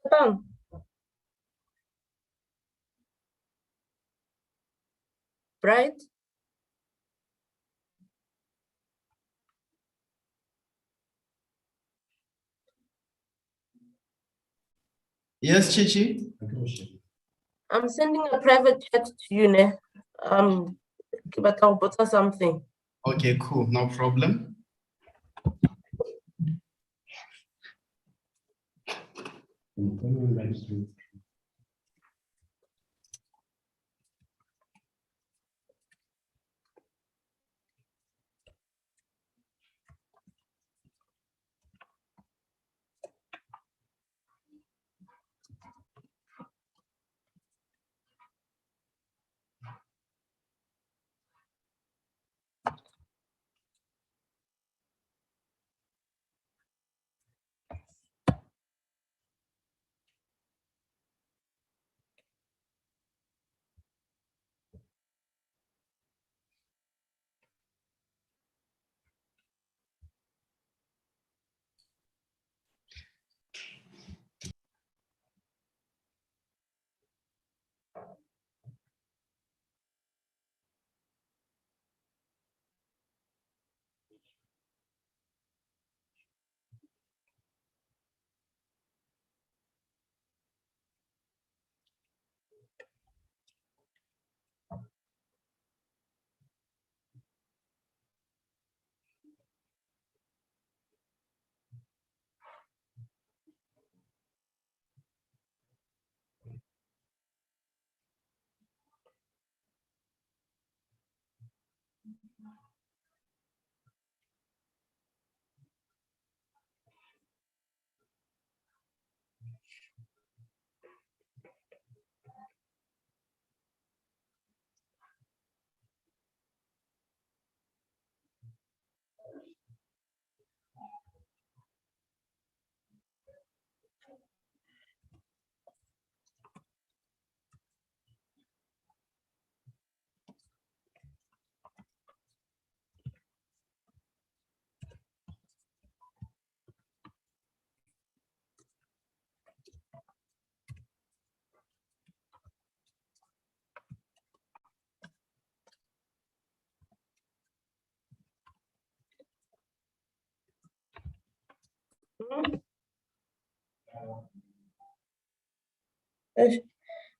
Done. Right? Yes, Chichi. I'm sending a private chat to you, ne? But I'll put something. Okay, cool, no problem.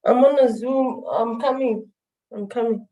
I'm on a Zoom. I'm coming. I'm coming.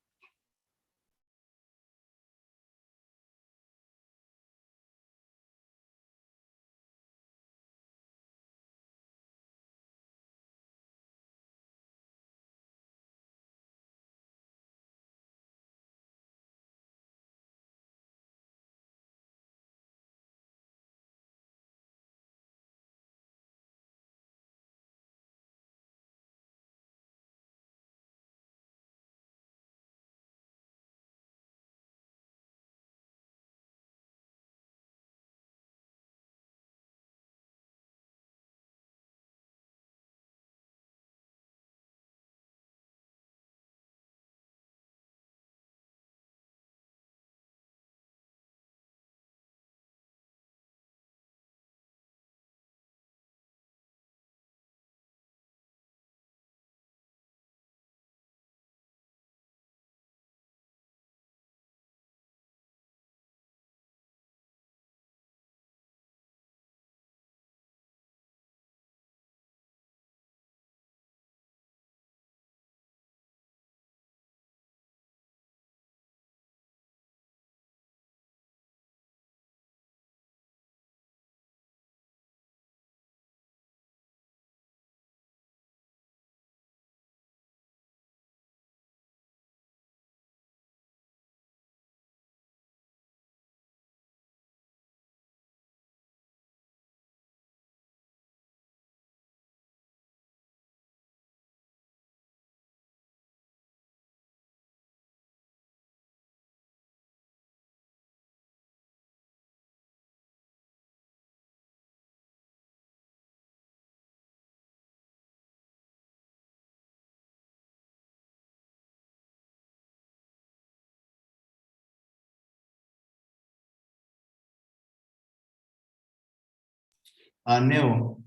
Neo.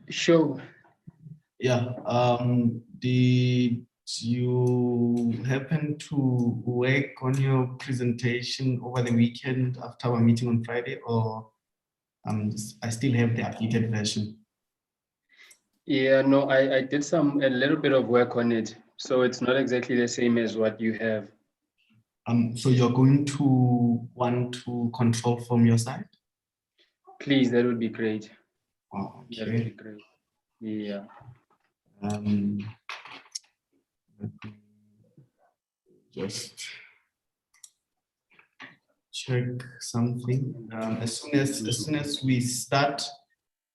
Sure. Yeah. Did you happen to work on your presentation over the weekend after our meeting on Friday, or I still have the updated version? Yeah, no, I did a little bit of work on it. So it's not exactly the same as what you have. So you're going to want to control from your side? Please, that would be great. Oh, That would be okay. great. Yeah. Let me just check something. As soon as we start,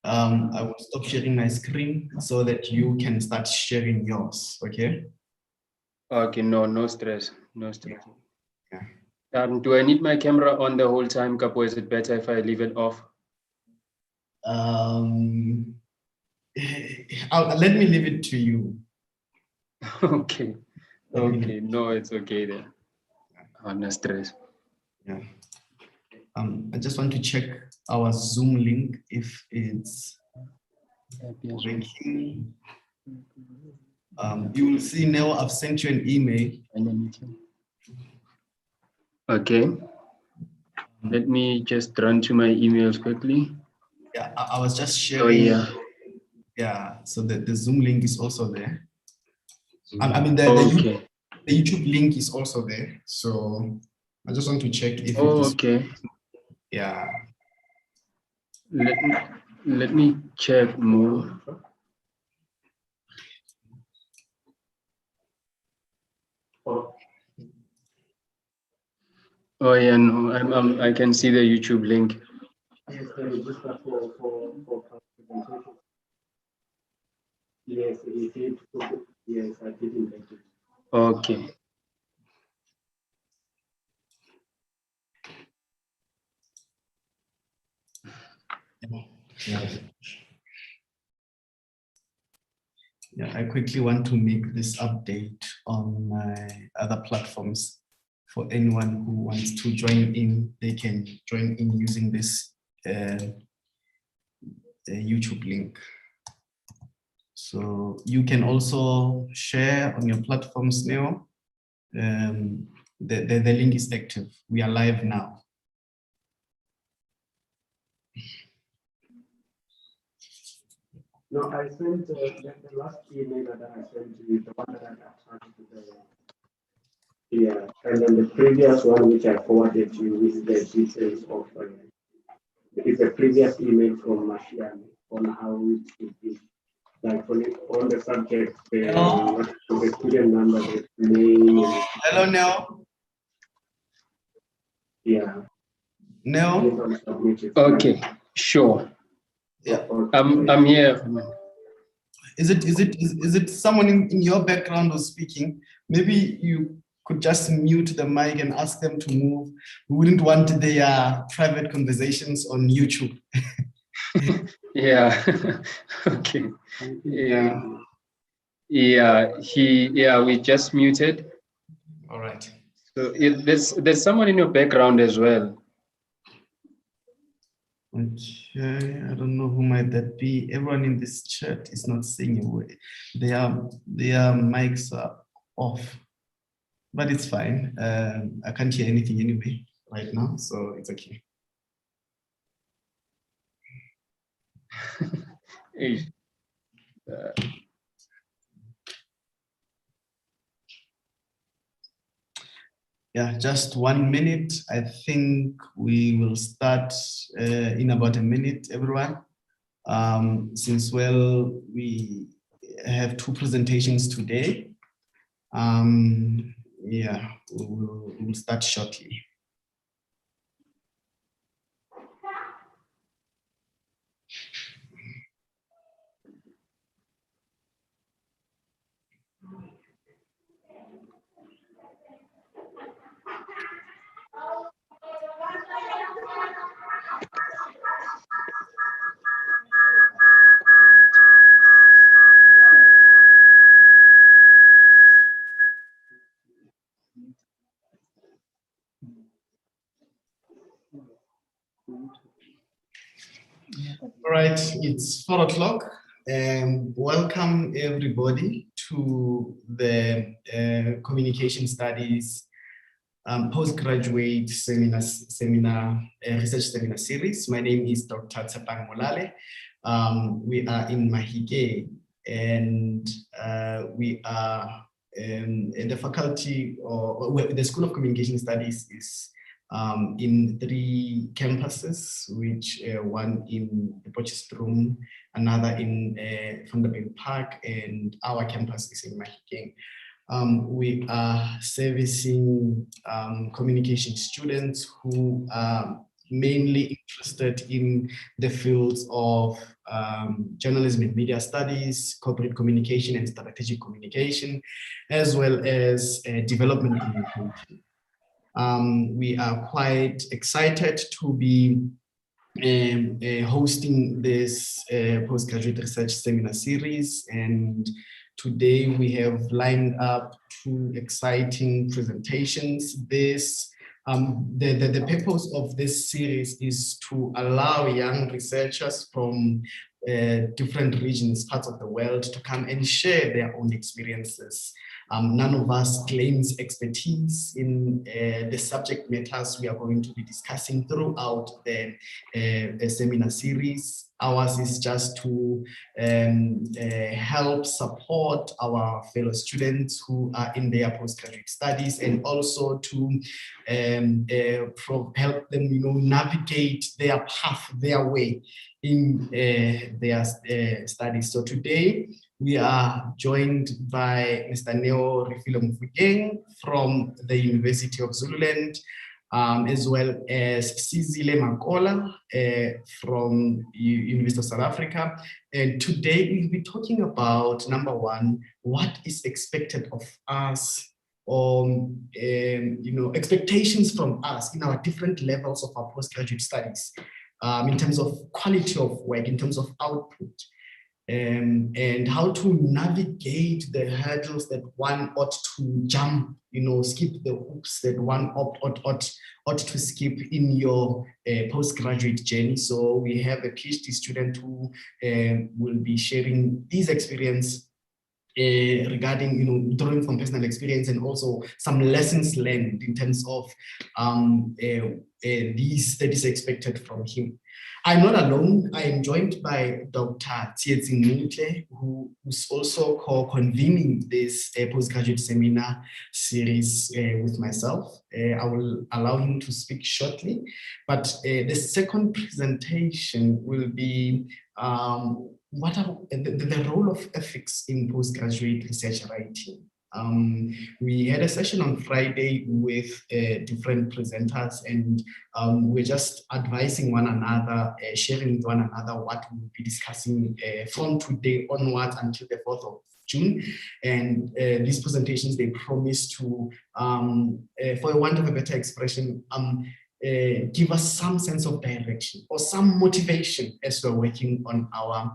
I will stop sharing my screen so that you can start sharing yours. Okay. Okay, no stress. No stress. Yeah. Do I need my camera on the whole time, Kapo? Is it better if I leave it off? Let me leave it to you. Okay. Okay. No, it's okay then. Oh, no stress. Yeah. I just want to check our Zoom link if it's working. You will see now I've sent you an email. Okay. Let me just run to my emails quickly. Yeah, I was just sharing. Oh, yeah. Yeah, so the Zoom link is also there. I mean, Okay. the YouTube link is also there. So I just want to check if it is. Okay. Yeah. Let me check more. Oh yeah, no, I can see the YouTube link. Yes, the register for presentation. Yes, it did. Yes, I did invent it. Okay. Yeah. Yeah, I quickly want to make this update on my other platforms. For anyone who wants to join in, they can join in using this YouTube link. So you can also share on your platforms now. The link is active. We are live now. No, I sent the last email that I sent to you, the one that I attached to the. Yeah, and then the previous one which I forwarded to you with the details of. It's a previous email from Mashian on how it should be. Like on the subject, the student number, the name. Hello, Neo. Yeah. Neo. Okay, sure. Yeah. I'm here. Is it someone in your background who's speaking? Maybe you could just mute the mic and ask them to move. We wouldn't want their private conversations on YouTube. Yeah. Okay. Yeah. We just muted. All right. So there's someone in your background as well. Okay, I don't know who might that be. Everyone in this chat is not saying a word. Their mics are off, but it's fine. I can't hear anything anyway right now, so it's okay. Yeah, just 1 minute. I think we will start in about a minute, everyone. Since, well, we have 2 presentations today. Yeah, we'll start shortly. All right, it's 4 o'clock. Welcome everybody to the Communication Studies Postgraduate Seminar Research Seminar Series. My name is Dr. Tsepang Molale. We are in Mahike, and we are in the faculty, or the School of Communication Studies is in 3 campuses, which one in the Potchefstroom, another in Vanderbilt Park, and our campus is in Mahikeng. We are servicing communication students who are mainly interested in the fields of journalism and media studies, corporate communication and strategic communication, as well as development communication. We are quite excited to be hosting this postgraduate research seminar series, and today we have lined up 2 exciting presentations. The purpose of this series is to allow young researchers from different regions, parts of the world, to come and share their own experiences. None of us claims expertise in the subject matters we are going to be discussing throughout the seminar series. Ours is just to help support our fellow students who are in their postgraduate studies, and also to help them, navigate their path, their way in their studies. So today, we are joined by Mr. Neo Refilo Mufugeng from the University of Zululand, as well as Sizile Makola from University of South Africa. And today we'll be talking about, number 1, what is expected of us, expectations from us in our different levels of our postgraduate studies, in terms of quality of work, in terms of output. And how to navigate the hurdles that one ought to jump, skip the hoops that one ought to skip in your postgraduate journey. So we have a PhD student who will be sharing his experience regarding, drawing from personal experience, and also some lessons learned in terms of these that is expected from him. I'm not alone. I am joined by Dr. Tsietsing Mutle, who is also co-convening this postgraduate seminar series with myself. I will allow him to speak shortly, but the second presentation will be what are the role of ethics in postgraduate research writing. We had a session on Friday with different presenters, and we're just advising one another, sharing with one another what we'll be discussing from today onwards until the 4th of June. And these presentations, they promise to, for want of a better expression, give us some sense of direction or some motivation as we're working on our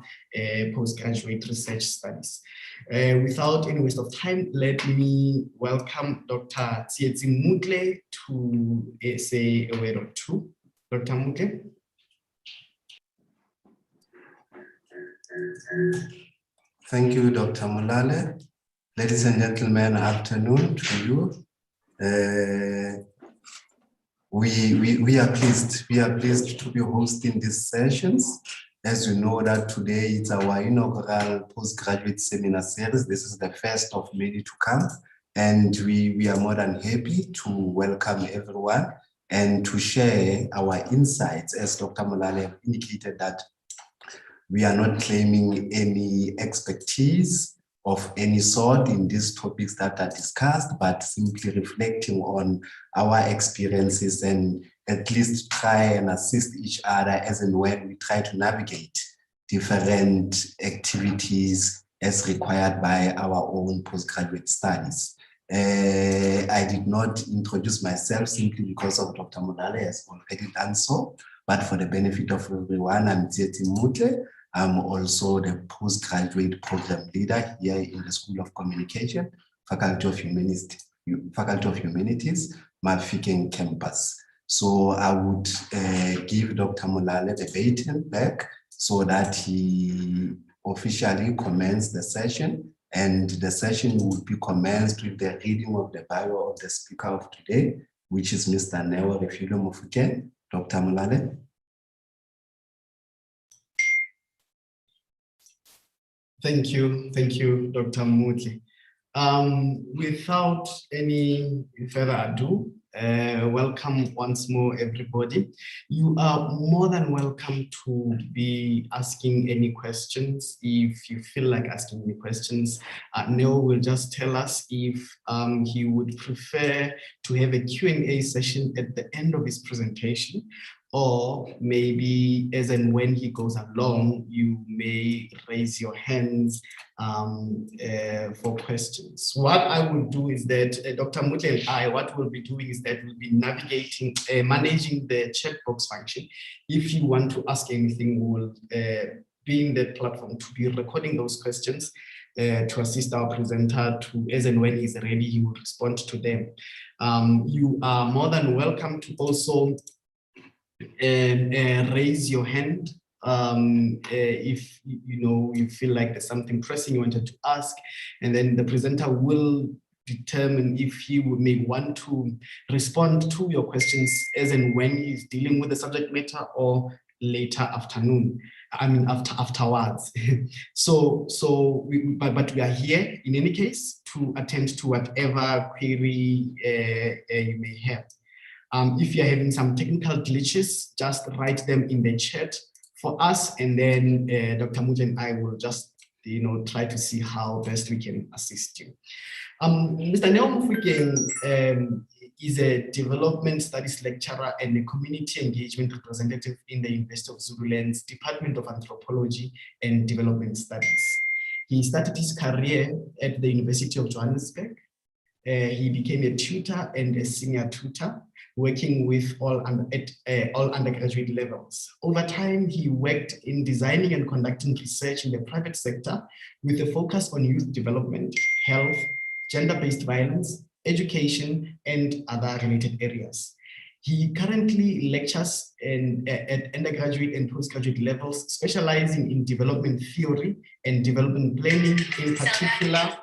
postgraduate research studies. Without any waste of time, let me welcome Dr. Tsietsing Mutle to say a word or 2. Dr. Mutle. Thank you, Dr. Molale. Ladies and gentlemen, afternoon to you. We are pleased. We are pleased to be hosting these sessions. As you know that today is our inaugural postgraduate seminar series. This is the first of many to come. And we are more than happy to welcome everyone and to share our insights, as Dr. Molale indicated that we are not claiming any expertise of any sort in these topics that are discussed, but simply reflecting on our experiences and at least try and assist each other as and when we try to navigate different activities as required by our own postgraduate studies. I did not introduce myself simply because of Dr. Molale has already done so, but for the benefit of everyone, I'm Tsietsing Mutle. I'm also the postgraduate program leader here in the School of Communication, Faculty of Humanities, Mahikeng campus. So I would give Dr. Molale the baton back so that he officially commence the session, and the session will be commenced with the reading of the bio of the speaker of today, which is Mr. Neo Refilo Mofokeng. Dr. Mulale. Thank you, Dr. Mutli. Without any further ado, welcome once more, everybody. You are more than welcome to be asking any questions. If you feel like asking any questions, Neo will just tell us if he would prefer to have a Q&A session at the end of his presentation, or maybe as and when he goes along, you may raise your hands for questions. What I will do is that Dr. Mutle and I, what we'll be doing is that we'll be navigating, managing the chat box function. If you want to ask anything, we will be in that platform to be recording those questions to assist our presenter to, as and when he's ready, he will respond to them. You are more than welcome to also raise your hand if you feel like there's something pressing you wanted to ask, and then the presenter will determine if he may want to respond to your questions as and when he's dealing with the subject matter, or later afterwards. But we are here in any case to attend to whatever query you may have. If you're having some technical glitches, just write them in the chat for us, and then Dr. Muja and I will just try to see how best we can assist you. Mr. Neo Mofokeng is a development studies lecturer and a community engagement representative in the University of Zululand's Department of Anthropology and Development Studies. He started his career at the University of Johannesburg. He became a tutor and a senior tutor, working with all undergraduate levels. Over time, he worked in designing and conducting research in the private sector with a focus on youth development, health, gender-based violence, education, and other related areas. He currently lectures at undergraduate and postgraduate levels, specializing in development theory and development planning, in particular,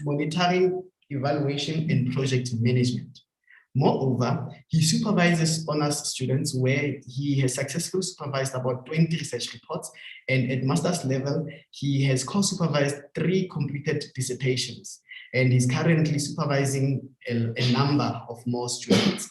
monitoring, evaluation, and project management. Moreover, he supervises honors students, where he has successfully supervised about 20 research reports, and at master's level, he has co-supervised 3 completed dissertations, and he's currently supervising a number of more students.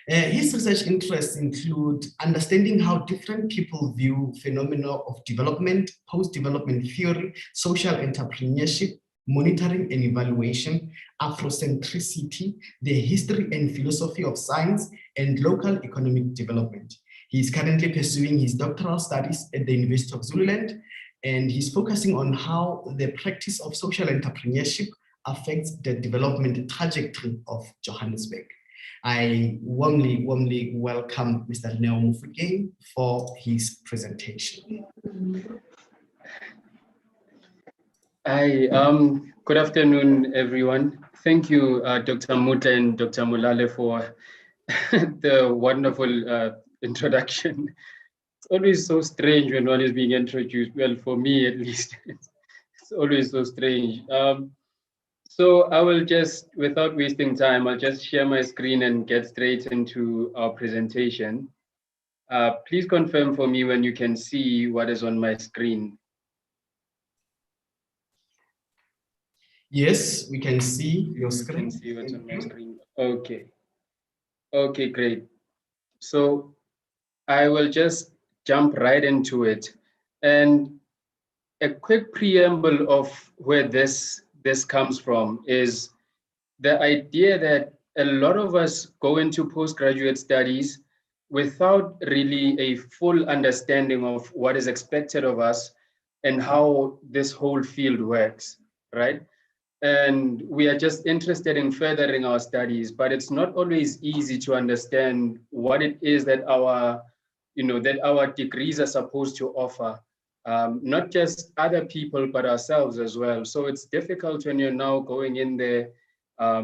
His research interests include understanding how different people view phenomena of development, post-development theory, social entrepreneurship, monitoring and evaluation, Afrocentricity, the history and philosophy of science, and local economic development. He is currently pursuing his doctoral studies at the University of Zululand, and he's focusing on how the practice of social entrepreneurship affects the development trajectory of Johannesburg. I warmly welcome Mr. Neo Mofokeng for his presentation. Hi, good afternoon, everyone. Thank you, Dr. Muta and Dr. Mulale, for the wonderful introduction. It's always so strange when one is being introduced. Well, for me at least, it's always so strange. So I will just, without wasting time, I'll just share my screen and get straight into our presentation. Please confirm for me when you can see what is on my screen. Yes, we can see your screen. You can see what's on my screen. Okay. Okay, great. So I will just jump right into it. And a quick preamble of where this comes from is the idea that a lot of us go into postgraduate studies without really a full understanding of what is expected of us and how this whole field works, right? And we are just interested in furthering our studies, but it's not always easy to understand what it is that our degrees are supposed to offer, not just other people, but ourselves as well. So it's difficult when you're now going in there,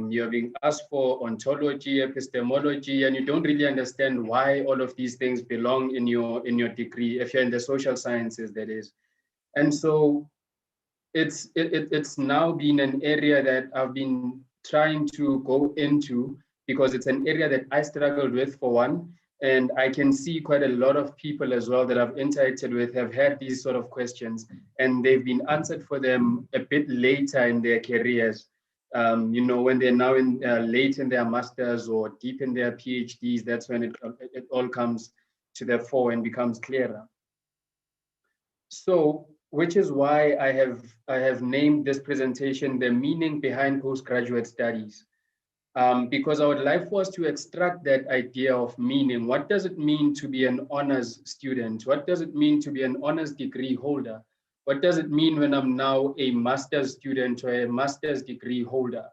you're being asked for ontology, epistemology, and you don't really understand why all of these things belong in your degree, if you're in the social sciences, that is. And so it's now been an area that I've been trying to go into, because it's an area that I struggled with, for one, and I can see quite a lot of people as well that I've interacted with have had these sort of questions, and they've been answered for them a bit later in their careers. When they're now late in their masters or deep in their PhDs, that's when it all comes to the fore and becomes clearer. So, which is why I have named this presentation "The Meaning Behind Postgraduate Studies," because I would like for us to extract that idea of meaning. What does it mean to be an honors student? What does it mean to be an honors degree holder? What does it mean when I'm now a master's student or a master's degree holder?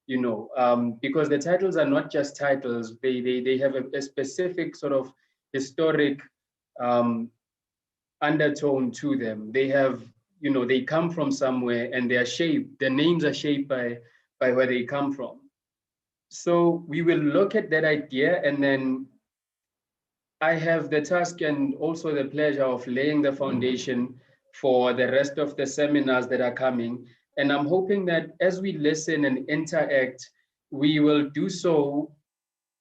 Because the titles are not just titles, they have a specific sort of historic undertone to them. They have, they come from somewhere, and their names are shaped by where they come from. So we will look at that idea, and then I have the task and also the pleasure of laying the foundation for the rest of the seminars that are coming. And I'm hoping that as we listen and interact, we will do so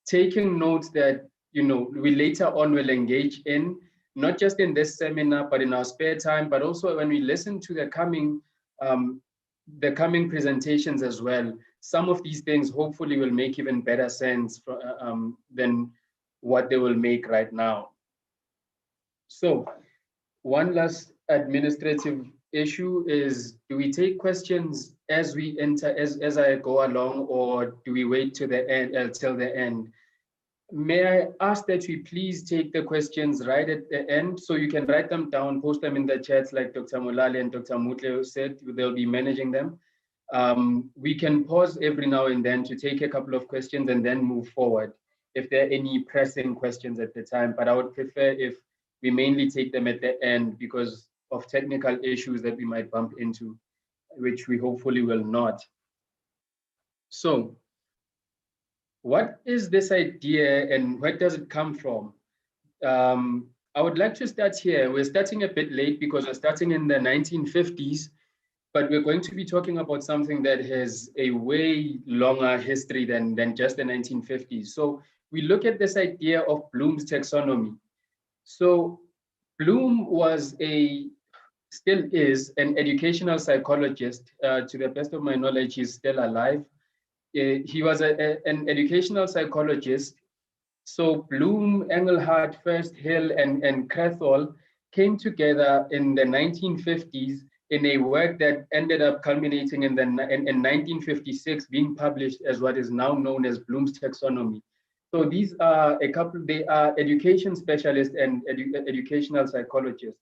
taking notes that, we later on will engage in, not just in this seminar, but in our spare time, but also when we listen to the coming presentations as well. Some of these things hopefully will make even better sense than what they will make right now. So one last administrative issue is, do we take questions as we enter, as I go along, or do we wait to the end, till the end? May I ask that we please take the questions right at the end, so you can write them down, post them in the chats like Dr. Mulale and Dr. Mutle said, they'll be managing them. We can pause every now and then to take a couple of questions and then move forward if there are any pressing questions at the time, but I would prefer if we mainly take them at the end because of technical issues that we might bump into, which we hopefully will not. So, what is this idea and where does it come from? I would like to start here. We're starting a bit late because we're starting in the 1950s, but we're going to be talking about something that has a way longer history than just the 1950s. So we look at this idea of Bloom's taxonomy. So Bloom was still is an educational psychologist. To the best of my knowledge, he's still alive. He was an educational psychologist. So Bloom, Engelhardt, First, Hill, and Krathwohl came together in the 1950s in a work that ended up culminating in 1956, being published as what is now known as Bloom's taxonomy. So these are they are education specialists and educational psychologists.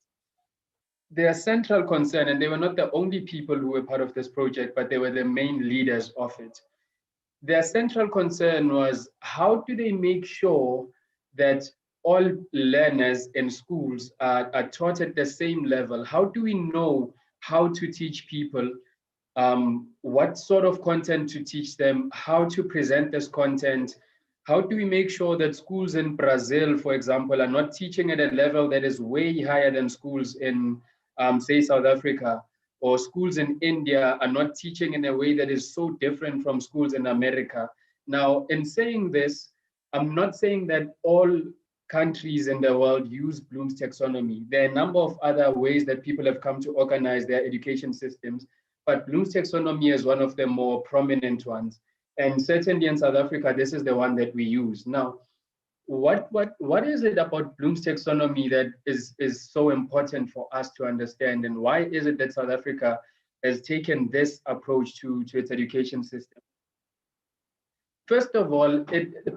Their central concern, and they were not the only people who were part of this project, but they were the main leaders of it. Their central concern was, how do they make sure that all learners in schools are taught at the same level? How do we know how to teach people, what sort of content to teach them, how to present this content? How do we make sure that schools in Brazil, for example, are not teaching at a level that is way higher than schools in, say, South Africa? Or schools in India are not teaching in a way that is so different from schools in America. Now, in saying this, I'm not saying that all countries in the world use Bloom's taxonomy. There are a number of other ways that people have come to organize their education systems, but Bloom's taxonomy is one of the more prominent ones. And certainly in South Africa, this is the one that we use. Now, what is it about Bloom's taxonomy that is so important for us to understand, and why is it that South Africa has taken this approach to its education system? First of all,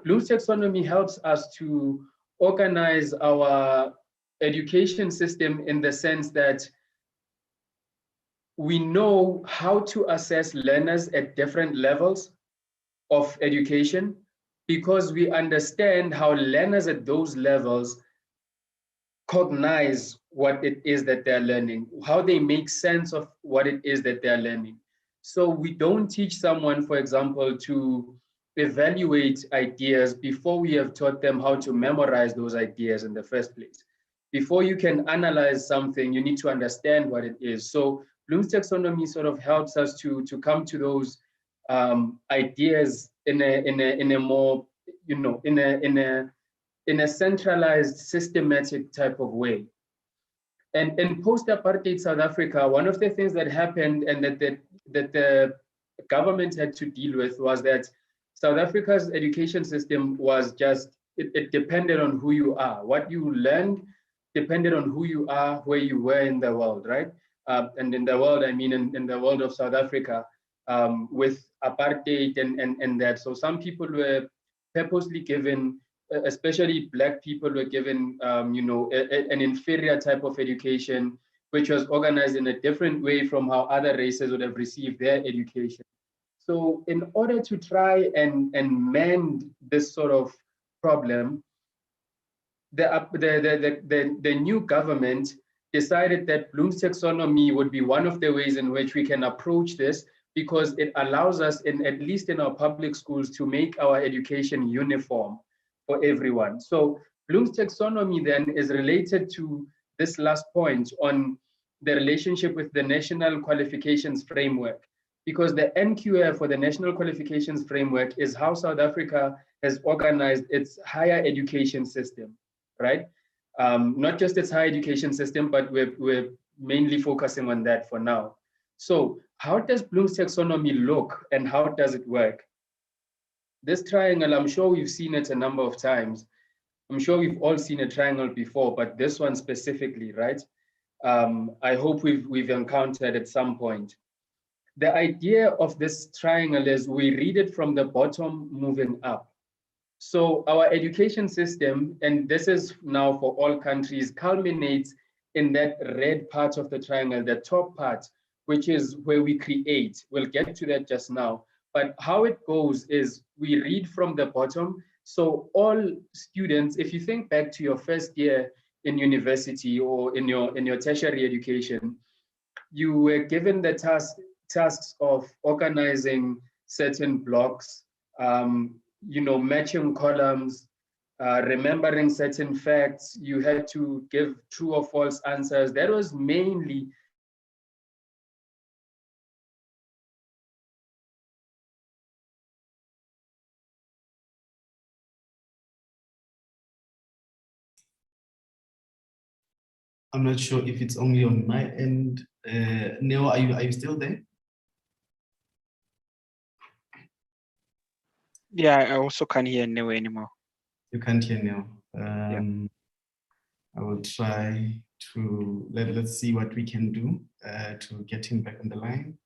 Bloom's taxonomy helps us to organize our education system in the sense that we know how to assess learners at different levels of education, because we understand how learners at those levels cognize what it is that they're learning, how they make sense of what it is that they're learning. So we don't teach someone, for example, to evaluate ideas before we have taught them how to memorize those ideas in the first place. before you can analyze something, you need to understand what it is. So Bloom's taxonomy sort of helps us to come to those ideas in a more, you know, in a centralized, systematic type of way. And in post-apartheid South Africa, one of the things that happened and that the government had to deal with was that South Africa's education system was just, it depended on who you are. What you learned depended on who you are, where you were in the world, right? And in the world, I mean in the world of South Africa, with apartheid and that. So some people were purposely given, especially Black people were given, you know, an inferior type of education, which was organized in a different way from how other races would have received their education. So in order to try and mend this sort of problem, the new government decided that Bloom's taxonomy would be one of the ways in which we can approach this, because it allows us, at least in our public schools, to make our education uniform for everyone. So Bloom's taxonomy then is related to this last point on the relationship with the National Qualifications Framework, because the NQF, for the National Qualifications Framework, is how South Africa has organized its higher education system, right? Not just its higher education system, but we're mainly focusing on that for now. So how does Bloom's taxonomy look and how does it work? This triangle, I'm sure we've seen it a number of times. I'm sure we've all seen a triangle before, but this one specifically, right? I hope we've encountered at some point. The idea of this triangle is we read it from the bottom moving up. So our education system, and this is now for all countries, culminates in that red part of the triangle, the top part, which is where we create. We'll get to that just now. But how it goes is we read from the bottom. So all students, if you think back to your first year in university or in your tertiary education, you were given the tasks of organizing certain blocks, you know, matching columns, remembering certain facts. You had to give true or false answers. That was mainly I'm not sure if it's only on my end. Neo, are you still there? Yeah, I also can't hear Neo anymore. You can't hear Neo. I will try to let's see what we can do to get him back on the line.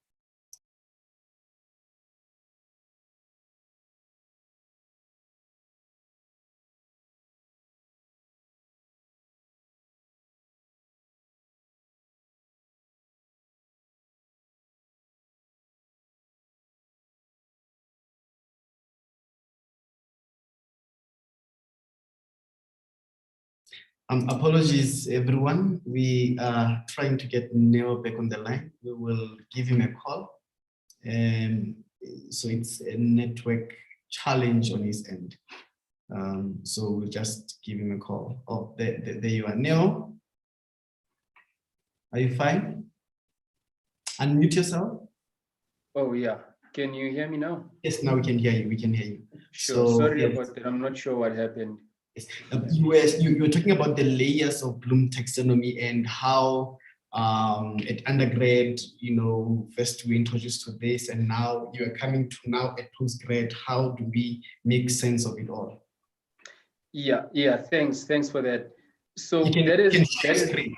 Apologies, everyone. We are trying to get Neo back on the line. We will give him a call. So it's a network challenge on his end. So we'll just give him a call. Oh, there you are. Neo, are you fine? Unmute yourself. Oh yeah, can you hear me now? Yes, now we can hear you. We can hear you. Sure. So, sorry yes. about that. I'm not sure what happened. Yes. You were talking about the layers of Bloom taxonomy and how at undergrad, you know, first we introduced to this, and now you are coming to now at postgrad. How do we make sense of it all? Yeah. Thanks for that. So You that is screen.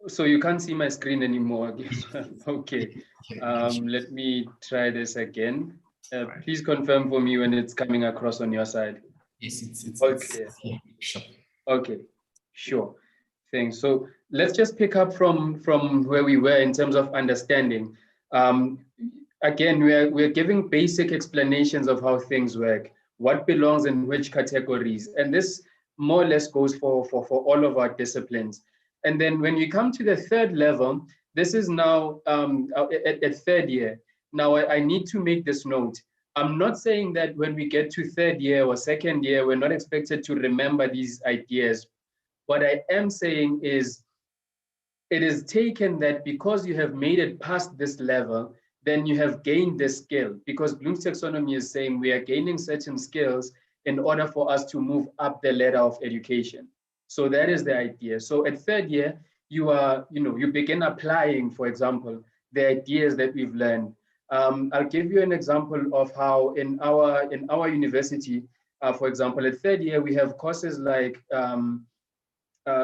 So you can't see my screen anymore, I guess. Okay. Let me try this again. Please confirm for me when it's coming across on your side. Yes, it's okay. Yeah, sure. Okay, sure. Thanks. So let's just pick up from where we were in terms of understanding. Again, we're giving basic explanations of how things work, what belongs in which categories, and this more or less goes for all of our disciplines. And then when we come to the third level, this is now at third year. Now I need to make this note. I'm not saying that when we get to third year or second year, we're not expected to remember these ideas. What I am saying is, it is taken that because you have made it past this level, then you have gained this skill, because Bloom's taxonomy is saying we are gaining certain skills in order for us to move up the ladder of education. So that is the idea. So at third year, you begin applying, for example, the ideas that we've learned. I'll give you an example of how in our university, for example, at third year, we have courses like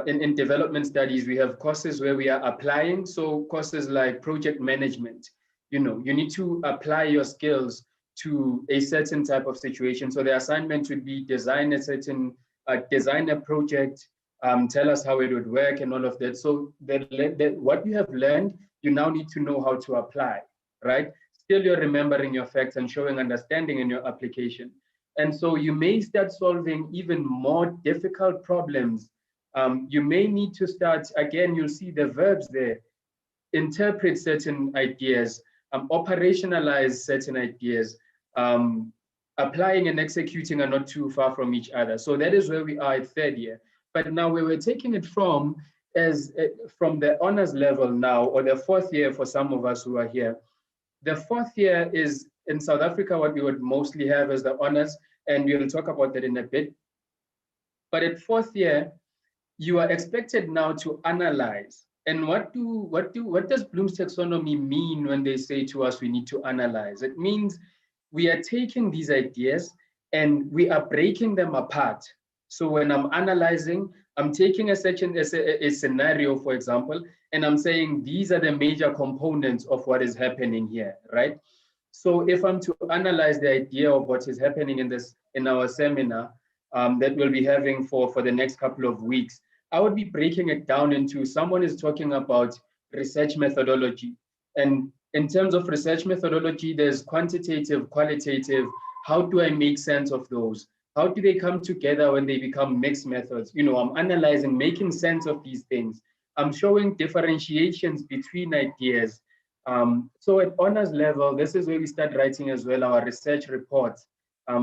in development studies, we have courses where we are applying. So courses like project management, you need to apply your skills to a certain type of situation. So the assignment would be design a project, tell us how it would work and all of that. So what you have learned, you now need to know how to apply, right? Still, you're remembering your facts and showing understanding in your application. And so you may start solving even more difficult problems. You may need to start, again, you'll see the verbs there, interpret certain ideas, operationalize certain ideas. Applying and executing are not too far from each other. So that is where we are at third year. But now where we're taking it from the honors level now, or the fourth year for some of us who are here. The fourth year is in South Africa, what we would mostly have as the honors, and we'll talk about that in a bit. But at fourth year, you are expected now to analyze. And what does Bloom's taxonomy mean when they say to us we need to analyze? It means we are taking these ideas and we are breaking them apart. So when I'm analyzing, I'm taking a scenario, for example, and I'm saying these are the major components of what is happening here, right? So if I'm to analyze the idea of what is happening in our seminar that we'll be having for the next couple of weeks, I would be breaking it down into, someone is talking about research methodology. And in terms of research methodology, there's quantitative, qualitative. How do I make sense of those? How do they come together when they become mixed methods? I'm analyzing, making sense of these things. I'm showing differentiations between ideas. So at honors level, this is where we start writing as well our research reports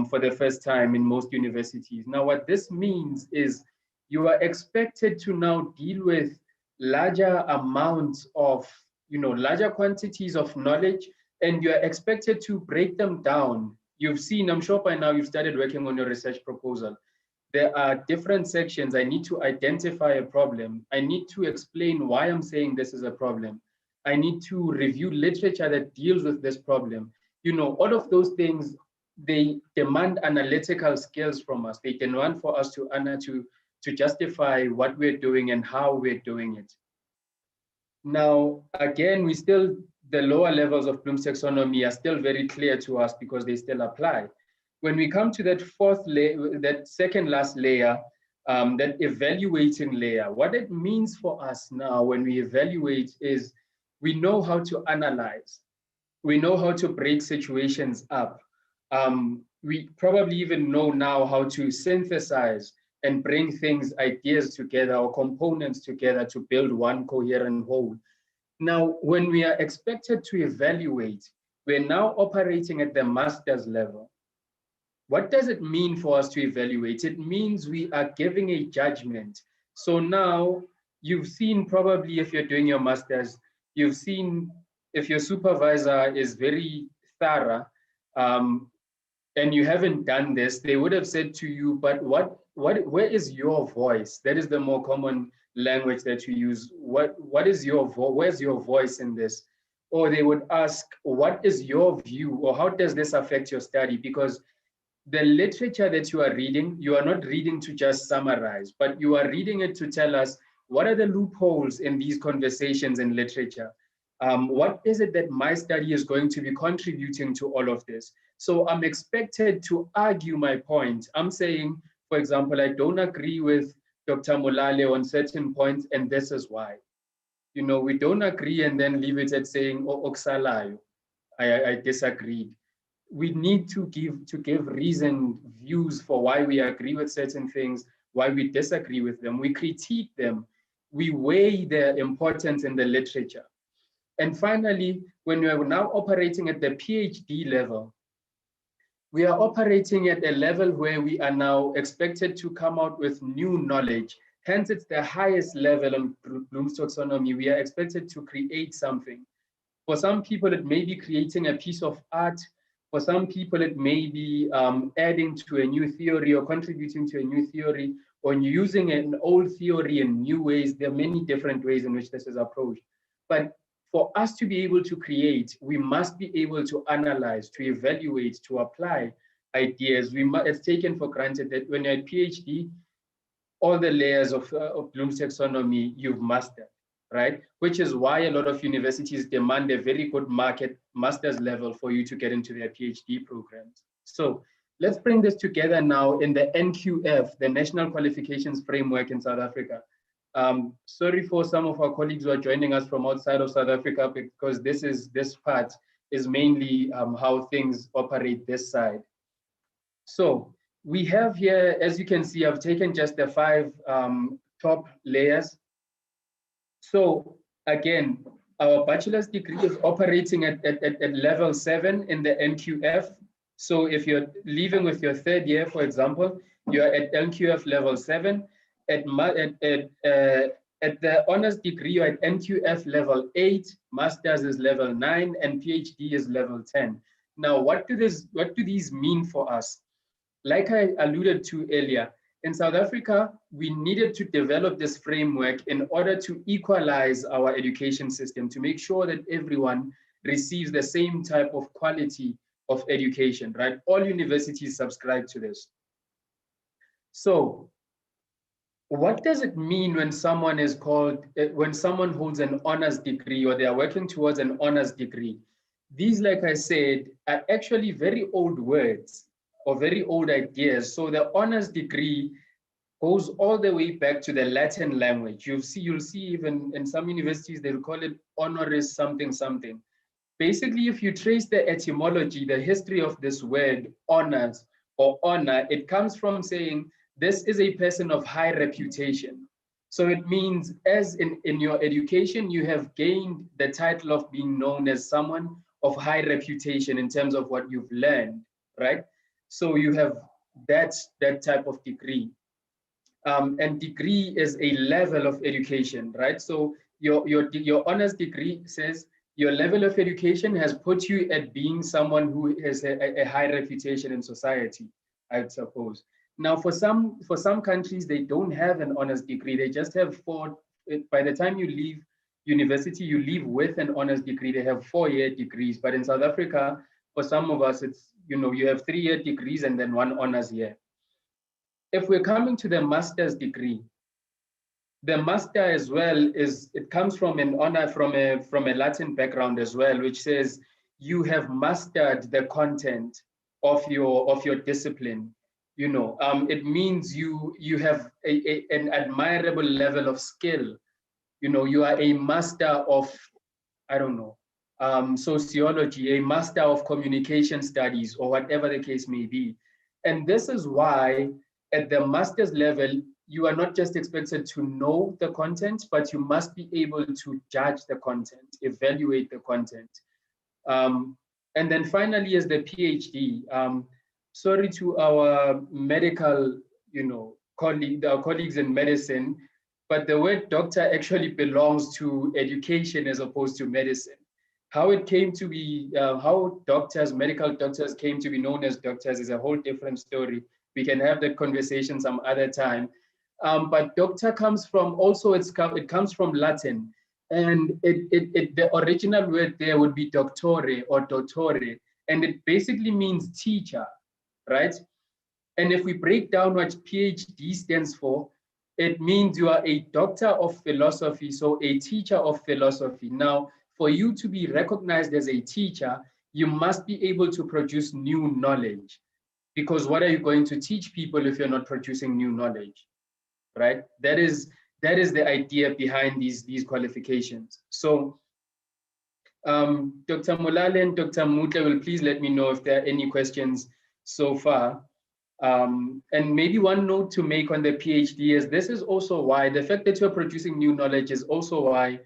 for the first time in most universities. Now, what this means is you are expected to now deal with larger amounts of, larger quantities of knowledge, and you are expected to break them down. You've seen, I'm sure by now you've started working on your research proposal. There are different sections. I need to identify a problem. I need to explain why I'm saying this is a problem. I need to review literature that deals with this problem. All of those things, they demand analytical skills from us. They demand for us to justify what we're doing and how we're doing it. Now, again, the lower levels of Bloom's taxonomy are still very clear to us because they still apply. When we come to that fourth layer, that second last layer, that evaluating layer, what it means for us now when we evaluate is we know how to analyze. We know how to break situations up. We probably even know now how to synthesize and bring ideas together or components together to build one coherent whole. Now, when we are expected to evaluate, we're now operating at the master's level. What does it mean for us to evaluate? It means we are giving a judgment. So now you've seen, probably if you're doing your master's, you've seen if your supervisor is very thorough, and you haven't done this, they would have said to you, but where is your voice? That is the more common language that you use. Where's your voice in this? Or they would ask, what is your view, or how does this affect your study? Because the literature that you are reading, you are not reading to just summarize, but you are reading it to tell us what are the loopholes in these conversations in literature. What is it that my study is going to be contributing to all of this? So I'm expected to argue my point. I'm saying, for example, I don't agree with Dr. Molale on certain points, and this is why. We don't agree and then leave it at saying, oh, oksalayo, I disagreed. We need to give reasoned views for why we agree with certain things, why we disagree with them. We critique them. We weigh their importance in the literature. And finally, when we are now operating at the PhD level, we are operating at a level where we are now expected to come out with new knowledge Hence, it's the highest level on Bloom's taxonomy. We are expected to create something. For some people, it may be creating a piece of art. For some people, it may be adding to a new theory or contributing to a new theory, or using an old theory in new ways. There are many different ways in which this is approached. But for us to be able to create, we must be able to analyze, to evaluate, to apply ideas. It's taken for granted that when you're at PhD, all the layers of Bloom's taxonomy you've mastered, right? Which is why a lot of universities demand a very good market master's level for you to get into their PhD programs. So let's bring this together now in the NQF, the National Qualifications Framework in South Africa. Sorry for some of our colleagues who are joining us from outside of South Africa, because this part is mainly how things operate this side. So we have here, as you can see, I've taken just the 5 top layers. So again, our bachelor's degree is operating at level 7 in the NQF. So if you're leaving with your 3rd year, for example, you're at NQF level 7. At the honors degree, you're at NQF level 8, master's is level 9, and PhD is level 10. Now, what do these mean for us? Like I alluded to earlier, in South Africa, we needed to develop this framework in order to equalize our education system, to make sure that everyone receives the same type of quality of education, right? All universities subscribe to this. So what does it mean when someone holds an honors degree, or they are working towards an honors degree? These, like I said, are actually very old words or very old ideas. So the honors degree goes all the way back to the Latin language. You'll see even in some universities, they'll call it honoris something something. Basically, if you trace the etymology, the history of this word honors or honor, it comes from saying, this is a person of high reputation. So it means, as in your education, you have gained the title of being known as someone of high reputation in terms of what you've learned, right? So you have that type of degree. And degree is a level of education, right? So your honors degree says your level of education has put you at being someone who has a high reputation in society, I suppose. Now, for some countries, they don't have an honors degree. They just have 4. By the time you leave university, you leave with an honors degree. They have 4-year degrees. But in South Africa, for some of us, it's, you have 3-year degrees and then 1 honors year. If we're coming to the master's degree, the master as well it comes from an honor from a Latin background as well, which says you have mastered the content of your discipline. It means you have an admirable level of skill. You are a master of, I don't know, sociology, a master of communication studies, or whatever the case may be. And this is why at the master's level, you are not just expected to know the content, but you must be able to judge the content, evaluate the content. And then finally, as the PhD, sorry to our medical, our colleagues in medicine, but the word doctor actually belongs to education as opposed to medicine. How it came to be, how medical doctors came to be known as doctors is a whole different story. We can have that conversation some other time. But doctor comes from, it comes from Latin. And the original word there would be doctore or dottore, and it basically means teacher, right? And if we break down what PhD stands for, it means you are a doctor of philosophy, so a teacher of philosophy. Now, for you to be recognized as a teacher, you must be able to produce new knowledge, because what are you going to teach people if you're not producing new knowledge, right? That is the idea behind these qualifications. So Dr. Molale and Dr. Mutle will please let me know if there are any questions so far. And maybe one note to make on the PhD is this is also why the fact that you're producing new knowledge is also why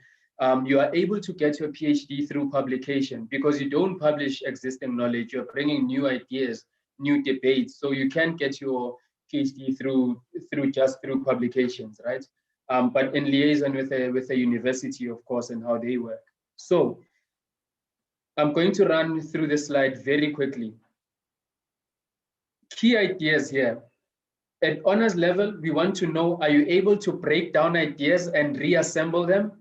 you are able to get your PhD through publication, because you don't publish existing knowledge, you're bringing new ideas, new debates, so you can get your PhD through publications, right? But in liaison with a university, of course, and how they work. So I'm going to run through this slide very quickly. Key ideas here. At honors level, we want to know, are you able to break down ideas and reassemble them?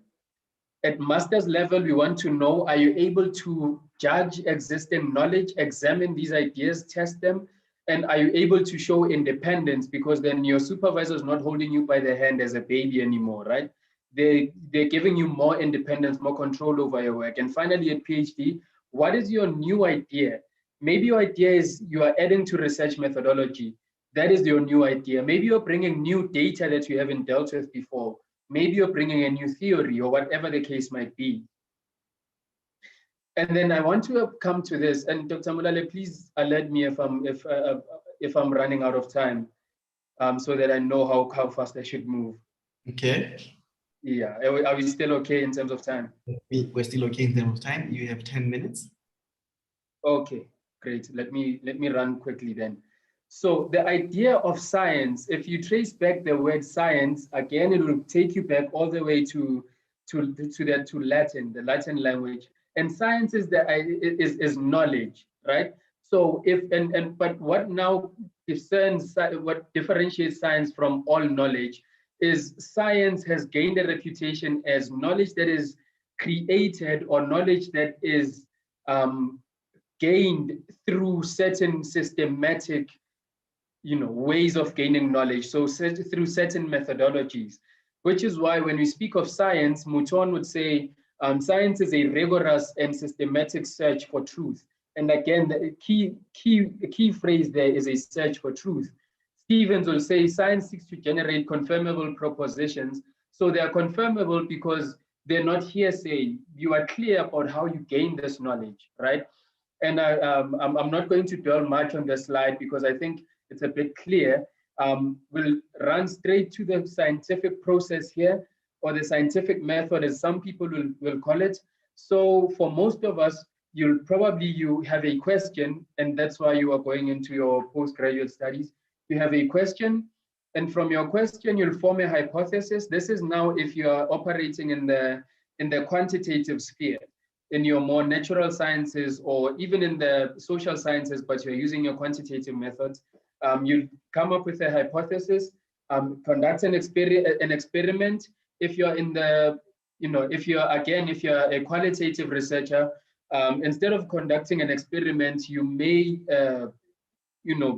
At master's level, we want to know, are you able to judge existing knowledge, examine these ideas, test them? And are you able to show independence? Because then your supervisor is not holding you by the hand as a baby anymore, right? They're giving you more independence, more control over your work. And finally, at PhD, what is your new idea? Maybe your idea is you are adding to research methodology. That is your new idea. Maybe you're bringing new data that you haven't dealt with before. Maybe you're bringing a new theory or whatever the case might be. And then I want to come to this, and Dr. Mulale, please alert me if I'm running out of time, so that I know how fast I should move. Okay. Yeah, are we still okay in terms of time? We're still okay in terms of time. You have 10 minutes. Okay, great. Let me run quickly then. So the idea of science, if you trace back the word science, again, it will take you back all the way to Latin, the Latin language. And science is knowledge, right? So but what now discerns, what differentiates science from all knowledge is science has gained a reputation as knowledge that is created or knowledge that is gained through certain systematic ways of gaining knowledge, so through certain methodologies, which is why when we speak of science, Mouton would say science is a rigorous and systematic search for truth. And again, the key phrase there is a search for truth. Stevens will say science seeks to generate confirmable propositions. So they are confirmable because they're not hearsay. You are clear about how you gain this knowledge, right? And I'm not going to dwell much on the slide because I think it's a bit clear. We'll run straight to the scientific process here, or the scientific method, as some people will call it. So for most of us, you have a question, and that's why you are going into your postgraduate studies. You have a question, and from your question, you'll form a hypothesis. This is now if you are operating in the quantitative sphere, in your more natural sciences, or even in the social sciences, but you're using your quantitative methods. You come up with a hypothesis, conduct an experiment. If you're in the, if you're a qualitative researcher, instead of conducting an experiment, you may,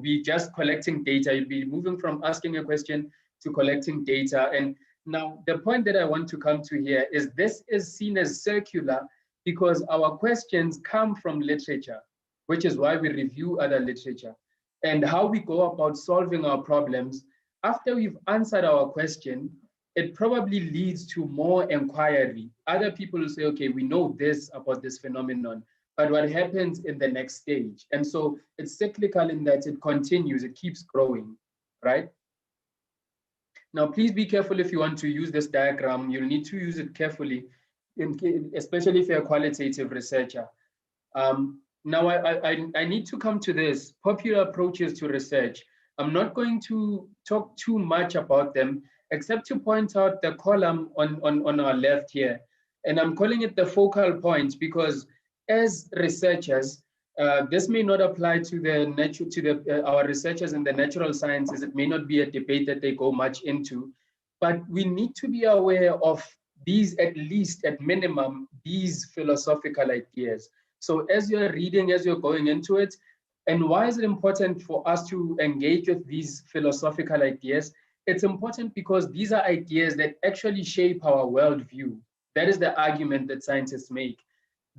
be just collecting data. You'll be moving from asking a question to collecting data. And now the point that I want to come to here is this is seen as circular because our questions come from literature, which is why we review other literature. And how we go about solving our problems, after we've answered our question, it probably leads to more inquiry. Other people will say, okay, we know this about this phenomenon, but what happens in the next stage? And so it's cyclical in that it continues, it keeps growing, right? Now, please be careful if you want to use this diagram. You'll need to use it carefully, especially if you're a qualitative researcher. Now, I need to come to this, popular approaches to research. I'm not going to talk too much about them, except to point out the column on our left here. And I'm calling it the focal point because as researchers, this may not apply to our researchers in the natural sciences. It may not be a debate that they go much into, but we need to be aware of these, at least at minimum, these philosophical ideas. So as you're reading, as you're going into it, and why is it important for us to engage with these philosophical ideas? It's important because these are ideas that actually shape our worldview. That is the argument that scientists make.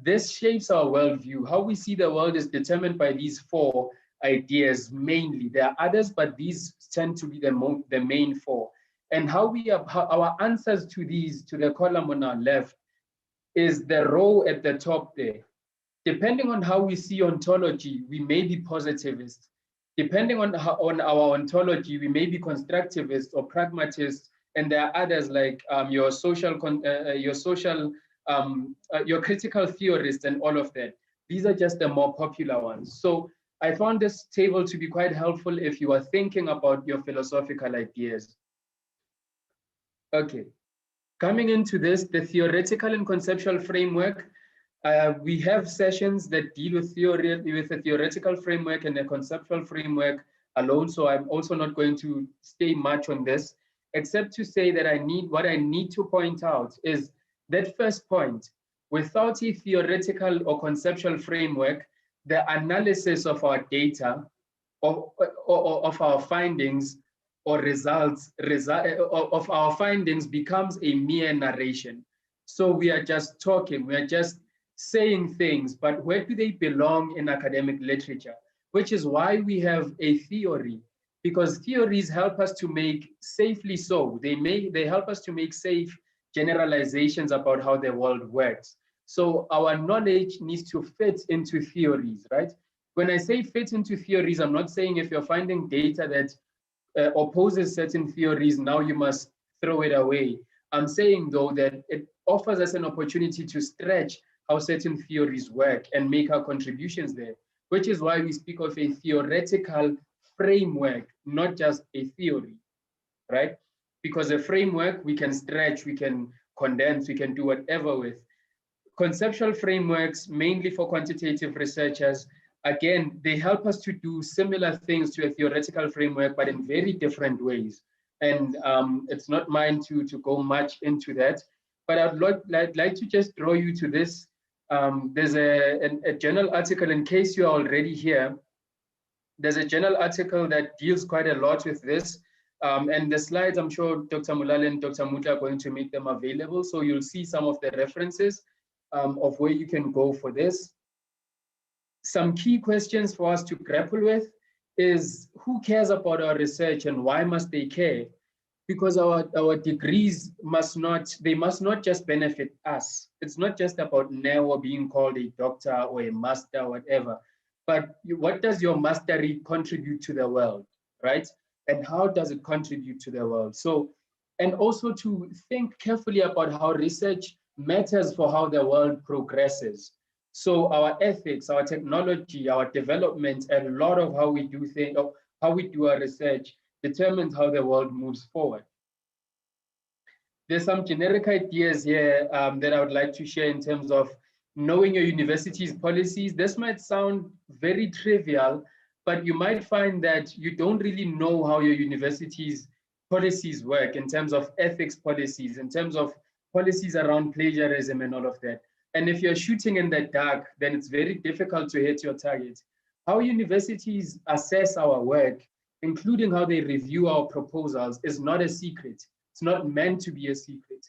This shapes our worldview. How we see the world is determined by these four ideas mainly. There are others, but these tend to be the main four. And how our answers to these, to the column on our left, is the row at the top there. Depending on how we see ontology, we may be positivist. Depending on our ontology, we may be constructivist or pragmatist, and there are others like your critical theorist and all of that. These are just the more popular ones. So I found this table to be quite helpful if you are thinking about your philosophical ideas. Okay, coming into this, the theoretical and conceptual framework, we have sessions that deal with theory, with a theoretical framework and a conceptual framework alone. So I'm also not going to stay much on this, except to say that what I need to point out is that first point. Without a theoretical or conceptual framework, the analysis of our data or of our findings or results of our findings becomes a mere narration. So we are just talking, we are just saying things, but where do they belong in academic literature? Which is why we have a theory, because theories help us to make safely so. They help us to make safe generalizations about how the world works. So our knowledge needs to fit into theories, right? When I say fit into theories, I'm not saying if you're finding data that opposes certain theories, now you must throw it away. I'm saying, though, that it offers us an opportunity to stretch how certain theories work and make our contributions there, which is why we speak of a theoretical framework, not just a theory, right? Because a framework we can stretch, we can condense, we can do whatever with. Conceptual frameworks, mainly for quantitative researchers, again, they help us to do similar things to a theoretical framework, but in very different ways. And it's not mine to go much into that, but I'd like to just draw you to this. There's a journal article, in case you're already here, there's a journal article that deals quite a lot with this. And the slides, I'm sure Dr. Mulale and Dr. Mutla are going to make them available. So you'll see some of the references of where you can go for this. Some key questions for us to grapple with is, who cares about our research and why must they care? Because our degrees must not just benefit us. It's not just about now being called a doctor or a master or whatever, but what does your mastery contribute to the world, right? And how does it contribute to the world? So, and also to think carefully about how research matters for how the world progresses. So our ethics, our technology, our development, and a lot of how we do things, how we do our research determines how the world moves forward. There's some generic ideas here that I would like to share in terms of knowing your university's policies. This might sound very trivial, but you might find that you don't really know how your university's policies work in terms of ethics policies, in terms of policies around plagiarism and all of that. And if you're shooting in the dark, then it's very difficult to hit your target. How universities assess our work, including how they review our proposals, is not a secret. It's not meant to be a secret.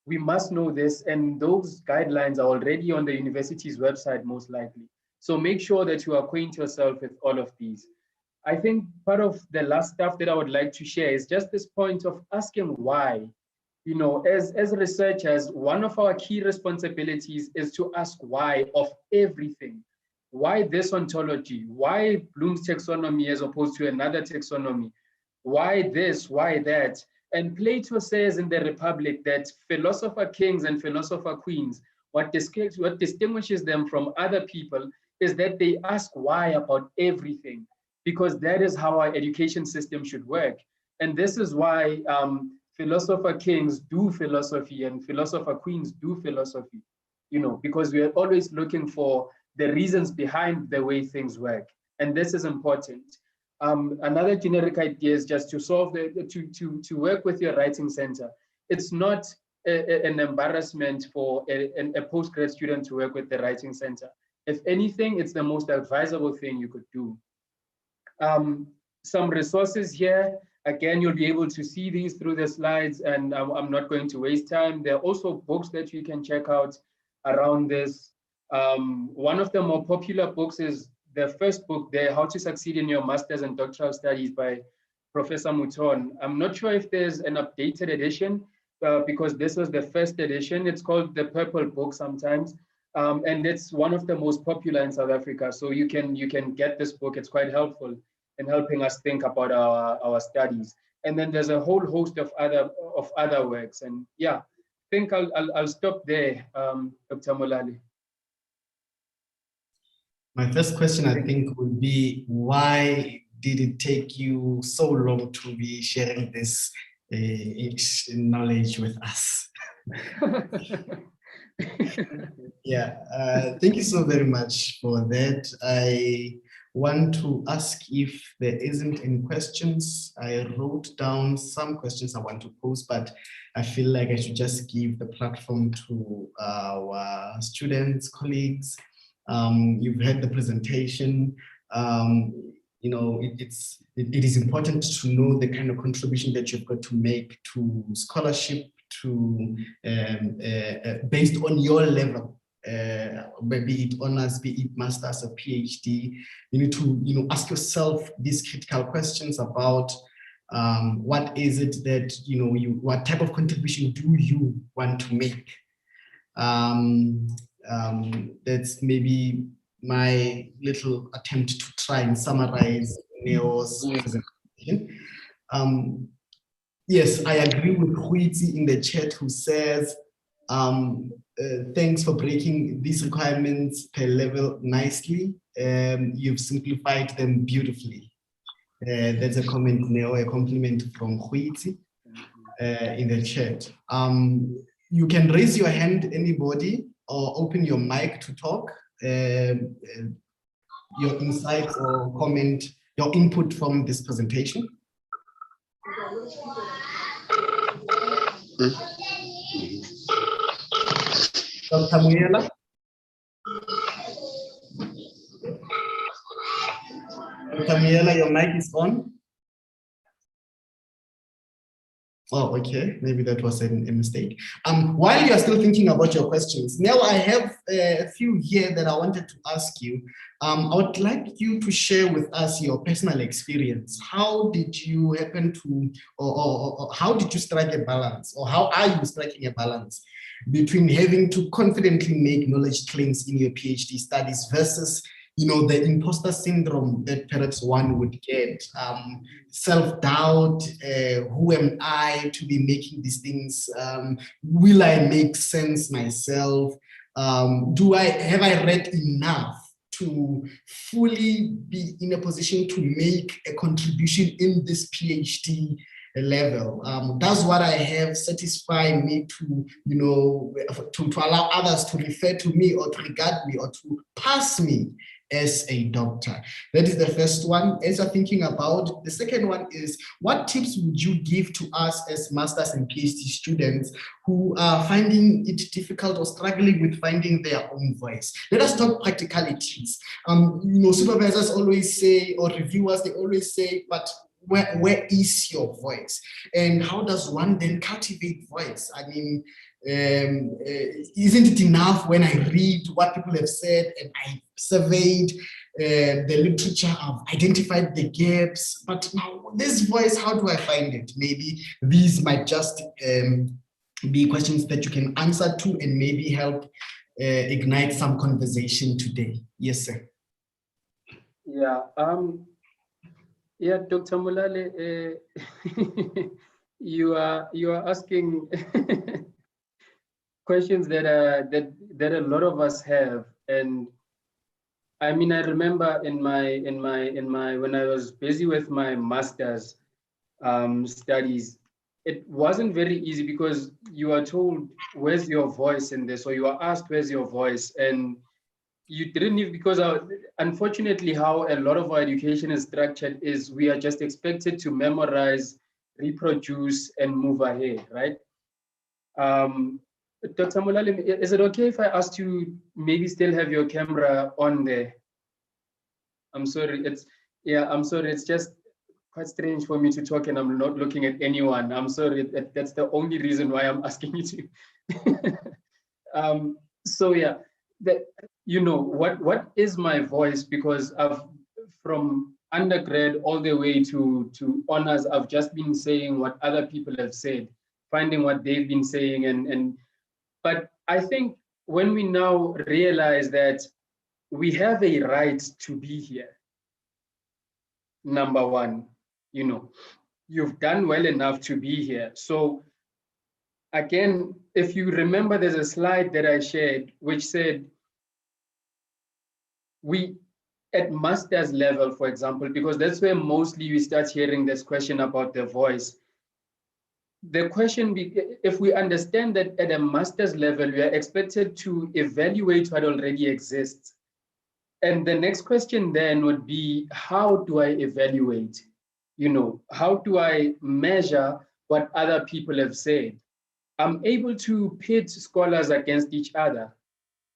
We must know this, and those guidelines are already on the university's website, most likely. So make sure that you acquaint yourself with all of these. I think part of the last stuff that I would like to share is just this point of asking why. You know, as researchers, one of our key responsibilities is to ask why of everything. Why this ontology? Why Bloom's taxonomy as opposed to another taxonomy? Why this? Why that? And Plato says in the Republic that philosopher kings and philosopher queens, what distinguishes them from other people is that they ask why about everything, because that is how our education system should work. And this is why philosopher kings do philosophy and philosopher queens do philosophy, you know, because we are always looking for the reasons behind the way things work. And this is important. Another generic idea is just to solve to work with your writing center. It's not an embarrassment for a postgrad student to work with the writing center. If anything, it's the most advisable thing you could do. Some resources here. Again, you'll be able to see these through the slides, and I'm not going to waste time. There are also books that you can check out around this. One of the more popular books is the first book there, How to Succeed in Your Master's and Doctoral Studies by Professor Mouton. I'm not sure if there's an updated edition because this was the first edition. It's called the Purple Book sometimes. And it's one of the most popular in South Africa. So you can get this book. It's quite helpful in helping us think about our studies. And then there's a whole host of other works. And yeah, I think I'll stop there, Dr. Mulale. My first question, I think, would be, why did it take you so long to be sharing this knowledge with us? Yeah, thank you so very much for that. I want to ask if there isn't any questions. I wrote down some questions I want to pose, but I feel like I should just give the platform to our students, colleagues. You've heard the presentation. You know, it is important to know the kind of contribution that you've got to make to scholarship, to based on your level. Be it honors, be it masters or PhD, you need to ask yourself these critical questions about what is it that what type of contribution do you want to make. That's maybe my little attempt to try and summarize Neo's presentation. Yes, I agree with Huizi in the chat who says, thanks for breaking these requirements per level nicely. You've simplified them beautifully. That's a comment, Neo, a compliment from Huizi in the chat. You can raise your hand, anybody, or open your mic to talk. Your insights or comment, your input from this presentation. Dr. Muyela? Dr. Muyela, your mic is on. Oh, okay. Maybe that was a mistake. While you are still thinking about your questions, now I have a few here that I wanted to ask you. I would like you to share with us your personal experience. How did you happen to, or how did you strike a balance, or how are you striking a balance between having to confidently make knowledge claims in your PhD studies versus the imposter syndrome that perhaps one would get, self-doubt, who am I to be making these things? Will I make sense myself? Have I read enough to fully be in a position to make a contribution in this PhD level? Does what I have satisfy me to, to allow others to refer to me or to regard me or to pass me as a doctor? That is the first one. As you're thinking about, the second one is, what tips would you give to us as masters and PhD students who are finding it difficult or struggling with finding their own voice? Let us talk practicalities. Supervisors always say, or reviewers, they always say, but where is your voice? And how does one then cultivate voice? I mean, isn't it enough when I read what people have said and I surveyed the literature, I've identified the gaps, but now this voice, how do I find it? Maybe these might just be questions that you can answer to and maybe help ignite some conversation today. Yes, sir. Yeah, yeah, Dr. Mulale, you are asking questions that a lot of us have, and I mean, I remember in my when I was busy with my master's studies, it wasn't very easy because you are told, where's your voice in this, or you are asked, where's your voice, and you didn't even, because unfortunately how a lot of our education is structured is we are just expected to memorize, reproduce, and move ahead, right? Dr. Mulale, is it okay if I asked you maybe still have your camera on there? I'm sorry, I'm sorry, it's just quite strange for me to talk and I'm not looking at anyone. I'm sorry, that's the only reason why I'm asking you to. So yeah, what is my voice? Because from undergrad all the way to honors, I've just been saying what other people have said, finding what they've been saying, but I think when we now realize that we have a right to be here, number one, you've done well enough to be here. So again, if you remember, there's a slide that I shared which said, we, at master's level, for example, because that's where mostly we start hearing this question about the voice. The question, if we understand that at a master's level, we are expected to evaluate what already exists. And the next question then would be, how do I evaluate? How do I measure what other people have said? I'm able to pit scholars against each other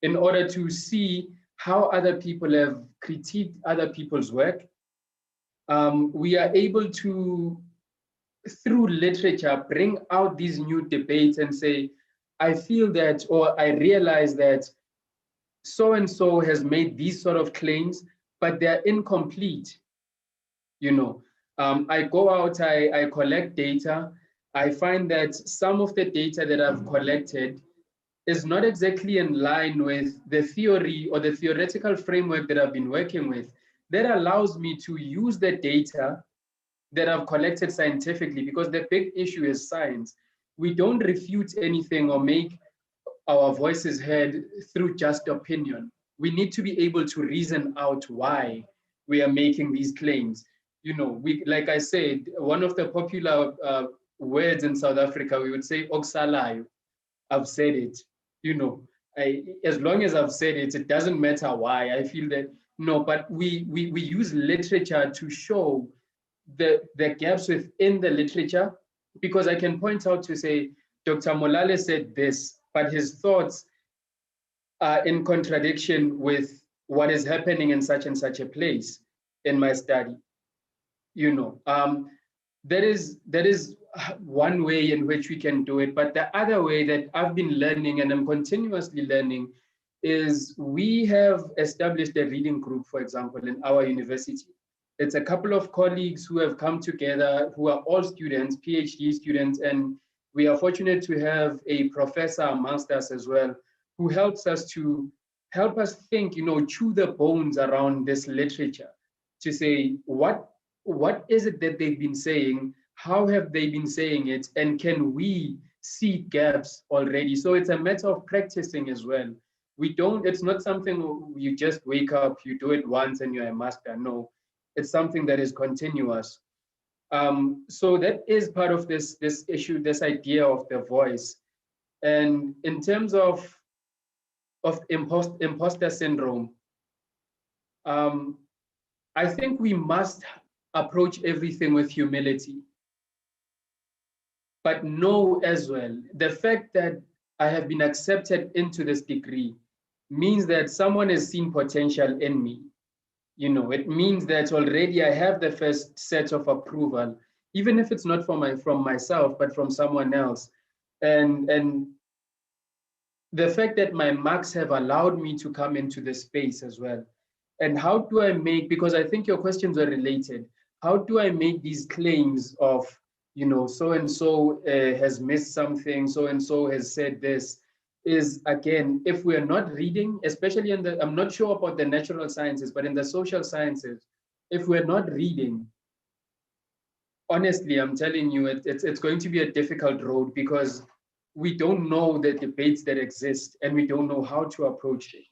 in order to see how other people have critiqued other people's work. We are able to, through literature, bring out these new debates and say, I feel that, or I realize that so-and-so has made these sort of claims, but they're incomplete. I go out, I collect data. I find that some of the data that I've collected is not exactly in line with the theory or the theoretical framework that I've been working with. That allows me to use the data that I've collected scientifically, because the big issue is science. We don't refute anything or make our voices heard through just opinion. We need to be able to reason out why we are making these claims. Like I said, one of the popular words in South Africa, we would say oksalayo. I've said it. As long as I've said it, it doesn't matter why. I feel that no, but we use literature to show the gaps within the literature, because I can point out to say, Dr. Molale said this, but his thoughts are in contradiction with what is happening in such and such a place in my study. That is one way in which we can do it. But the other way that I've been learning, and I'm continuously learning, is we have established a reading group, for example, in our university. It's a couple of colleagues who have come together, who are all students, PhD students, and we are fortunate to have a professor amongst us as well, who helps us think, chew the bones around this literature, to say, what is it that they've been saying? How have they been saying it? And can we see gaps already? So it's a matter of practicing as well. It's not something you just wake up, you do it once and you're a master. No, it's something that is continuous. So that is part of this issue, this idea of the voice. And in terms of imposter syndrome, I think we must approach everything with humility, but know as well, the fact that I have been accepted into this degree means that someone has seen potential in me. It means that already I have the first set of approval, even if it's not from myself, but from someone else. And the fact that my marks have allowed me to come into this space as well. And how do I because I think your questions are related, how do I make these claims of, so-and-so has missed something, so-and-so has said this, is, again, if we're not reading, especially I'm not sure about the natural sciences, but in the social sciences, if we're not reading, honestly, I'm telling you, it's going to be a difficult road, because we don't know the debates that exist and we don't know how to approach things.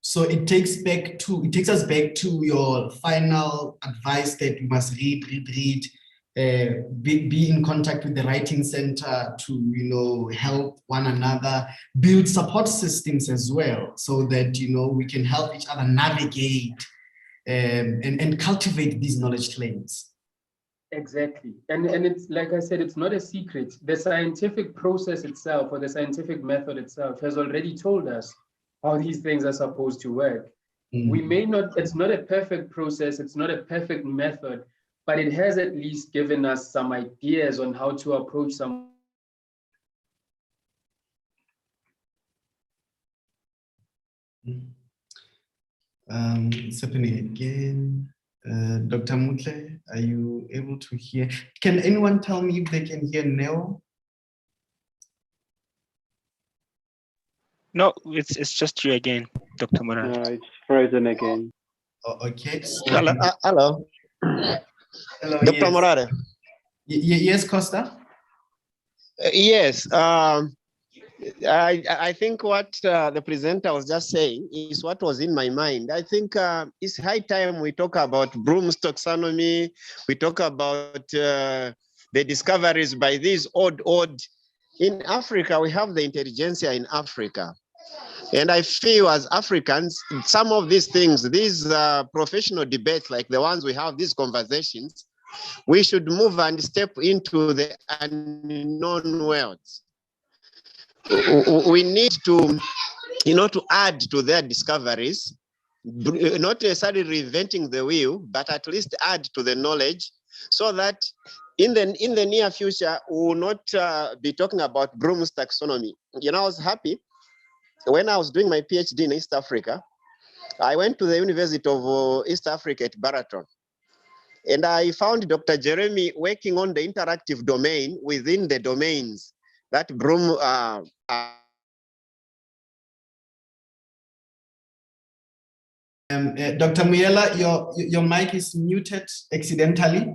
So it takes us back to your final advice that we must read, be in contact with the writing center to, help one another, build support systems as well, so that, we can help each other navigate and cultivate these knowledge claims. Exactly. And it's, like I said, it's not a secret. The scientific process itself, or the scientific method itself, has already told us how these things are supposed to work. We may not, it's not a perfect process, it's not a perfect method, but it has at least given us some ideas on how to approach some. It's happening again. Dr. Mutle, are you able to hear? Can anyone tell me if they can hear Neo? No, it's just you again, Dr. Moran. No, it's frozen again. Oh, okay. So, Hello. Hello. hello, Dr. yes. Morare. Yes, Costa? Yes. I think what the presenter was just saying is what was in my mind. I think it's high time we talk about Bloom's taxonomy. We talk about the discoveries by these odd. In Africa, we have the intelligentsia in Africa. And I feel as Africans, some of these things, these professional debates like the ones we have, these conversations, we should move and step into the unknown worlds. We need to, to add to their discoveries, not necessarily reinventing the wheel, but at least add to the knowledge so that in the near future, we will not be talking about Bloom's taxonomy. I was happy when I was doing my PhD in East Africa. I went to the University of East Africa at Baraton. And I found Dr. Jeremy working on the interactive domain within the domains that Bloom Dr. Muyela, your mic is muted accidentally.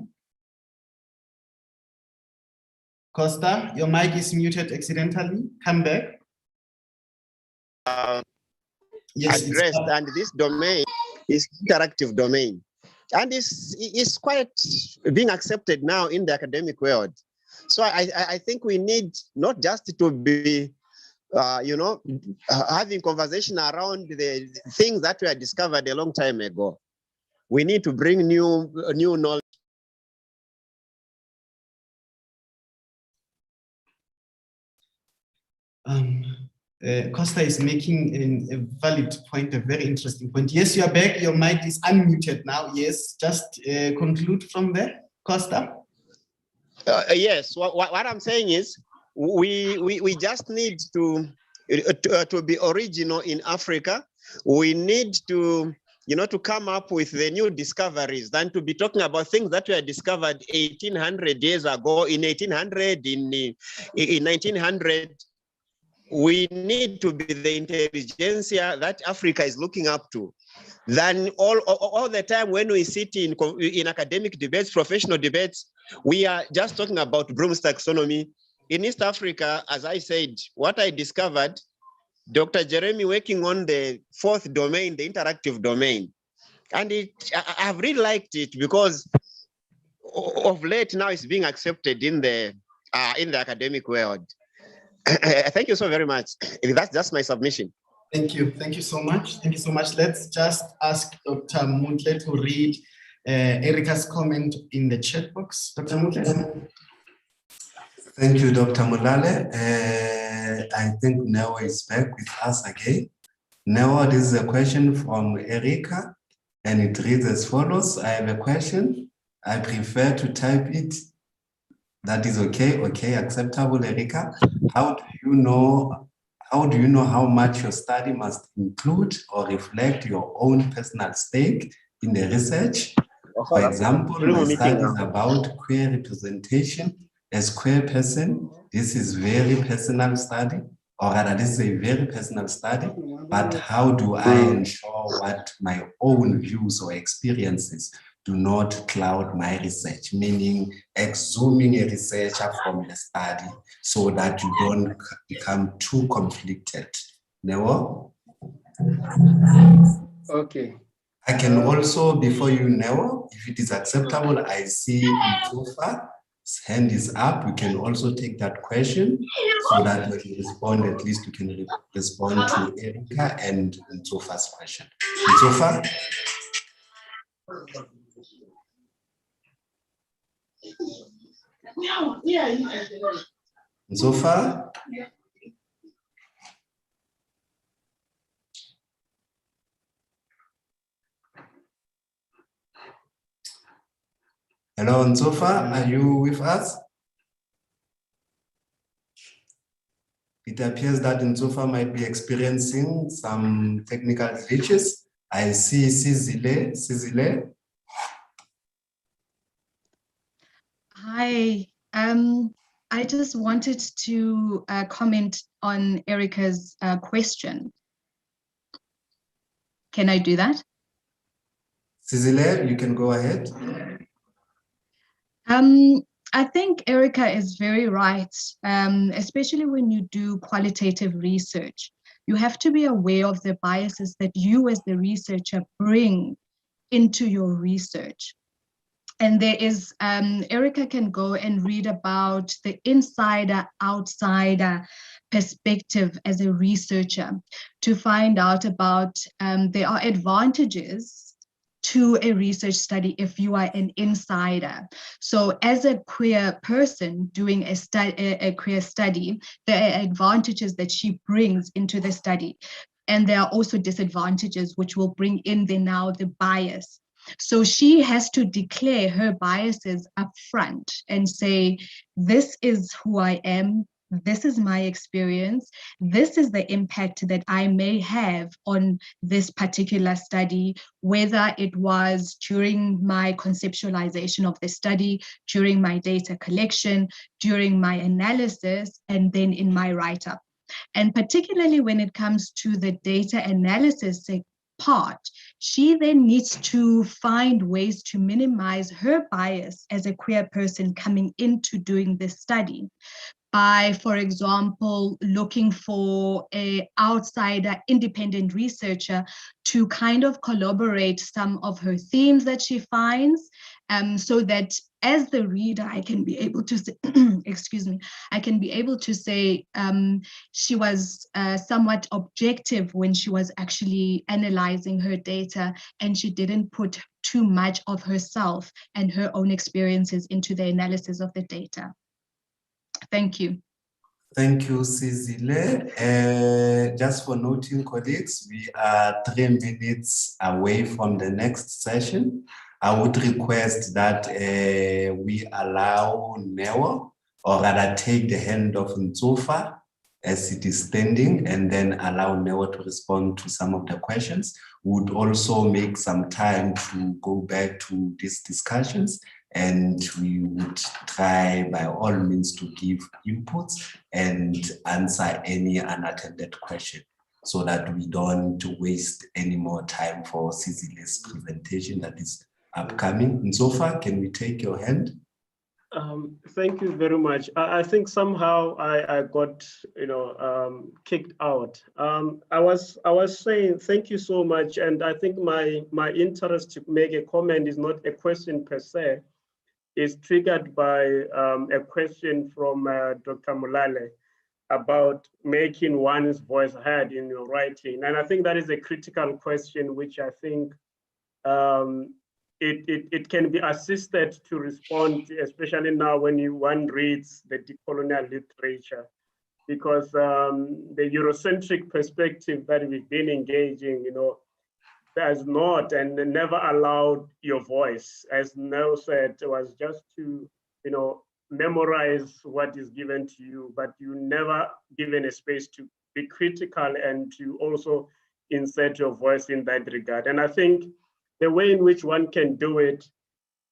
Costa, your mic is muted accidentally. Come back. Yes, addressed, and this domain is interactive domain. And it's quite being accepted now in the academic world. So I think we need not just to be having conversation around the things that were discovered a long time ago. We need to bring new knowledge. Costa is making a valid point, a very interesting point. Yes, you are back. Your mic is unmuted now. Yes, just conclude from there, Costa. Yes, what I'm saying is we just need to be original in Africa. We need to to come up with the new discoveries than to be talking about things that were discovered 1800 years ago, in 1800, in 1900. We need to be the intelligentsia that Africa is looking up to. Then all the time when we sit in academic debates, professional debates, we are just talking about Bloom's taxonomy. In East Africa, as I said, what I discovered, Dr. Jeremy working on the fourth domain, the interactive domain. And I've really liked it because of late now it's being accepted in the academic world. Thank you so very much. That's just my submission. Thank you. Thank you so much. Thank you so much. Let's just ask Dr. Mutle to read Erica's comment in the chat box. Dr. Mutle. Thank you, Dr. Mulale. I think Neo is back with us again. Neo, this is a question from Erica, and it reads as follows. I have a question. I prefer to type it. That is okay. Okay, acceptable, Erica. How do you know how much your study must include or reflect your own personal stake in the research? For example, my study is about queer representation. As queer person, this is very personal study, or rather, this is a very personal study. But how do I ensure what my own views or experiences do not cloud my research, meaning exhuming a researcher from the study so that you don't become too conflicted? Neo? Okay. I can also, before you, Neo, if it is acceptable, I see Ntofa's hand is up. We can also take that question so that we can respond, at least we can respond to Erica and Ntofa's question. Ntofa? So far? Hello, Ntofa, are you with us? It appears that Ntofa might be experiencing some technical glitches. I see Sizile. Hi, I just wanted to comment on Erica's question. Can I do that? Sizile, you can go ahead. I think Erica is very right, especially when you do qualitative research. You have to be aware of the biases that you as the researcher bring into your research. And there is, Erica can go and read about the insider, outsider perspective as a researcher to find out about, there are advantages to a research study if you are an insider. So as a queer person doing a queer study, there are advantages that she brings into the study. And there are also disadvantages which will bring in the bias. So she has to declare her biases up front and say, this is who I am, this is my experience, this is the impact that I may have on this particular study, whether it was during my conceptualization of the study, during my data collection, during my analysis, and then in my write-up. And particularly when it comes to the data analysis part, she then needs to find ways to minimize her bias as a queer person coming into doing this study by, for example, looking for an outsider independent researcher to kind of collaborate some of her themes that she finds, so that as the reader, I can be able to say, excuse me, I can be able to say she was somewhat objective when she was actually analyzing her data, and she didn't put too much of herself and her own experiences into the analysis of the data. Thank you. Thank you, Sizile. Just for noting, colleagues, we are 3 minutes away from the next session. I would request that we allow Newa, or rather take the hand of Nzofa as it is standing, and then allow Newa to respond to some of the questions. We would also make some time to go back to these discussions, and we would try by all means to give inputs and answer any unattended question so that we don't waste any more time for Cecily's presentation that is upcoming. Nzofa, can we take your hand? Thank you very much. I think somehow I got kicked out. I was saying thank you so much, and I think my interest to make a comment is not a question per se. Is triggered by a question from Dr. Mulale about making one's voice heard in your writing. And I think that is a critical question, which I think it can be assisted to respond, especially now when one reads the decolonial literature, because the Eurocentric perspective that we've been engaging, has not and never allowed your voice, as Nell said, it was just to, memorize what is given to you, but you never given a space to be critical and to also insert your voice in that regard. And I think the way in which one can do it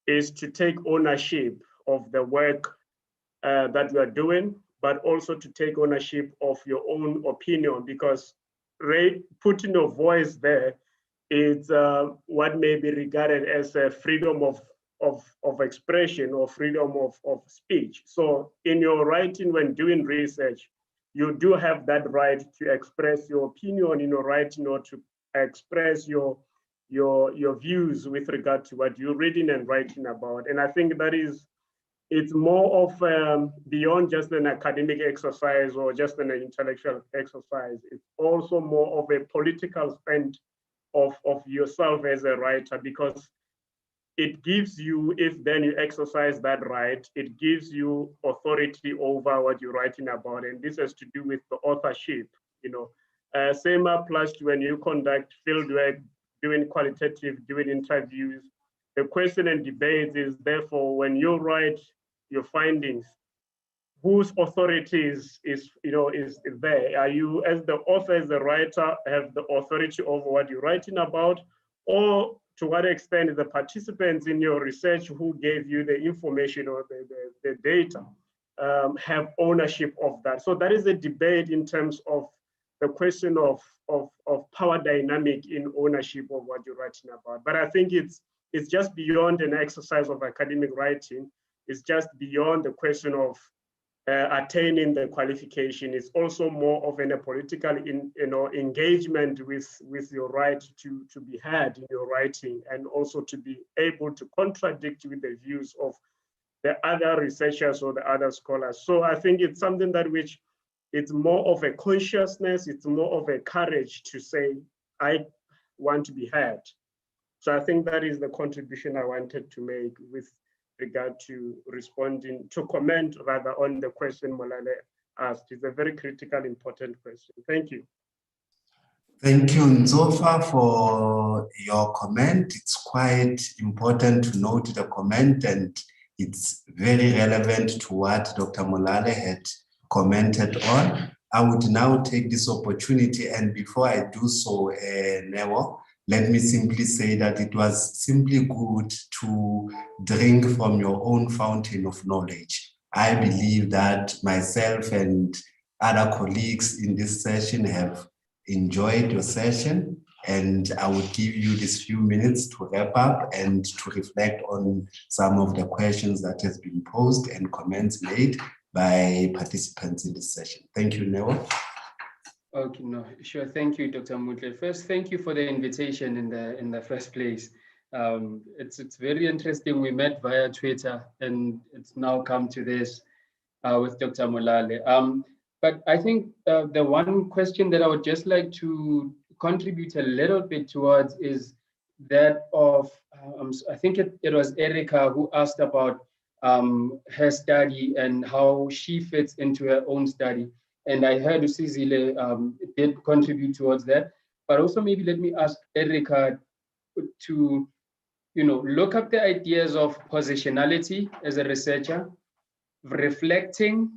is to take ownership of the work that you are doing, but also to take ownership of your own opinion, because putting your voice there is what may be regarded as a freedom of expression or freedom of speech. So in your writing, when doing research, you do have that right to express your opinion in your writing, or to express your views with regard to what you're reading and writing about. And I think that it's more of beyond just an academic exercise or just an intellectual exercise. It's also more of a political stand of yourself as a writer, because it gives you, if then you exercise that right, it gives you authority over what you're writing about. And this has to do with the authorship, Same applies to when you conduct fieldwork, doing qualitative, doing interviews. The question and debate is therefore, when you write your findings, whose authority is there? Are you, as the author, as the writer, have the authority over what you're writing about, or to what extent the participants in your research who gave you the information or the data have ownership of that? So that is a debate in terms of the question of power dynamic in ownership of what you're writing about. But I think it's just beyond an exercise of academic writing. It's just beyond the question of attaining the qualification. It's also more of a political engagement with your right to be heard in your writing, and also to be able to contradict with the views of the other researchers or the other scholars. So I think it's something that it's more of a consciousness, it's more of a courage to say, I want to be heard. So I think that is the contribution I wanted to make with regard to comment rather on the question Molale asked. It's a very critical, important question. Thank you. Thank you, Nzofa, for your comment. It's quite important to note the comment, and it's very relevant to what Dr. Molale had commented on. I would now take this opportunity, and before I do so, Newo, let me simply say that it was simply good to drink from your own fountain of knowledge. I believe that myself and other colleagues in this session have enjoyed your session, and I will give you these few minutes to wrap up and to reflect on some of the questions that has been posed and comments made by participants in this session. Thank you, Newo. Okay, no, sure. Thank you, Dr. Mutle. First, thank you for the invitation in the first place. It's very interesting. We met via Twitter, and it's now come to this with Dr. Molale. But I think the one question that I would just like to contribute a little bit towards is that of, I think it was Erica who asked about her study and how she fits into her own study. And I heard Usizile did contribute towards that. But also maybe let me ask Erica to look up the ideas of positionality as a researcher, reflecting,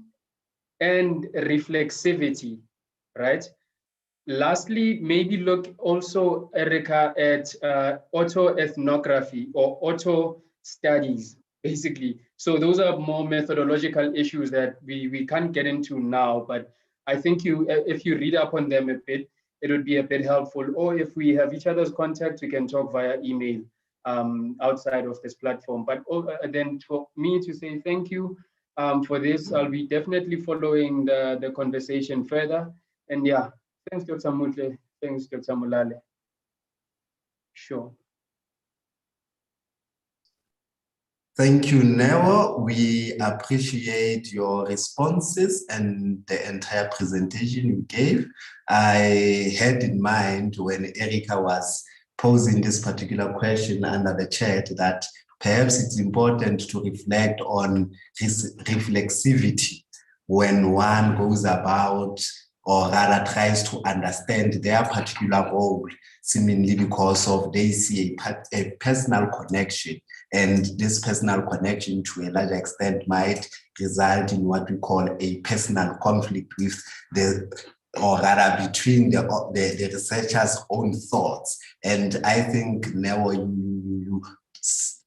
and reflexivity, right? Lastly, maybe look also, Erica, at autoethnography or auto studies, basically. So those are more methodological issues that we can't get into now, but I think if you read up on them a bit, it would be a bit helpful. Or if we have each other's contact, we can talk via email outside of this platform. But then for me to say thank you for this, I'll be definitely following the conversation further. And yeah, thanks, Dr. Mutle. Thanks, Dr. Molale. Sure. Thank you, Newo. We appreciate your responses and the entire presentation you gave. I had in mind when Erica was posing this particular question under the chat that perhaps it's important to reflect on reflexivity when one goes about, or rather tries to understand their particular role, seemingly because of they see a personal connection. And this personal connection to a large extent might result in what we call a personal conflict with or rather between the researcher's own thoughts. And I think, Newo, you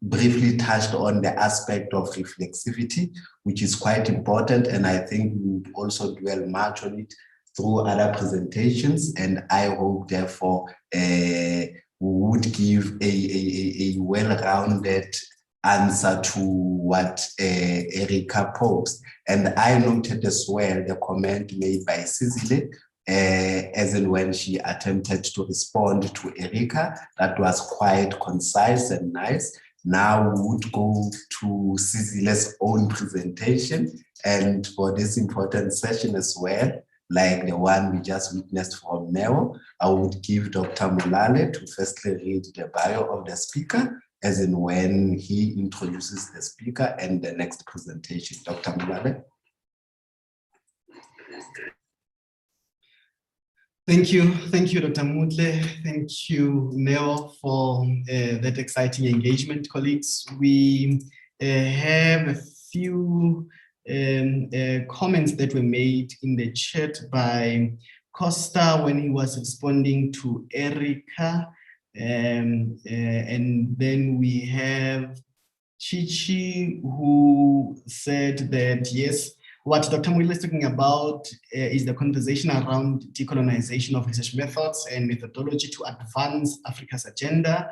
briefly touched on the aspect of reflexivity, which is quite important. And I think we would also dwell much on it through other presentations. And I hope, therefore, we would give a well-rounded answer to what Erica posed. And I noted as well the comment made by Sizile, as in when she attempted to respond to Erica, that was quite concise and nice. Now we would go to Sizile's own presentation, and for this important session as well, like the one we just witnessed from Newo, I would give Dr. Molale to firstly read the bio of the speaker, as in when he introduces the speaker and the next presentation. Dr. Molale. Thank you, Dr. Mutle. Thank you, Newo, for that exciting engagement, colleagues. We have a few comments that were made in the chat by Costa when he was responding to Erica. And then we have Chichi, who said that, yes, what Dr. Mwile is talking about is the conversation around decolonization of research methods and methodology to advance Africa's agenda.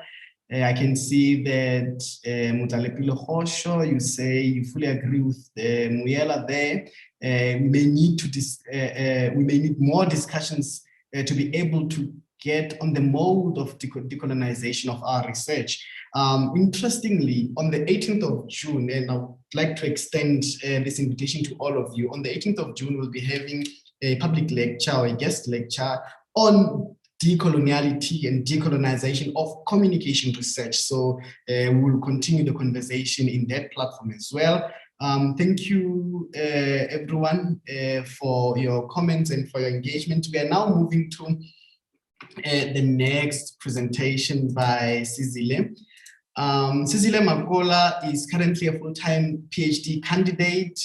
I can see that Mutalepile Hosho, you say you fully agree with Muyela there. We may need more discussions to be able to get on the mode of decolonization of our research. Interestingly, on the 18th of June, and I would like to extend this invitation to all of you, on the 18th of June, we'll be having a public lecture or a guest lecture on decoloniality and decolonization of communication research. So we'll continue the conversation in that platform as well. Thank you, everyone, for your comments and for your engagement. We are now moving to the next presentation by Sizile. Sizile Makola is currently a full-time PhD candidate.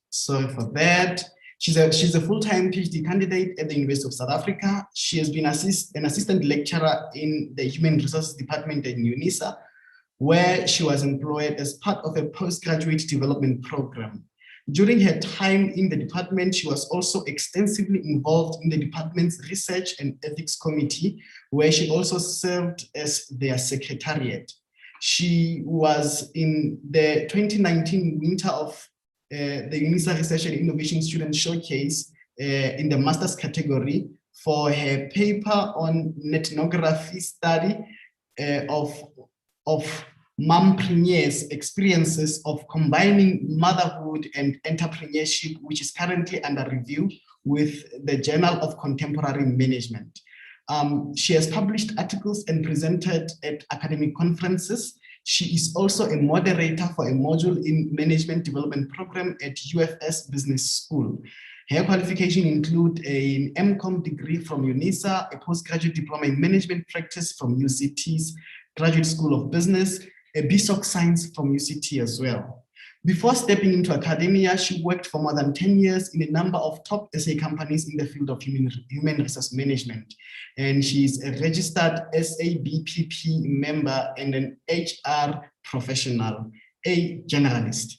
Sorry for that. She's a full-time PhD candidate at the University of South Africa. She has been an assistant lecturer in the Human Resources Department at UNISA, where she was employed as part of a postgraduate development program. During her time in the department, she was also extensively involved in the department's research and ethics committee, where she also served as their secretariat. She was in the 2019 winter of the UNISA Research and Innovation Student Showcase in the master's category for her paper on ethnography study of mompreneurs' experiences of combining motherhood and entrepreneurship, which is currently under review with the Journal of Contemporary Management. She has published articles and presented at academic conferences. She is also a moderator for a module in Management Development Program at UFS Business School. Her qualifications include an MCOM degree from UNISA, a postgraduate diploma in management practice from UCT's Graduate School of Business, a BSOC Science from UCT as well. Before stepping into academia, she worked for more than 10 years in a number of top SA companies in the field of human resource management. And she's a registered SABPP member and an HR professional, a generalist.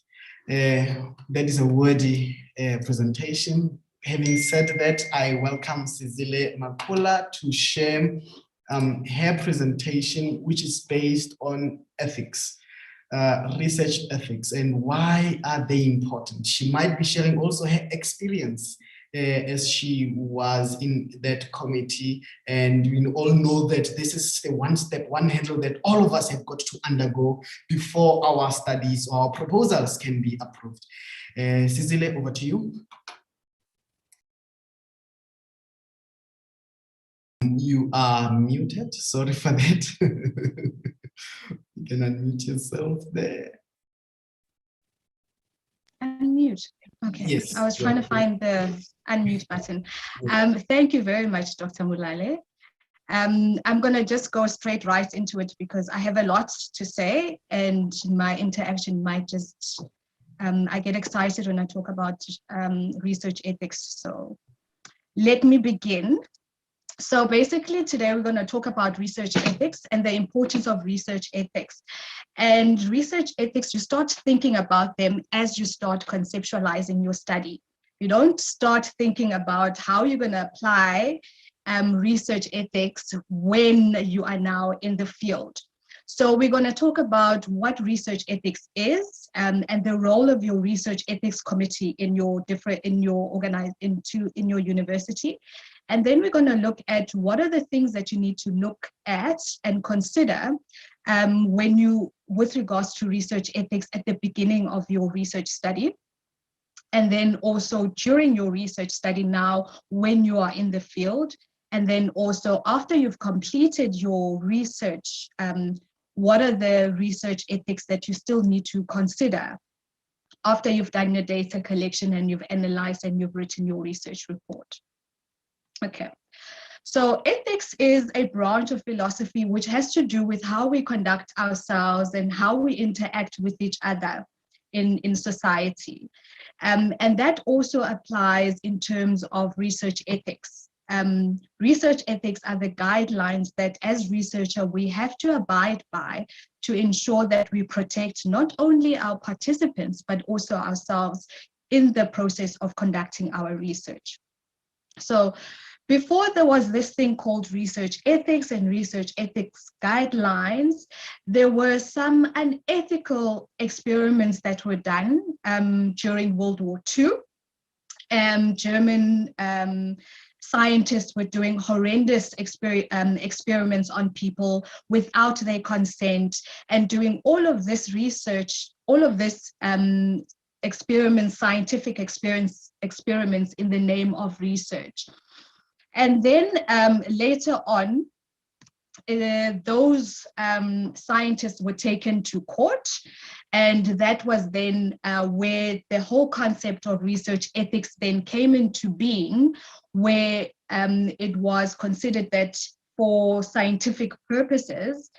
That is a wordy presentation. Having said that, I welcome Sizile Makola to share her presentation, which is based on ethics. Research ethics and why are they important. She might be sharing also her experience as she was in that committee, and we all know that this is a one hurdle that all of us have got to undergo before our studies or our proposals can be approved. Sizile, over to you. You are muted, sorry for that. You can unmute yourself there. Unmute. Okay. Yes. I was trying to find the unmute button. Thank you very much, Dr. Mulale. I'm going to just go straight right into it because I have a lot to say and my interaction might just, I get excited when I talk about research ethics. So let me begin. So basically today we're going to talk about research ethics and the importance of research ethics. And research ethics, you start thinking about them as you start conceptualizing your study. You don't start thinking about how you're going to apply research ethics when you are now in the field. So we're going to talk about what research ethics is and the role of your research ethics committee in your university. And then we're going to look at what are the things that you need to look at and consider with regards to research ethics at the beginning of your research study. And then also during your research study now when you are in the field. And then also after you've completed your research, what are the research ethics that you still need to consider after you've done your data collection and you've analyzed and you've written your research report. Okay, so ethics is a branch of philosophy which has to do with how we conduct ourselves and how we interact with each other in society. And that also applies in terms of research ethics. Research ethics are the guidelines that as researcher we have to abide by to ensure that we protect not only our participants, but also ourselves in the process of conducting our research. So Before there was this thing called research ethics and research ethics guidelines, there were some unethical experiments that were done during World War II. German scientists were doing horrendous experiments on people without their consent and doing all of this research, all of this scientific experiments in the name of research. And then later on, those scientists were taken to court, and that was then where the whole concept of research ethics then came into being, where it was considered that for scientific purposes,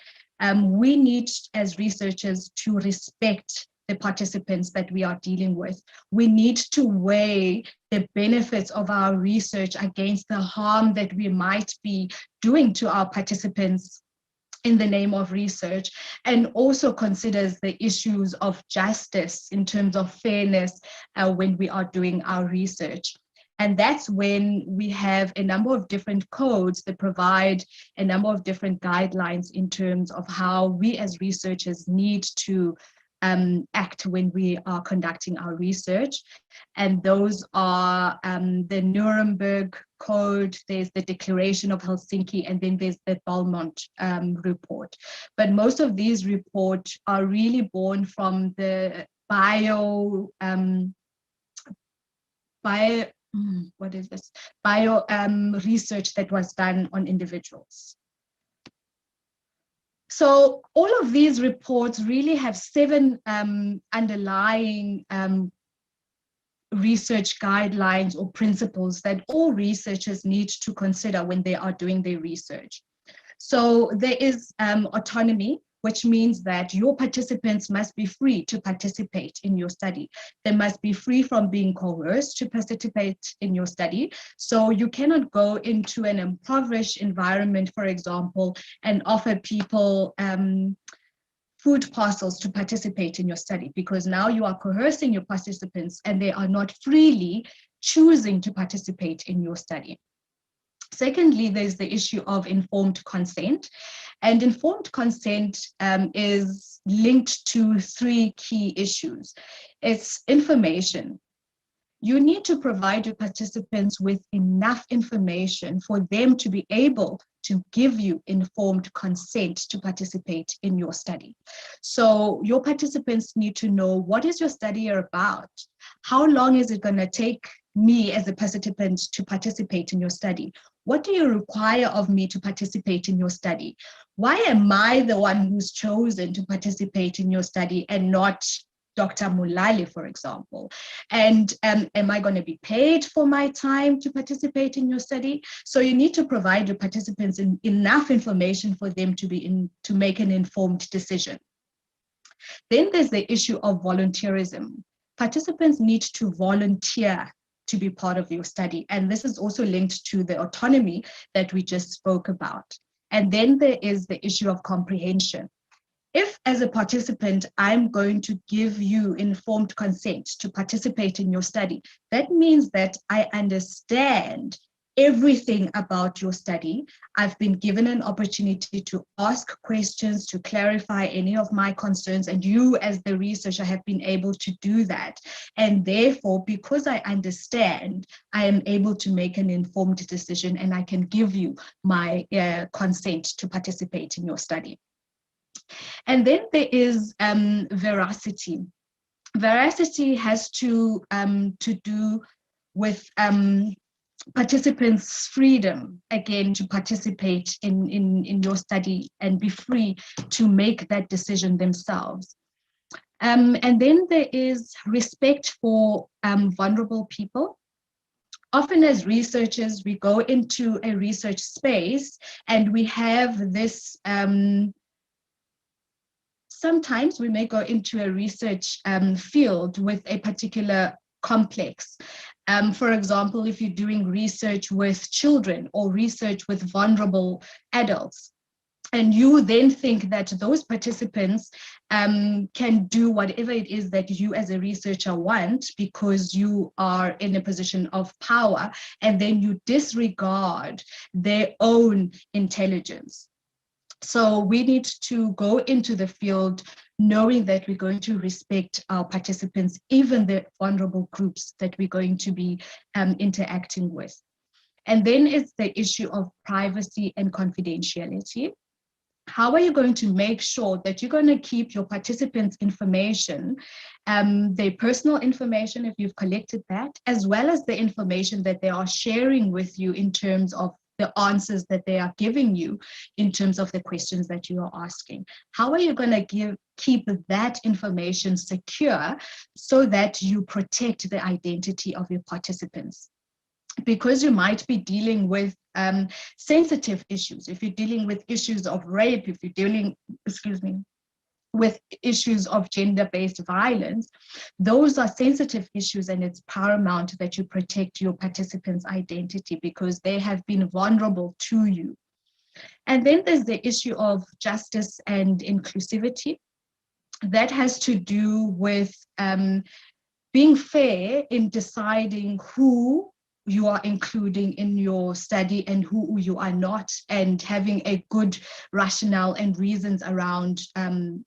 we need as researchers to respect the participants that we are dealing with. We need to weigh the benefits of our research against the harm that we might be doing to our participants in the name of research, and also considers the issues of justice in terms of fairness when we are doing our research. And that's when we have a number of different codes that provide a number of different guidelines in terms of how we as researchers need to act when we are conducting our research. And those are the Nuremberg Code, there's the Declaration of Helsinki, and then there's the Belmont report. But most of these reports are really born from the bio research that was done on individuals. So all of these reports really have 7 underlying research guidelines or principles that all researchers need to consider when they are doing their research. So there is autonomy, which means that your participants must be free to participate in your study. They must be free from being coerced to participate in your study. So you cannot go into an impoverished environment, for example, and offer people food parcels to participate in your study, because now you are coercing your participants and they are not freely choosing to participate in your study. Secondly, there's the issue of informed consent. And informed consent is linked to 3 key issues. It's information. You need to provide your participants with enough information for them to be able to give you informed consent to participate in your study. So your participants need to know, what is your study about? How long is it going to take me as a participant to participate in your study? What do you require of me to participate in your study? Why am I the one who's chosen to participate in your study and not Dr. Mulali, for example? And am I going to be paid for my time to participate in your study? So you need to provide your participants enough information for them to make an informed decision. Then there's the issue of volunteerism. Participants need to volunteer to be part of your study. And this is also linked to the autonomy that we just spoke about. And then there is the issue of comprehension. If, as a participant, I'm going to give you informed consent to participate in your study, that means that I understand everything about your study. I've been given an opportunity to ask questions, to clarify any of my concerns, and you as the researcher have been able to do that. And therefore, because I understand, I am able to make an informed decision and I can give you my consent to participate in your study. And then there is veracity. Veracity has to do with participants' freedom, again, to participate in your study and be free to make that decision themselves. And then there is respect for vulnerable people. Often as researchers, we go into a research space and we have this, sometimes we may go into a research field with a particular complex. For example, if you're doing research with children or research with vulnerable adults, And you then think that those participants can do whatever it is that you as a researcher want because you are in a position of power, and then you disregard their own intelligence. So we need to go into the field knowing that we're going to respect our participants, even the vulnerable groups that we're going to be interacting with. And then it's the issue of privacy and confidentiality. How are you going to make sure that you're going to keep your participants' information, their personal information if you've collected that, as well as the information that they are sharing with you in terms of the answers that they are giving you in terms of the questions that you are asking? How are you going to keep that information secure so that you protect the identity of your participants? Because you might be dealing with sensitive issues. If you're dealing with issues of rape, if you're dealing, with issues of gender-based violence, those are sensitive issues, and it's paramount that you protect your participants' identity because they have been vulnerable to you. And then there's the issue of justice and inclusivity. That has to do with being fair in deciding who you are including in your study and who you are not, and having a good rationale and reasons around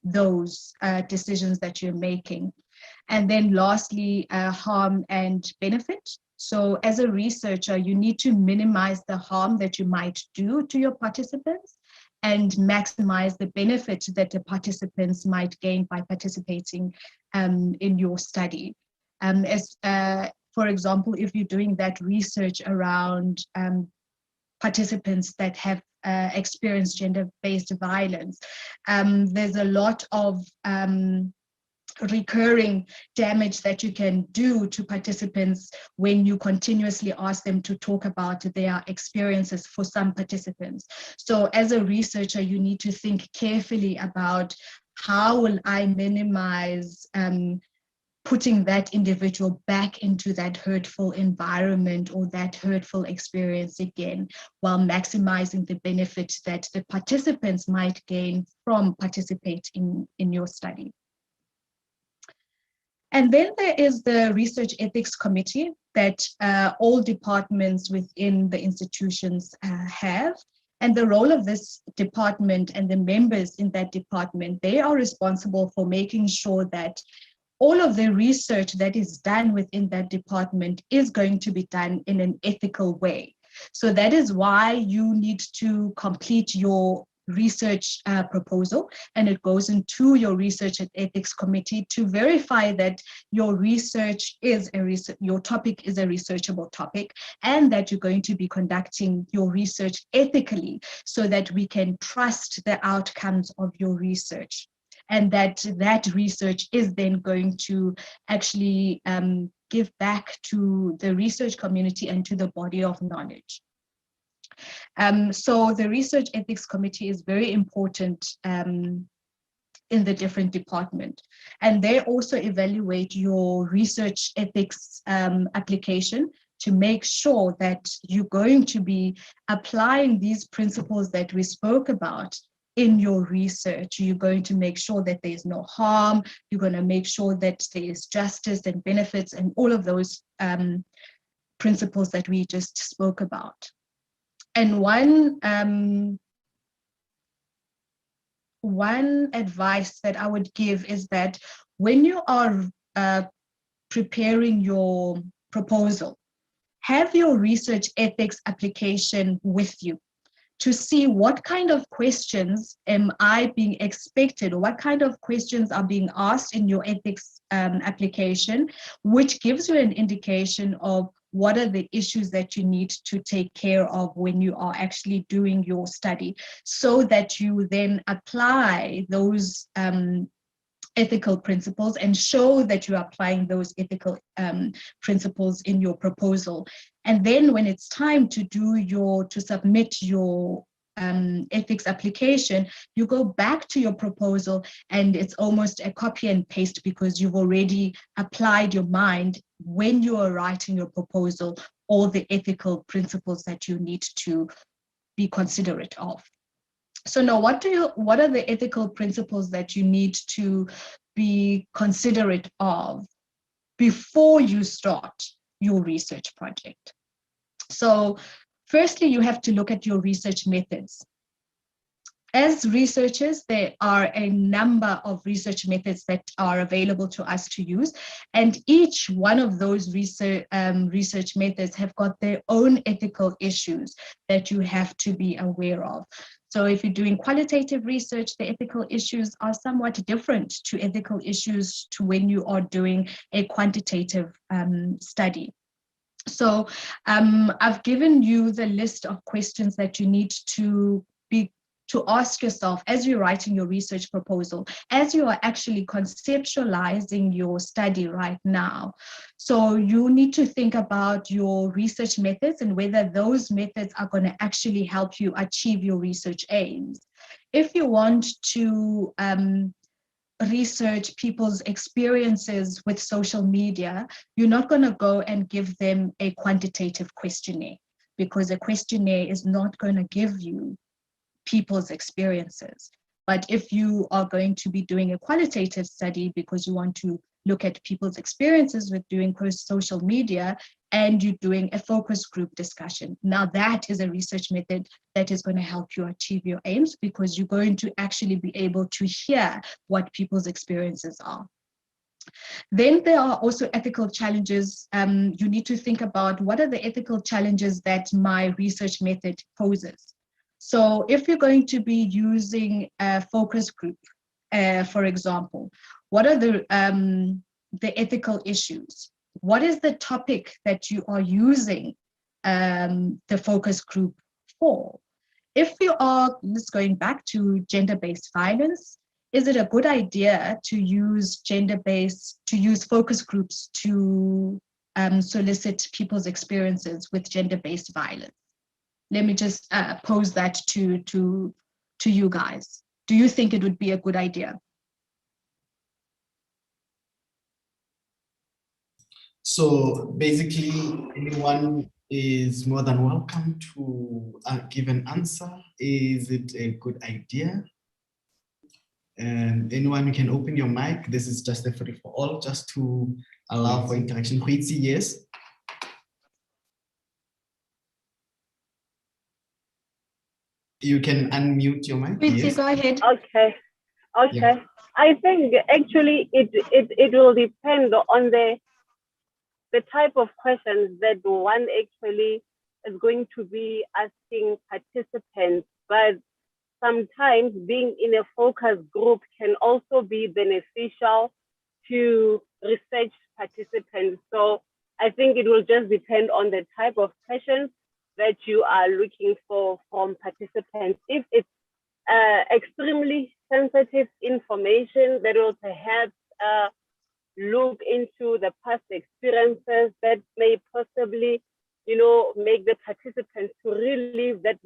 those decisions that you're making. And then lastly, harm and benefit. So as a researcher, you need to minimize the harm that you might do to your participants and maximize the benefit that the participants might gain by participating in your study. For example, if you're doing that research around participants that have experienced gender-based violence, there's a lot of recurring damage that you can do to participants when you continuously ask them to talk about their experiences for some participants. So as a researcher, you need to think carefully about how will I minimize putting that individual back into that hurtful environment or that hurtful experience again, while maximizing the benefit that the participants might gain from participating in your study. And then there is the Research Ethics Committee that all departments within the institutions have. And the role of this department and the members in that department, they are responsible for making sure that all of the research that is done within that department is going to be done in an ethical way. So that is why you need to complete your research proposal, and it goes into your Research and Ethics Committee to verify that your research is your topic is a researchable topic, and that you're going to be conducting your research ethically so that we can trust the outcomes of your research. And that research is then going to actually give back to the research community and to the body of knowledge. So the Research Ethics Committee is very important in the different department. And they also evaluate your research ethics application to make sure that you're going to be applying these principles that we spoke about in your research. You're going to make sure that there's no harm. You're going to make sure that there is justice and benefits and all of those principles that we just spoke about. And one advice that I would give is that when you are preparing your proposal, have your research ethics application with you to see what kind of questions am I being expected, or what kind of questions are being asked in your ethics application, which gives you an indication of what are the issues that you need to take care of when you are actually doing your study, so that you then apply those ethical principles and show that you're applying those ethical principles in your proposal. And then when it's time to submit your ethics application, you go back to your proposal and it's almost a copy and paste, because you've already applied your mind when you are writing your proposal, all the ethical principles that you need to be considerate of. So now what are the ethical principles that you need to be considerate of before you start your research project? So firstly, you have to look at your research methods. As researchers, there are a number of research methods that are available to us to use, and each one of those research methods have got their own ethical issues that you have to be aware of. So if you're doing qualitative research, the ethical issues are somewhat different to ethical issues to when you are doing a quantitative study. So I've given you the list of questions that you need to ask yourself as you're writing your research proposal, as you are actually conceptualizing your study right now. So you need to think about your research methods and whether those methods are going to actually help you achieve your research aims. If you want to research people's experiences with social media, you're not going to go and give them a quantitative questionnaire, because a questionnaire is not going to give you people's experiences. But if you are going to be doing a qualitative study because you want to look at people's experiences with doing social media, and you're doing a focus group discussion, now that is a research method that is going to help you achieve your aims, because you're going to actually be able to hear what people's experiences are. Then there are also ethical challenges. You need to think about what are the ethical challenges that my research method poses. So if you're going to be using a focus group, for example, what are the ethical issues? What is the topic that you are using the focus group for? If you are, let's going back to gender-based violence, is it a good idea to use focus groups to solicit people's experiences with gender-based violence? Let me just pose that to you guys. Do you think it would be a good idea? So basically, anyone is more than welcome to give an answer. Is it a good idea? And anyone, you can open your mic. This is just a free for all, just to allow for interaction. Huitsi, yes. You can unmute your mic. Yes. Go ahead. Okay. Yeah. I think actually it will depend on the type of questions that one actually is going to be asking participants. But sometimes being in a focus group can also be beneficial to research participants. So I think it will just depend on the type of questions that you are looking for from participants. If it's extremely sensitive information that will perhaps look into the past experiences that may possibly, make the participants to relive that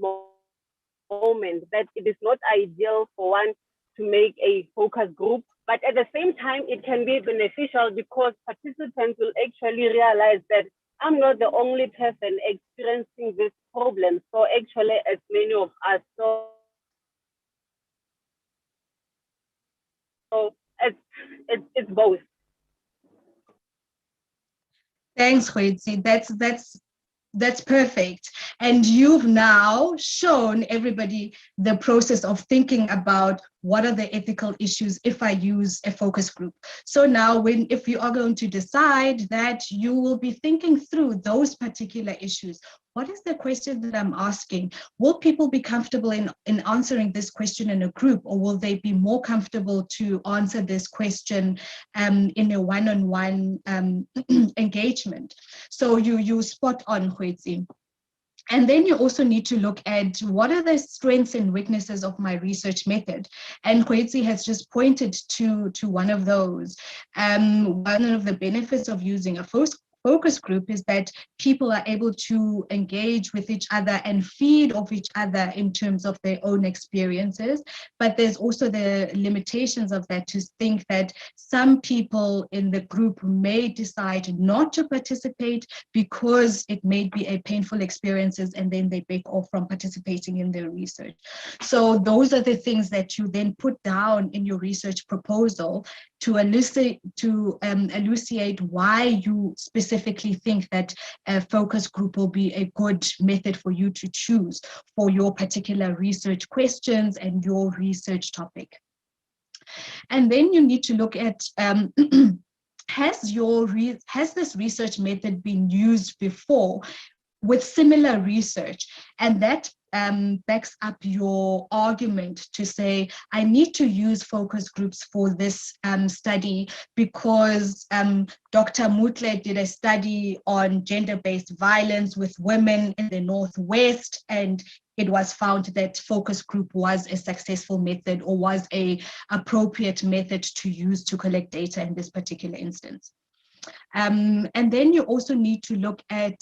moment, that it is not ideal for one to make a focus group. But at the same time, it can be beneficial because participants will actually realize that I'm not the only person experiencing this problem. So actually, as many of us, so it's both. Thanks, Huitsi. That's perfect. And you've now shown everybody the process of thinking about what are the ethical issues if I use a focus group. So now if you are going to decide that you will be thinking through those particular issues, what is the question that I'm asking? Will people be comfortable in answering this question in a group, or will they be more comfortable to answer this question in a one-on-one engagement? So you spot on, Huitsi. And then you also need to look at what are the strengths and weaknesses of my research method. And Huitsi has just pointed to one of those. One of the benefits of using a focus group is that people are able to engage with each other and feed off each other in terms of their own experiences. But there's also the limitations of that, to think that some people in the group may decide not to participate because it may be a painful experiences, and then they back off from participating in their research. So those are the things that you then put down in your research proposal to elucidate why you specifically think that a focus group will be a good method for you to choose for your particular research questions and your research topic. And then you need to look at has this research method been used before with similar research? And that backs up your argument to say, I need to use focus groups for this study because Dr. Mutle did a study on gender-based violence with women in the Northwest, and it was found that focus group was a successful method, or was an appropriate method to use to collect data in this particular instance. And then you also need to look at,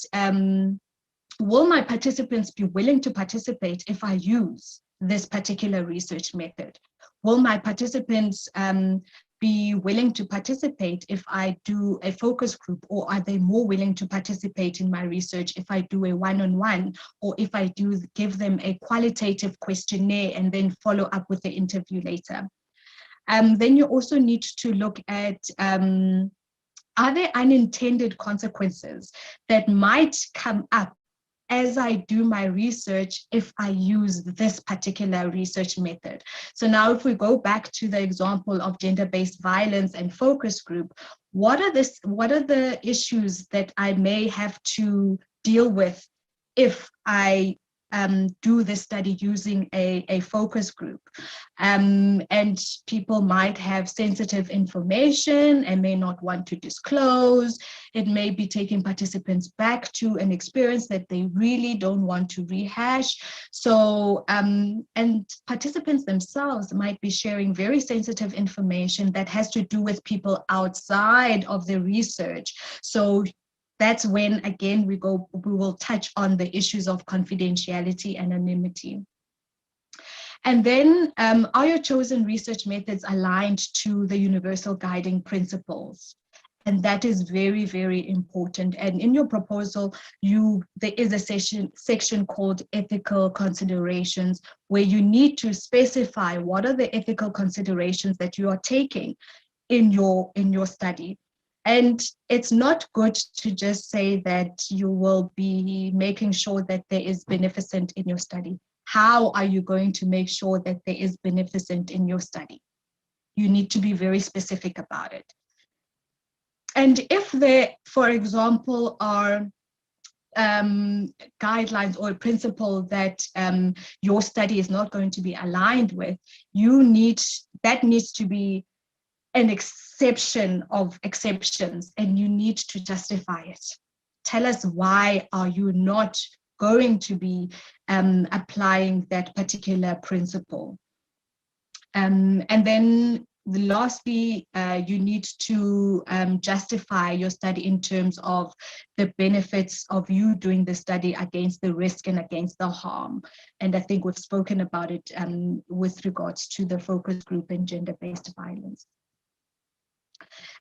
will my participants be willing to participate if I use this particular research method? Will my participants be willing to participate if I do a focus group, or are they more willing to participate in my research if I do a one-on-one, or if I do give them a qualitative questionnaire and then follow up with the interview later? Then you also need to look at, are there unintended consequences that might come up as I do my research if I use this particular research method? So now if we go back to the example of gender-based violence and focus group, what are the issues that I may have to deal with if I do this study using a focus group? And people might have sensitive information and may not want to disclose. It may be taking participants back to an experience that they really don't want to rehash. So, and participants themselves might be sharing very sensitive information that has to do with people outside of the research. So that's when, again, we will touch on the issues of confidentiality and anonymity. And then, are your chosen research methods aligned to the universal guiding principles? And that is very, very important. And in your proposal, there is a section called ethical considerations, where you need to specify what are the ethical considerations that you are taking in your study. And it's not good to just say that you will be making sure that there is beneficent in your study. How are you going to make sure that there is beneficent in your study? You need to be very specific about it. And if there, for example, are guidelines or a principle that your study is not going to be aligned with, that needs to be an exception of exceptions, and you need to justify it. Tell us, why are you not going to be applying that particular principle? And then lastly, you need to justify your study in terms of the benefits of you doing the study against the risk and against the harm. And I think we've spoken about it with regards to the focus group and gender-based violence.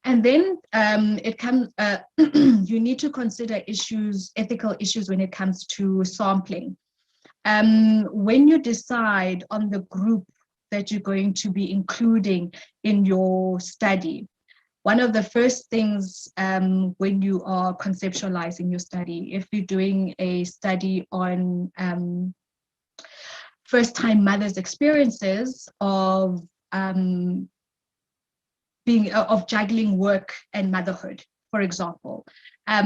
And then it comes, you need to consider ethical issues when it comes to sampling. When you decide on the group that you're going to be including in your study, one of the first things when you are conceptualizing your study, if you're doing a study on first-time mothers' experiences of juggling work and motherhood, for example,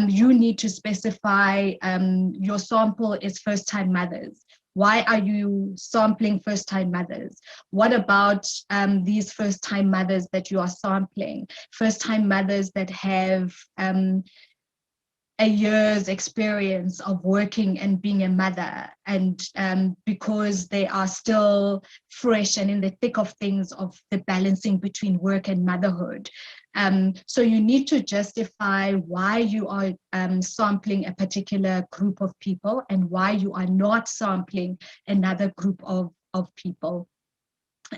you need to specify your sample is first-time mothers. Why are you sampling first-time mothers? What about these first-time mothers that you are sampling? First-time mothers that have a year's experience of working and being a mother, and because they are still fresh and in the thick of things of the balancing between work and motherhood. So you need to justify why you are sampling a particular group of people and why you are not sampling another group of people.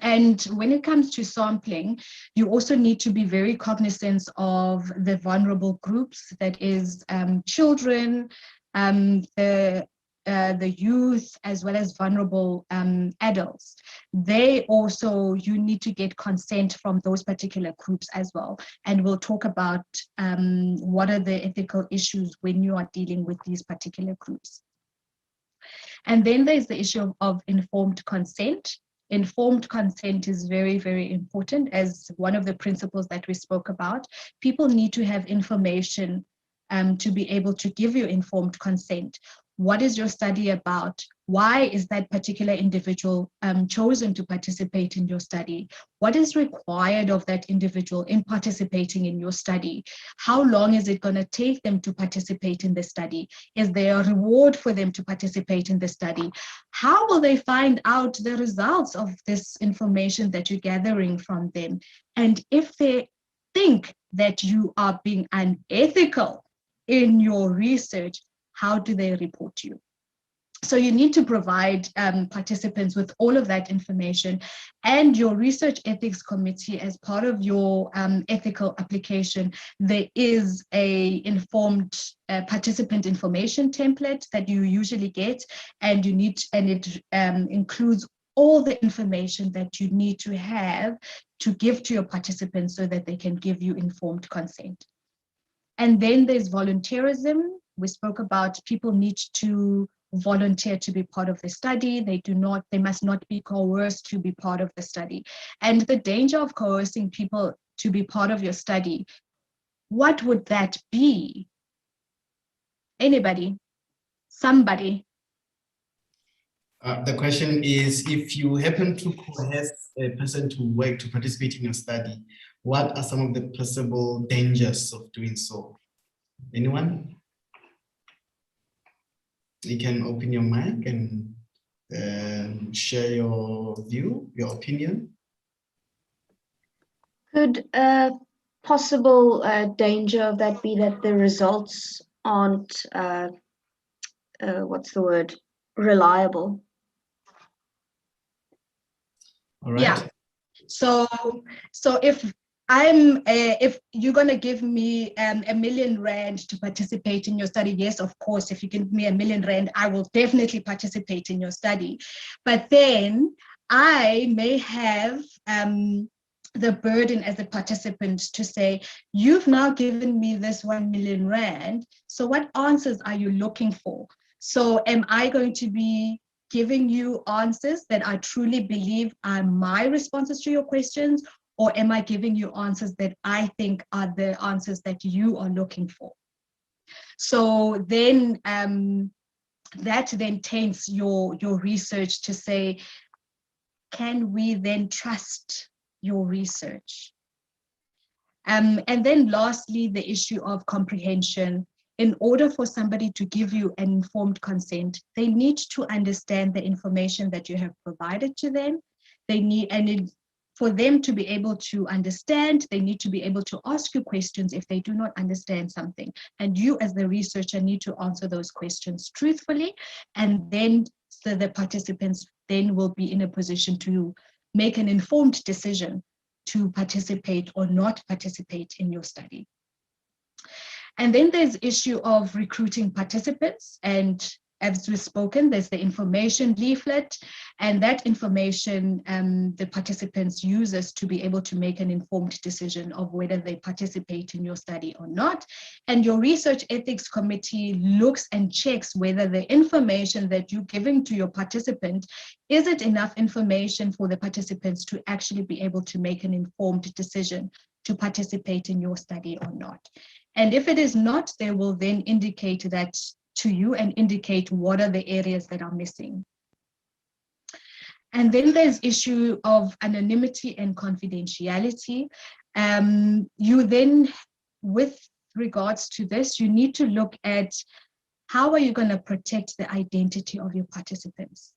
And when it comes to sampling, you also need to be very cognizant of the vulnerable groups, that is children, the youth, as well as vulnerable adults. They also, you need to get consent from those particular groups as well. And we'll talk about what are the ethical issues when you are dealing with these particular groups. And then there's the issue of informed consent. Informed consent is very, very important as one of the principles that we spoke about. People need to have information to be able to give you informed consent. What is your study about? Why is that particular individual chosen to participate in your study? What is required of that individual in participating in your study? How long is it going to take them to participate in the study? Is there a reward for them to participate in the study? How will they find out the results of this information that you're gathering from them? And if they think that you are being unethical in your research, how do they report you? So you need to provide participants with all of that information, and your research ethics committee, as part of your ethical application, there is a informed participant information template that you usually get, and it includes all the information that you need to have to give to your participants so that they can give you informed consent. And then there's volunteerism. We spoke about people need to volunteer to be part of the study. They must not be coerced to be part of the study. And the danger of coercing people to be part of your study, what would that be? Anybody? Somebody? The question is, if you happen to coerce a person to participate in your study, what are some of the possible dangers of doing so? Anyone? You can open your mic and share your view, your opinion. Could a possible danger of that be that the results aren't, reliable? All right. Yeah. So if you're going to give me R1 million to participate in your study, yes, of course, if you give me R1 million, I will definitely participate in your study. But then I may have the burden as a participant to say, you've now given me this R1 million, so what answers are you looking for? So am I going to be giving you answers that I truly believe are my responses to your questions, or am I giving you answers that I think are the answers that you are looking for? So then that then taints your research to say, can we then trust your research? And then lastly, the issue of comprehension. In order for somebody to give you an informed consent, they need to understand the information that you have provided to them. For them to be able to understand, they need to be able to ask you questions if they do not understand something. And you as the researcher need to answer those questions truthfully, and then so the participants then will be in a position to make an informed decision to participate or not participate in your study. And then there's issue of recruiting participants. And as we've spoken, there's the information leaflet, and that information the participants use us to be able to make an informed decision of whether they participate in your study or not. And your research ethics committee looks and checks whether the information that you're giving to your participant, is it enough information for the participants to actually be able to make an informed decision to participate in your study or not. And if it is not, they will then indicate that to you and indicate what are the areas that are missing. And then there's issue of anonymity and confidentiality. You then, with regards to this, you need to look at how are you going to protect the identity of your participants.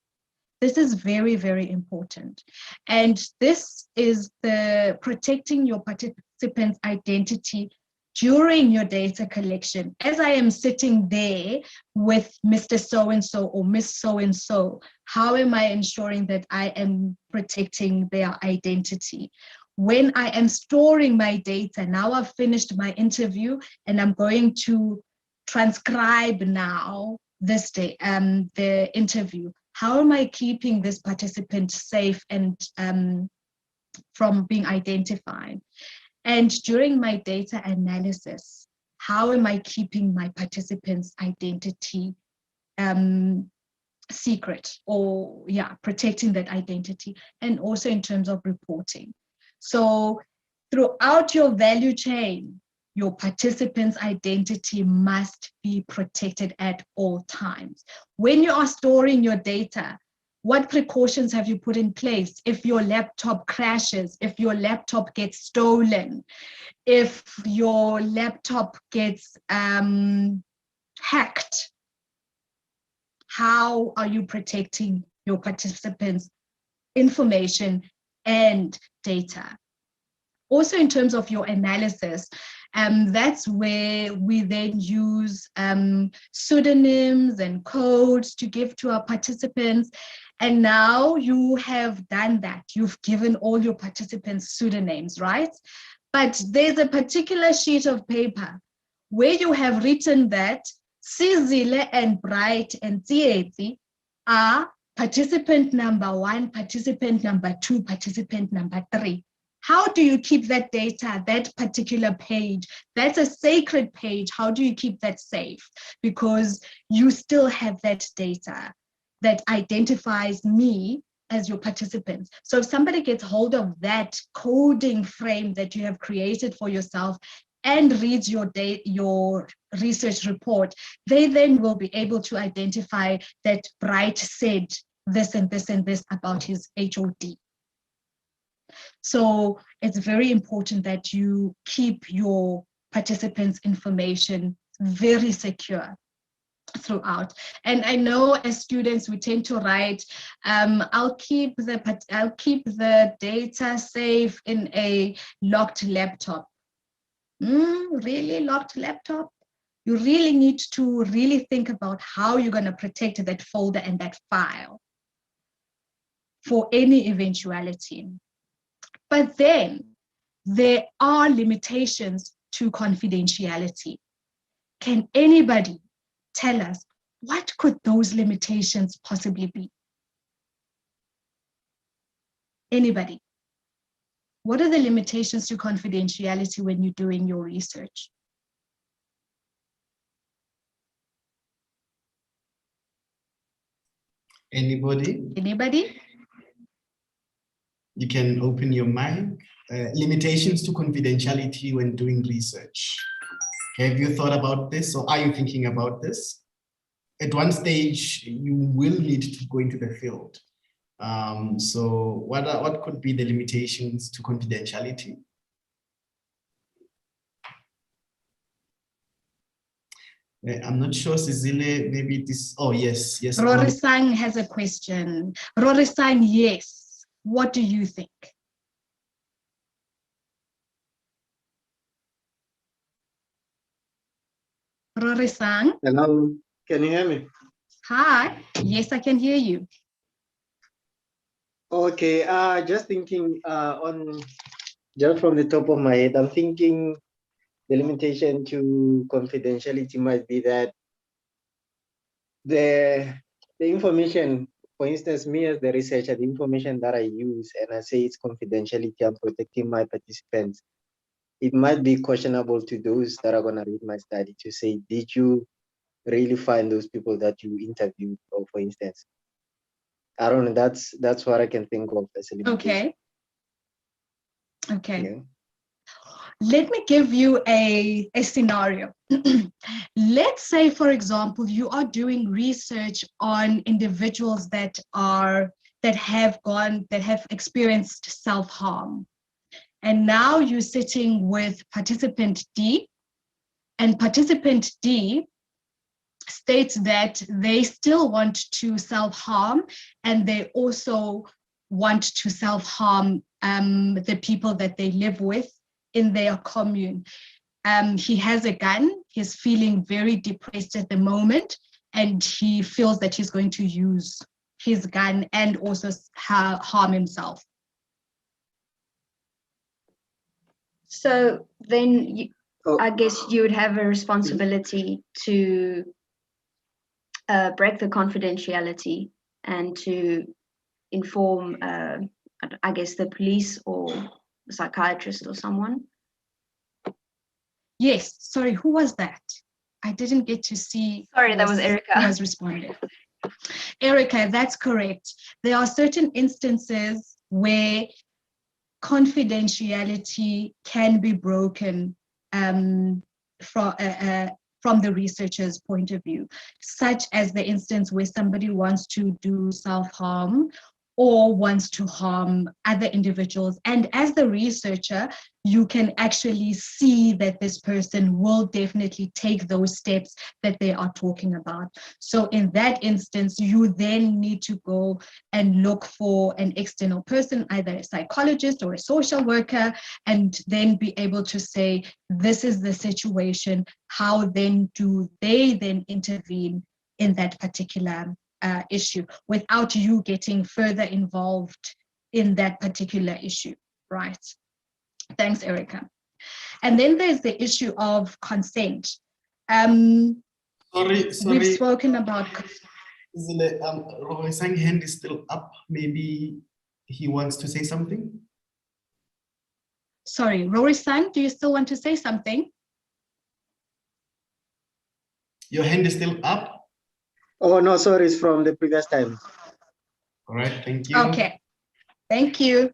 This is very, very important. And this is the protecting your participants' identity during your data collection. As I am sitting there with Mr. So-and-so or Miss So-and-so, how am I ensuring that I am protecting their identity? When I am storing my data, now I've finished my interview and I'm going to transcribe now this day, the interview. How am I keeping this participant safe and from being identified? And during my data analysis, how am I keeping my participants' identity secret, or protecting that identity, and also in terms of reporting. So throughout your value chain, your participants' identity must be protected at all times. When you are storing your data, what precautions have you put in place if your laptop crashes, if your laptop gets stolen, if your laptop gets hacked? How are you protecting your participants' information and data? Also, in terms of your analysis, that's where we then use pseudonyms and codes to give to our participants. And now you have done that. You've given all your participants pseudonyms, right? But there's a particular sheet of paper where you have written that Sizile and Bright and Tsietsi are participant number 1, participant number 2, participant number 3. How do you keep that data, that particular page? That's a sacred page. How do you keep that safe? Because you still have that data that identifies me as your participants. So if somebody gets hold of that coding frame that you have created for yourself and reads your research report, they then will be able to identify that Bright said this and this and this about his HOD. So it's very important that you keep your participants' information very secure throughout. And I know as students we tend to write, I'll keep the data safe in a locked laptop. Really, locked laptop? You really need to really think about how you're going to protect that folder and that file for any eventuality. But then there are limitations to confidentiality. Can anybody tell us what could those limitations possibly be? Anybody? What are the limitations to confidentiality when you're doing your research? Anybody? Anybody? You can open your mic. Limitations to confidentiality when doing research. Have you thought about this, or are you thinking about this? At one stage, you will need to go into the field. So what could be the limitations to confidentiality? I'm not sure, Cecilia, maybe this, oh yes. Rory Sang has a question. Rory Sang, yes. What do you think? Rory Sang? Hello, can you hear me? Hi, yes, I can hear you. Okay, just thinking just from the top of my head, I'm thinking the limitation to confidentiality might be that the information, for instance, me as the researcher, the information that I use and I say it's confidentiality, I'm protecting my participants. It might be questionable to those that are going to read my study to say, did you really find those people that you interviewed, or for instance? I don't know, that's what I can think of as a limitation. Okay. Yeah. Let me give you a scenario. Let's say, for example, you are doing research on individuals that have experienced self-harm. And now you're sitting with participant D, And participant D states that they still want to self-harm, and they also want to self-harm the people that they live with in their commune. He has a gun, he's feeling very depressed at the moment, and he feels that he's going to use his gun and also harm himself. So then I guess you would have a responsibility to break the confidentiality and to inform, I guess, the police or the psychiatrist or someone. Yes, sorry, who was that? I didn't get to see. Sorry, that was Erica. Who was responding. Erica, that's correct. There are certain instances where confidentiality can be broken from the researcher's point of view, such as the instance where somebody wants to do self-harm or wants to harm other individuals. And as the researcher, you can actually see that this person will definitely take those steps that they are talking about. So in that instance, you then need to go and look for an external person, either a psychologist or a social worker, and then be able to say, this is the situation, how then do they then intervene in that particular issue without you getting further involved in that particular issue, right? Thanks, Erica. And then there's the issue of consent. We've spoken about. Rory's hand is still up. Maybe he wants to say something. Sorry, Rory-san, do you still want to say something? Your hand is still up. Oh, no, sorry, it's from the previous time. All right, thank you. Okay, thank you.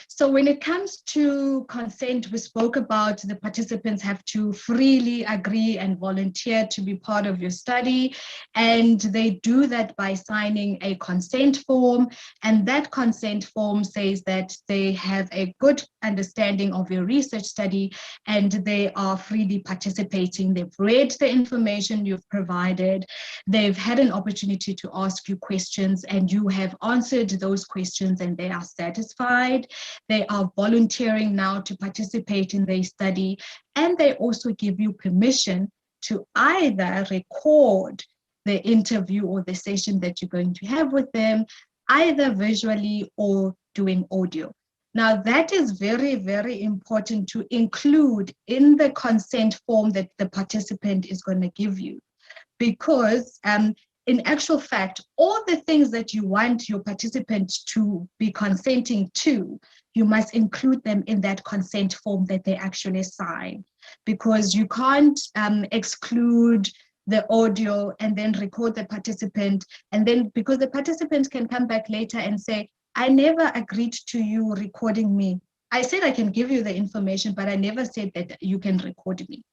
So when it comes to consent, we spoke about the participants have to freely agree and volunteer to be part of your study. And they do that by signing a consent form. And that consent form says that they have a good understanding of your research study and they are freely participating. They've read the information you've provided. They've had an opportunity to ask you questions and you have answered those questions and they are satisfied. They are volunteering now to participate in their study, and they also give you permission to either record the interview or the session that you're going to have with them, either visually or doing audio. Now, that is very, very important to include in the consent form that the participant is going to give you, because in actual fact, all the things that you want your participants to be consenting to, you must include them in that consent form that they actually sign, because you can't exclude the audio and then record the participant. And then because the participant can come back later and say, I never agreed to you recording me. I said I can give you the information, but I never said that you can record me.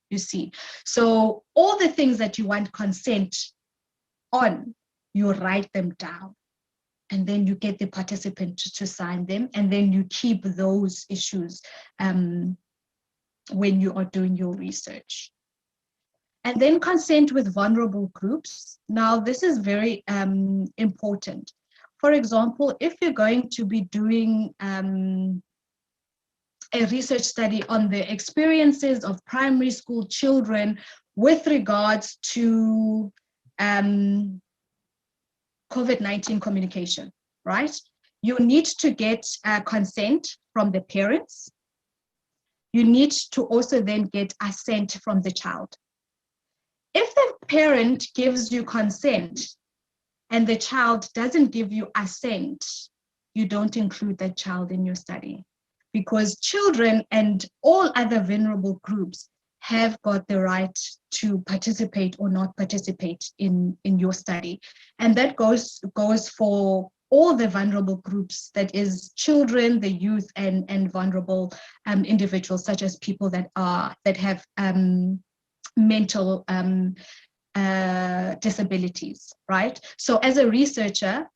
You see, so all the things that you want consent on, you write them down. And then you get the participant to sign them, and then you keep those issues when you are doing your research. And then consent with vulnerable groups. Now, this is very important. For example, if you're going to be doing a research study on the experiences of primary school children with regards to COVID-19 communication, right? You need to get consent from the parents. You need to also then get assent from the child. If the parent gives you consent and the child doesn't give you assent, you don't include that child in your study, because children and all other vulnerable groups have got the right to participate or not participate in your study. And that goes for all the vulnerable groups, that is children, the youth, and vulnerable individuals, such as people that have mental disabilities, right? So as a researcher,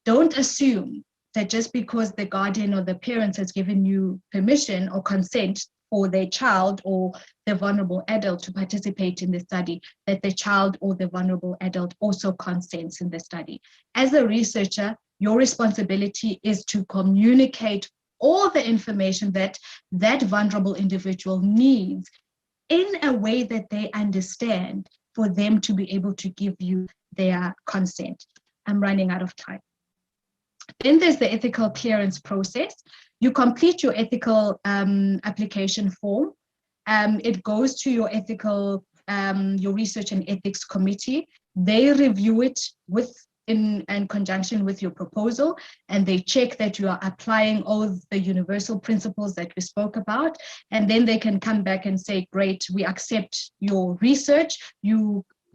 don't assume that just because the guardian or the parents has given you permission or consent for their child or the vulnerable adult to participate in the study, that the child or the vulnerable adult also consents in the study. As a researcher, your responsibility is to communicate all the information that that vulnerable individual needs in a way that they understand for them to be able to give you their consent. I'm running out of time. Then there's the ethical clearance process. You complete your ethical application form. It goes to your ethical, your research and ethics committee. They review it in conjunction with your proposal, and they check that you are applying all the universal principles that we spoke about. And then they can come back and say, great, we accept your research.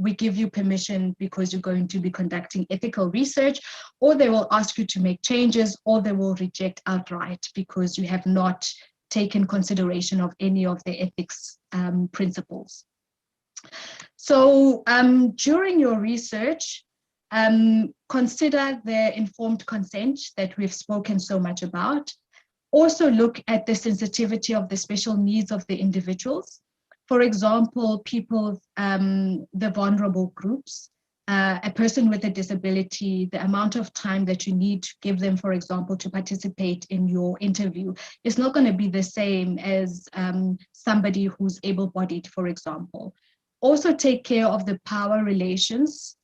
We give you permission because you're going to be conducting ethical research, or they will ask you to make changes, or they will reject outright because you have not taken consideration of any of the ethics principles. So during your research, consider the informed consent that we've spoken so much about. Also look at the sensitivity of the special needs of the individuals. For example, people, the vulnerable groups, a person with a disability, the amount of time that you need to give them, for example, to participate in your interview is not going to be the same as somebody who's able-bodied, for example. Also take care of the power relations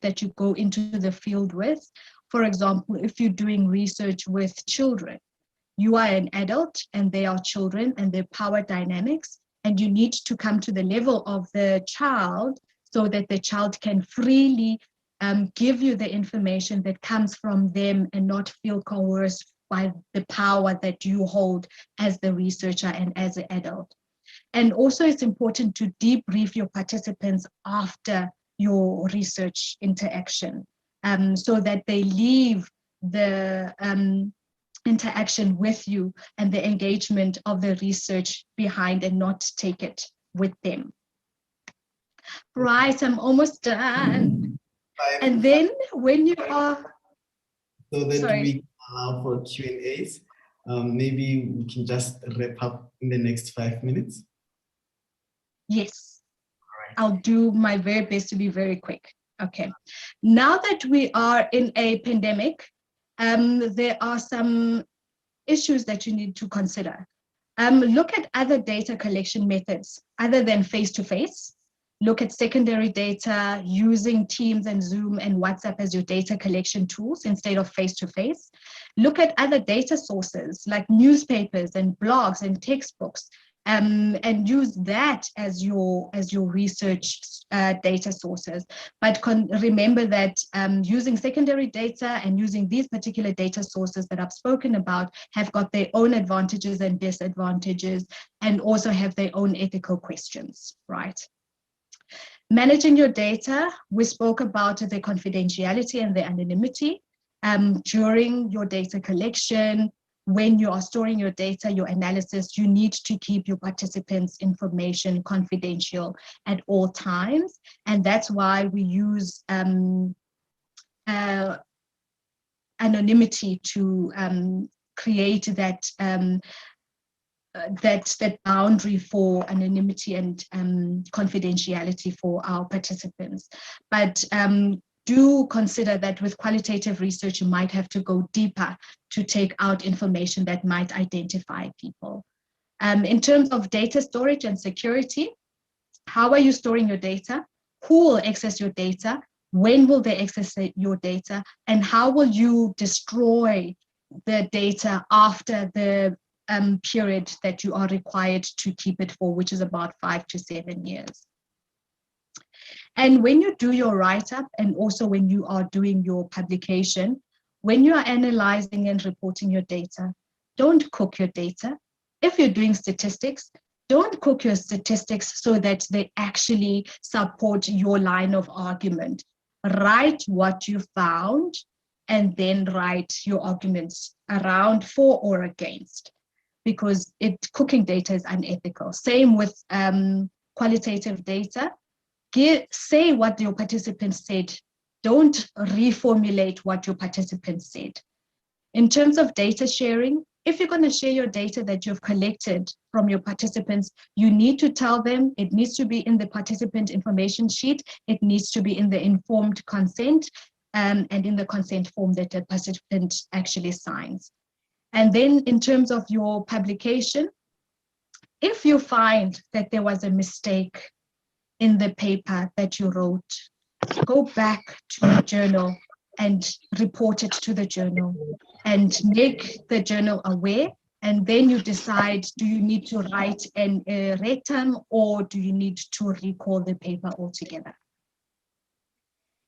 that you go into the field with. For example, if you're doing research with children, you are an adult and they are children, and their power dynamics, and you need to come to the level of the child so that the child can freely give you the information that comes from them and not feel coerced by the power that you hold as the researcher and as an adult. And also it's important to debrief your participants after your research interaction so that they leave the interaction with you and the engagement of the research behind and not take it with them. Right, I'm almost done. And then when you are... So that Sorry. we allow for Q&As, maybe we can just wrap up in the next 5 minutes. Yes, I'll do my very best to be very quick. Okay, now that we are in a pandemic, there are some issues that you need to consider. Look at other data collection methods other than face-to-face. Look at secondary data using Teams and Zoom and WhatsApp as your data collection tools instead of face-to-face. Look at other data sources like newspapers and blogs and textbooks, and use that as your research data sources. But remember that using secondary data and using these particular data sources that I've spoken about have got their own advantages and disadvantages, and also have their own ethical questions, right? Managing your data, we spoke about the confidentiality and the anonymity during your data collection. When you are storing your data, your analysis, you need to keep your participants' information confidential at all times. And that's why we use anonymity to create that that boundary for anonymity and confidentiality for our participants. But do consider that with qualitative research, you might have to go deeper to take out information that might identify people. In terms of data storage and security, how are you storing your data? Who will access your data? When will they access your data? And how will you destroy the data after the period that you are required to keep it for, which is about 5 to 7 years. And when you do your write-up, and also when you are doing your publication, when you are analyzing and reporting your data, don't cook your data. If you're doing statistics, don't cook your statistics so that they actually support your line of argument. Write what you found and then write your arguments around for or against, because cooking data is unethical. Same with qualitative data. Say what your participants said. Don't reformulate what your participants said. In terms of data sharing, if you're going to share your data that you've collected from your participants, you need to tell them it needs to be in the participant information sheet. It needs to be in the informed consent and in the consent form that the participant actually signs. And then in terms of your publication, if you find that there was a mistake in the paper that you wrote, go back to the journal and report it to the journal and make the journal aware. And then you decide, do you need to write an erratum or do you need to recall the paper altogether?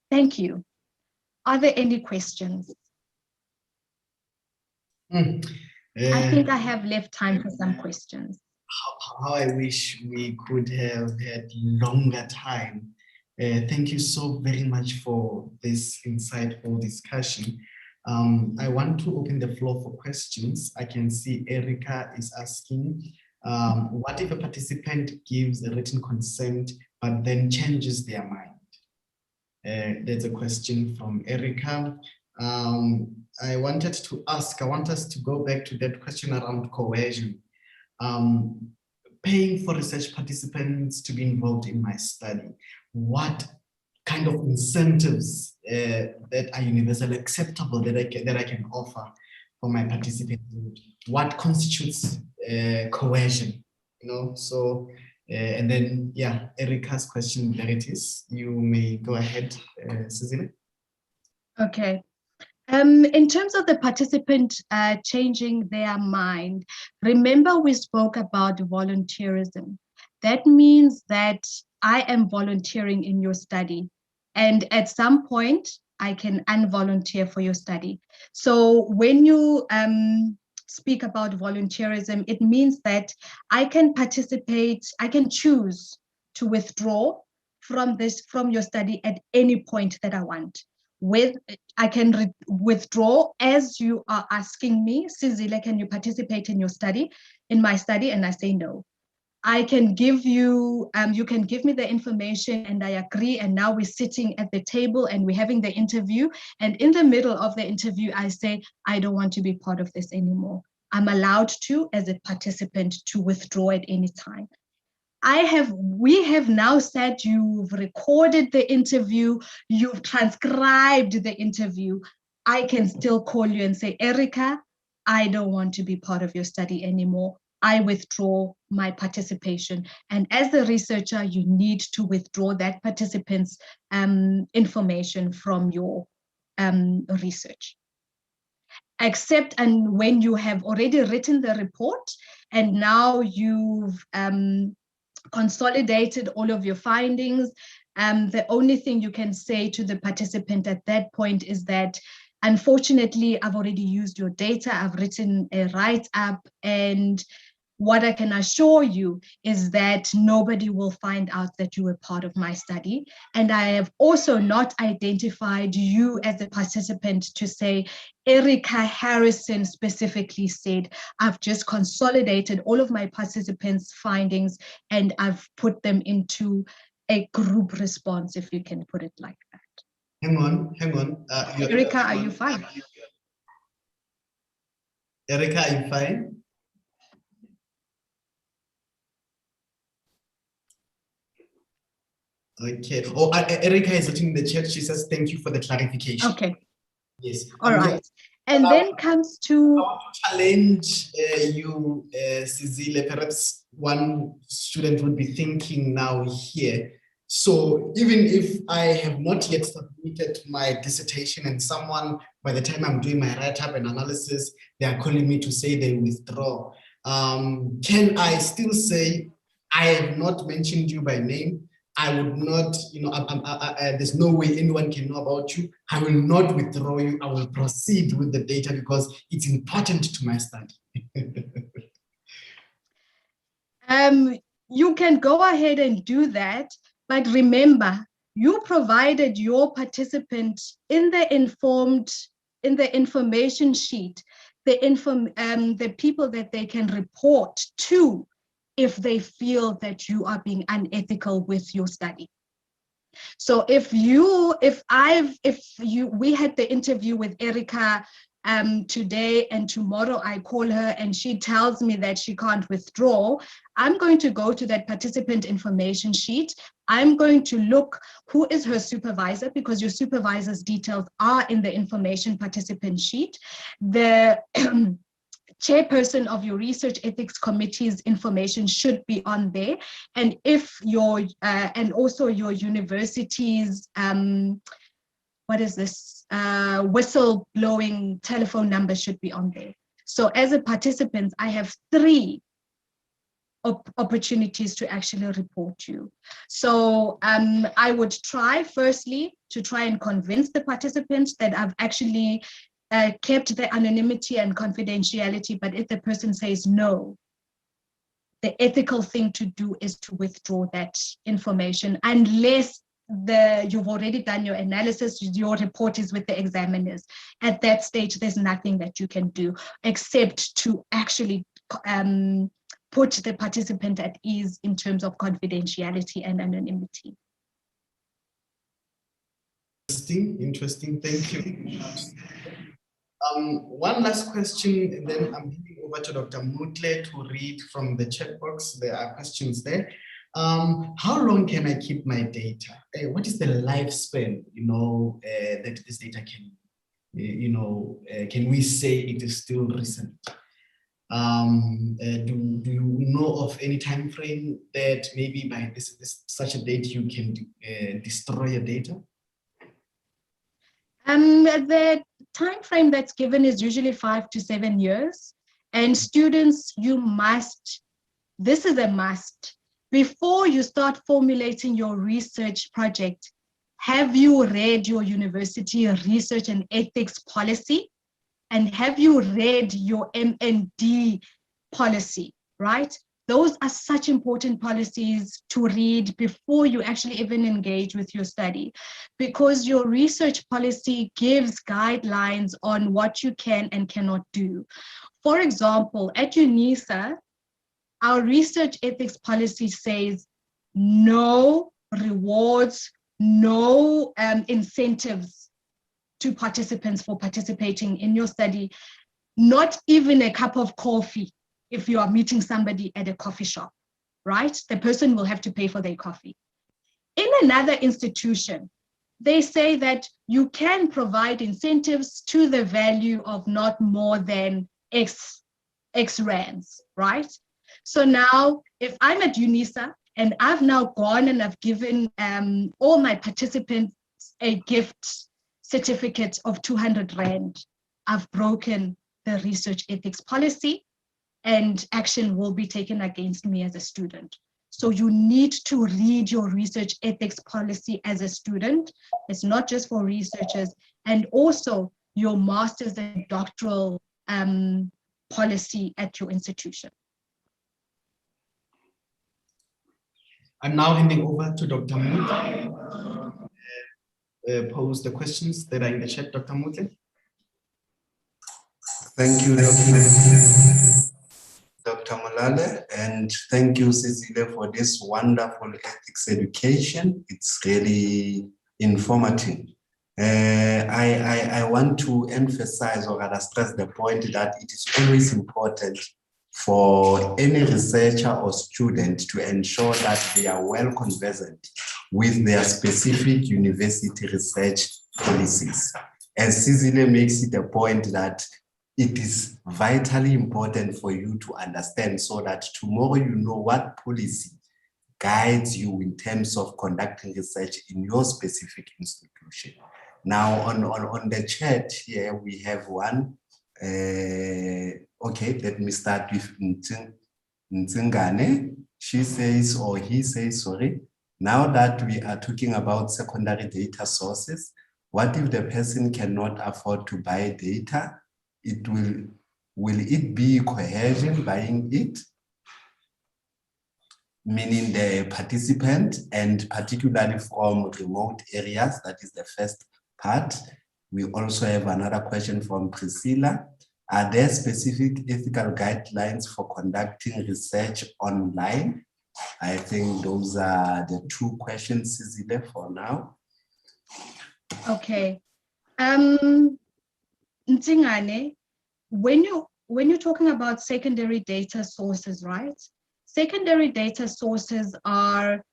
Thank you. Are there any questions? I think I have left time for some questions. How I wish we could have had longer time. Thank you so very much for this insightful discussion. I want to open the floor for questions. I can see Erica is asking, what if a participant gives a written consent but then changes their mind? There's a question from Erica. I want us to go back to that question around coercion. Paying for research participants to be involved in my study. What kind of incentives that are universally acceptable that I can offer for my participants? What constitutes coercion? You know, so and then yeah, Erica's question, there it is. You may go ahead, Cecilia. Okay. In terms of the participant changing their mind, remember we spoke about volunteerism. That means that I am volunteering in your study, and at some point I can unvolunteer for your study. So when you speak about volunteerism, it means that I can participate, I can choose to withdraw from your study at any point that I want. I can withdraw as you are asking me, Cecilia, can you participate in my study? And I say no. I can give you, you can give me the information and I agree. And now we're sitting at the table and we're having the interview. And in the middle of the interview, I say, I don't want to be part of this anymore. I'm allowed to, as a participant, to withdraw at any time. We have now said you've recorded the interview, you've transcribed the interview. I can still call you and say, Erica, I don't want to be part of your study anymore. I withdraw my participation. And as the researcher, you need to withdraw that participant's information from your research. Except and when you have already written the report and now you've consolidated all of your findings. The only thing you can say to the participant at that point is that, unfortunately, I've already used your data, I've written a write-up, and what I can assure you is that nobody will find out that you were part of my study. And I have also not identified you as a participant to say, Erica Harrison specifically said, I've just consolidated all of my participants' findings and I've put them into a group response, if you can put it like that. Hang on. Erica, are you fine? Erica, are you fine? Okay. Oh, Erica is writing in the chat. She says, thank you for the clarification. Okay. Yes. All right. And then comes to... I want to challenge you, Cecilia. Perhaps one student would be thinking now here. So even if I have not yet submitted my dissertation and someone, by the time I'm doing my write-up and analysis, they are calling me to say they withdraw. Can I still say, I have not mentioned you by name? I would not, there's no way anyone can know about you. I will not withdraw you. I will proceed with the data because it's important to my study. You can go ahead and do that, but remember, you provided your participant in the information sheet, the people that they can report to if they feel that you are being unethical with your study. So we had the interview with Erica today and tomorrow I call her and she tells me that she can't withdraw, I'm going to go to that participant information sheet. I'm going to look who is her supervisor, because your supervisor's details are in the information participant sheet. The chairperson of your research ethics committee's information should be on there. And if your, and also your university's, what is this, whistleblowing telephone number should be on there. So as a participant, I have 3 opportunities to actually report you. So I would try firstly to try and convince the participants that I've actually kept the anonymity and confidentiality, but if the person says no, the ethical thing to do is to withdraw that information, unless you've already done your analysis, your report is with the examiners. At that stage, there's nothing that you can do except to actually put the participant at ease in terms of confidentiality and anonymity. Interesting, thank you. One last question, and then I'm handing over to Dr. Mutle to read from the chat box. There are questions there. How long can I keep my data? What is the lifespan, that this data can, can we say it is still recent? Do you know of any time frame that maybe by such a date you can destroy your data? The time frame that's given is usually 5 to 7 years. And students, you must, this is a must. Before you start formulating your research project, have you read your university research and ethics policy? And have you read your M&D policy, right? Those are such important policies to read before you actually even engage with your study, because your research policy gives guidelines on what you can and cannot do. For example, at UNISA, our research ethics policy says no rewards, no incentives to participants for participating in your study, not even a cup of coffee if you are meeting somebody at a coffee shop, right? The person will have to pay for their coffee. In another institution, they say that you can provide incentives to the value of not more than X rands, right? So now, if I'm at UNISA and I've now gone and I've given all my participants a gift certificate of 200 Rand, I've broken the research ethics policy and action will be taken against me as a student. So you need to read your research ethics policy as a student. It's not just for researchers, and also your master's and doctoral policy at your institution. I'm now handing over to Dr. Mutle. Pose the questions that are in the chat, Dr. Mutle. Thank you, Dr. Molale, and thank you, Cecilia, for this wonderful ethics education. It's really informative. I want to emphasize or rather stress the point that it is always important for any researcher or student to ensure that they are well conversant with their specific university research policies. As Cecilia makes it a point that it is vitally important for you to understand so that tomorrow you know what policy guides you in terms of conducting research in your specific institution. Now on the chat here, we have one. Okay, let me start with Ntsingane. She says, or he says, sorry, now that we are talking about secondary data sources, what if the person cannot afford to buy data? Will it be coercion buying it? Meaning the participant, and particularly from remote areas, that is the first part. We also have another question from Priscilla. Are there specific ethical guidelines for conducting research online? I think those are the 2 questions, Cecilia, for now. Okay. Ntsingane, when you're talking about secondary data sources, right? Secondary data sources are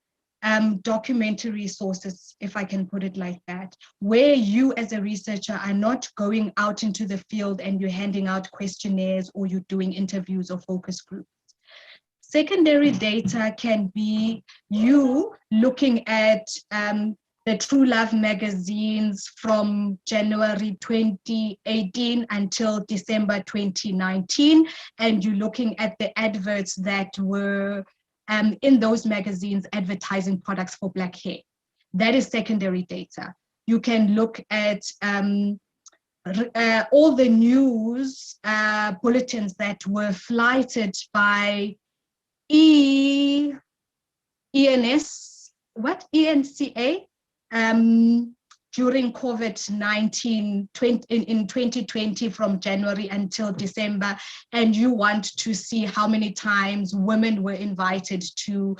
documentary sources, if I can put it like that, where you as a researcher are not going out into the field and you're handing out questionnaires or you're doing interviews or focus groups. Secondary data can be you looking at the True Love magazines from January 2018 until December 2019, and you're looking at the adverts that were in those magazines advertising products for Black hair. That is secondary data. You can look at all the news bulletins that were flighted by ENCA during COVID-19 in 2020 from January until December, and you want to see how many times women were invited to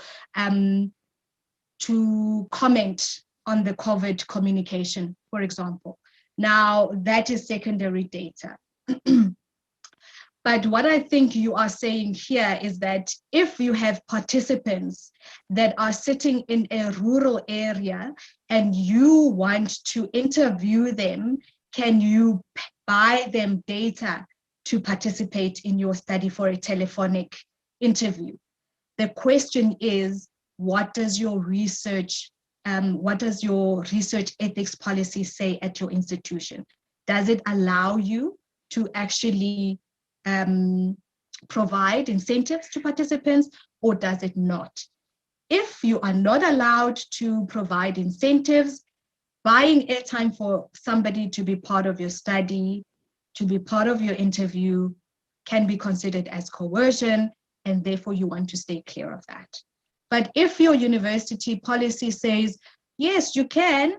comment on the COVID communication, for example. Now, that is secondary data. But what I think you are saying here is that if you have participants that are sitting in a rural area and you want to interview them, can you buy them data to participate in your study for a telephonic interview? The question is, what does your research ethics policy say at your institution? Does it allow you to actually provide incentives to participants, or does it not? If you are not allowed to provide incentives, buying airtime for somebody to be part of your study, to be part of your interview, can be considered as coercion, and therefore you want to stay clear of that. But if your university policy says, yes, you can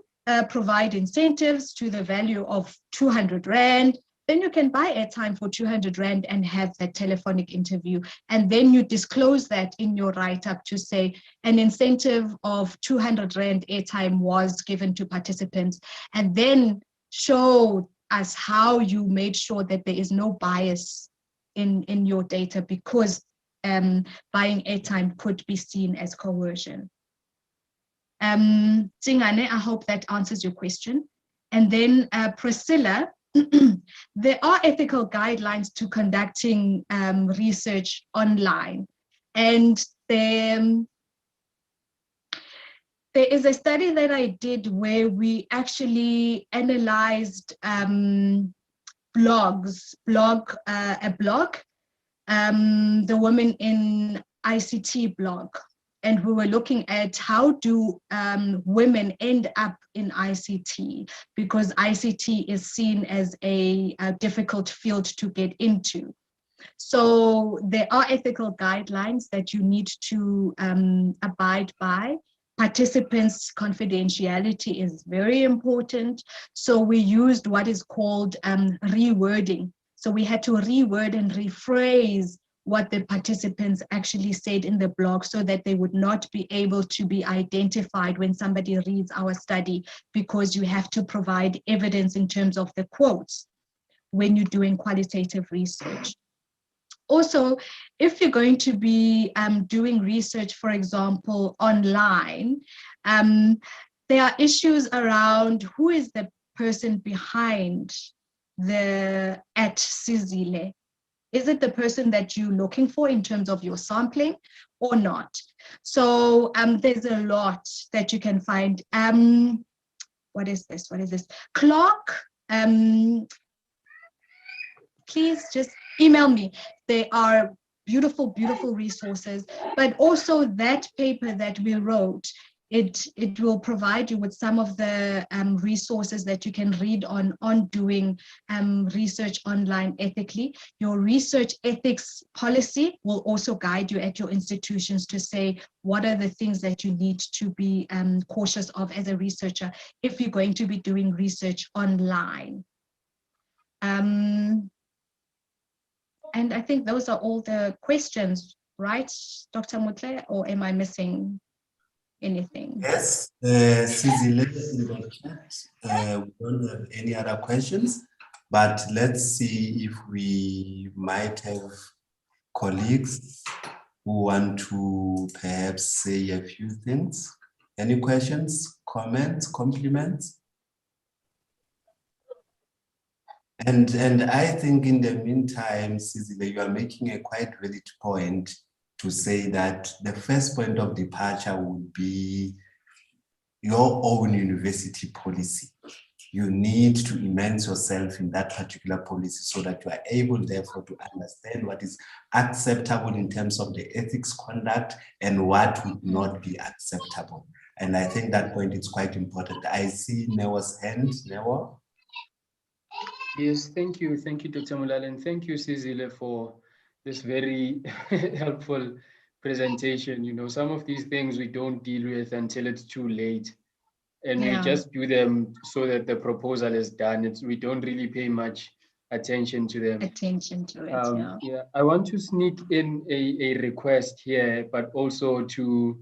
provide incentives to the value of 200 Rand, then you can buy airtime for 200 Rand and have that telephonic interview. And then you disclose that in your write-up to say an incentive of 200 Rand airtime was given to participants, and then show us how you made sure that there is no bias in your data, because buying airtime could be seen as coercion. Tsingane, I hope that answers your question. And then Priscilla, there are ethical guidelines to conducting research online. And there is a study that I did where we actually analyzed the Women in ICT blog. And we were looking at how do women end up in ICT, because ICT is seen as a difficult field to get into. So there are ethical guidelines that you need to abide by. Participants' confidentiality is very important. So we used what is called rewording. So we had to reword and rephrase what the participants actually said in the blog so that they would not be able to be identified when somebody reads our study, because you have to provide evidence in terms of the quotes when you're doing qualitative research. Also, if you're going to be doing research, for example, online, there are issues around who is the person behind the @Sizile. Is it the person that you're looking for in terms of your sampling or not? So there's a lot that you can find. What is this? Clark, please just email me. They are beautiful, beautiful resources, but also that paper that we wrote, it will provide you with some of the resources that you can read on doing research online ethically. Your research ethics policy will also guide you at your institutions to say what are the things that you need to be cautious of as a researcher if you're going to be doing research online. And I think those are all the questions, right, Dr. Mutle, or am I missing anything? Yes, Sizile in the chat. We don't have any other questions. But let's see if we might have colleagues who want to perhaps say a few things. Any questions, comments, compliments? And I think in the meantime, Sizile, you are making a quite valid point to say that the first point of departure would be your own university policy. You need to immerse yourself in that particular policy so that you are able, therefore, to understand what is acceptable in terms of the ethics conduct and what would not be acceptable. And I think that point is quite important. I see Newa's hand. Newa? Yes, thank you, Dr. Mulal, and thank you, Sizile, for this very helpful presentation. You know, some of these things we don't deal with until it's too late, and we just do them so that the proposal is done. We don't really pay much attention to them. Yeah, I want to sneak in a request here, but also to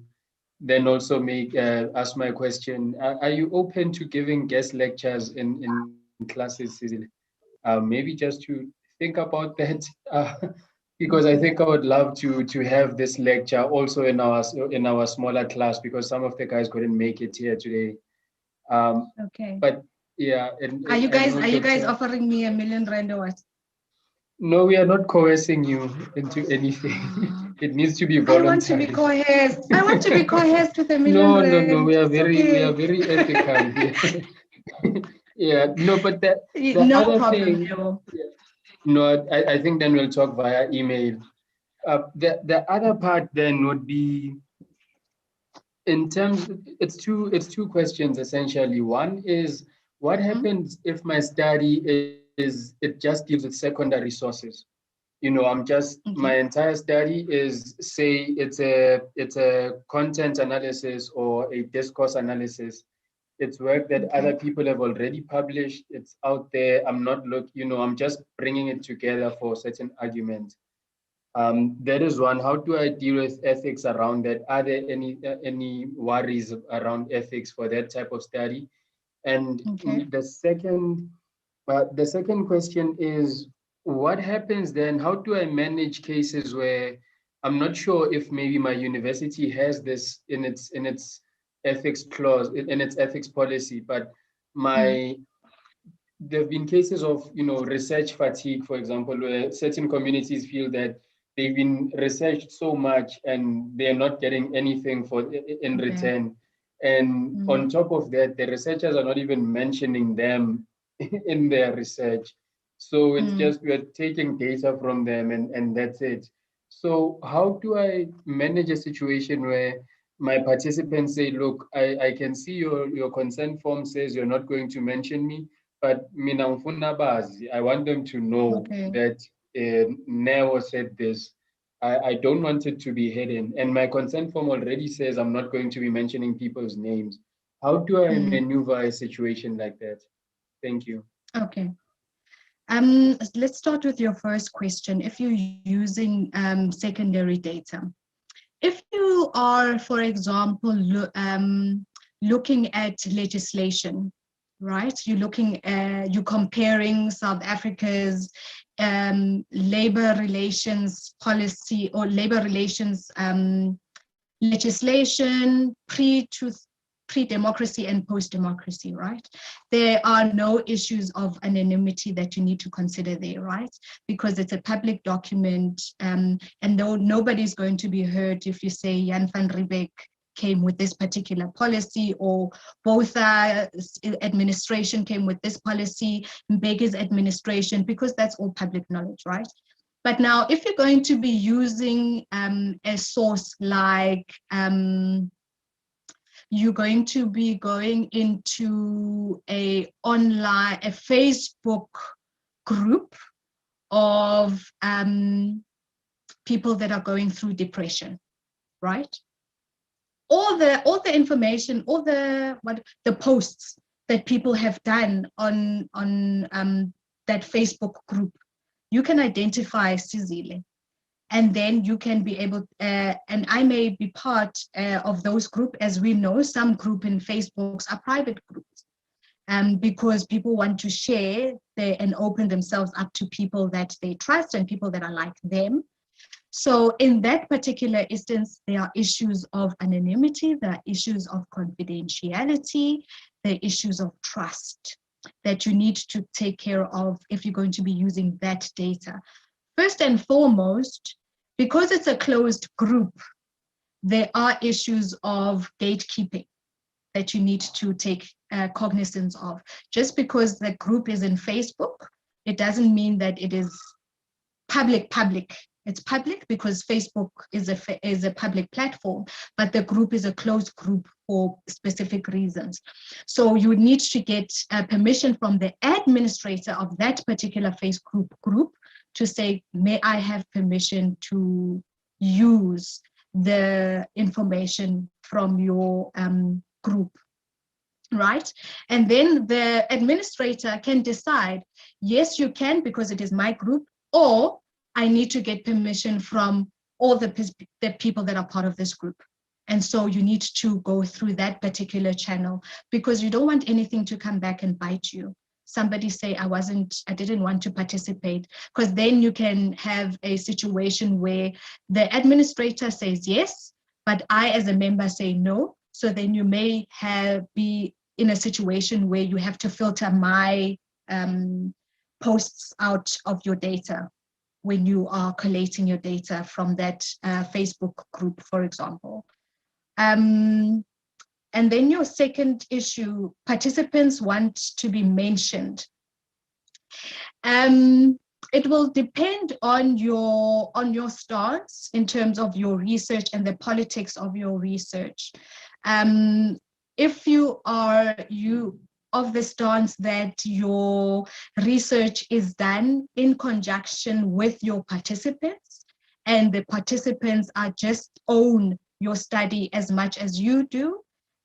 then also make ask my question. Are you open to giving guest lectures in classes, Sizile? Maybe just to think about that, because I think I would love to have this lecture also in our smaller class, because some of the guys couldn't make it here today. Okay. But yeah, Are you guys offering me R1 million or what? No, we are not coercing you into anything. It needs to be voluntary. I want to be coerced. I want to be coerced with R1 million. No. We are very ethical here. Yeah, no, but the no other problem, thing. No, I think then we'll talk via email. The other part then would be in terms. It's two questions essentially. One is what happens if my study it just deals with secondary sources. You know, I'm just my entire study is, say, it's a content analysis or a discourse analysis. It's work that other people have already published. It's out there. I'm not I'm just bringing it together for certain arguments. That is one. How do I deal with ethics around that? Are there any worries around ethics for that type of study? And the second question is, what happens then? How do I manage cases where I'm not sure if maybe my university has this in its ethics clause, in its ethics policy, but there have been cases of research fatigue, for example, where certain communities feel that they've been researched so much and they're not getting anything in return. And on top of that, the researchers are not even mentioning them in their research. So it's just we're taking data from them and that's it. So how do I manage a situation where my participants say, look, I can see your consent form says you're not going to mention me, but I want them to know that Neo said this. I don't want it to be hidden. And my consent form already says I'm not going to be mentioning people's names. How do I maneuver a situation like that? Thank you. Okay. Let's start with your first question. If you're using secondary data, if you are, for example, looking at legislation, right? You're comparing South Africa's labor relations policy or labor relations legislation pre-democracy and post-democracy, right? There are no issues of anonymity that you need to consider there, right? Because it's a public document, and nobody's going to be hurt if you say Jan van Riebeck came with this particular policy, or Botha's administration came with this policy, Mbeki's administration, because that's all public knowledge, right? But now, if you're going to be using a source like you're going to be going into a Facebook group of people that are going through depression, right? All the information, all the posts that people have done on that Facebook group, you can identify Sizile. And then you can be able, and I may be part of those groups. As we know, some groups in Facebooks are private groups. because people want to share and open themselves up to people that they trust and people that are like them. So in that particular instance, there are issues of anonymity, there are issues of confidentiality, there are issues of trust that you need to take care of if you're going to be using that data. First and foremost, because it's a closed group, there are issues of gatekeeping that you need to take cognizance of. Just because the group is in Facebook, it doesn't mean that it is public. It's public because Facebook is a public platform, but the group is a closed group for specific reasons. So you need to get permission from the administrator of that particular Facebook group to say, may I have permission to use the information from your group, right? And then the administrator can decide, yes, you can because it is my group, or I need to get permission from all the people that are part of this group. And so you need to go through that particular channel because you don't want anything to come back and bite you. Somebody say, I didn't want to participate, because then you can have a situation where the administrator says yes, but I as a member say no. So then you may be in a situation where you have to filter my posts out of your data when you are collating your data from that Facebook group, for example. And then your second issue, participants want to be mentioned. It will depend on your stance in terms of your research and the politics of your research. If you are of the stance that your research is done in conjunction with your participants, and the participants are just own your study as much as you do,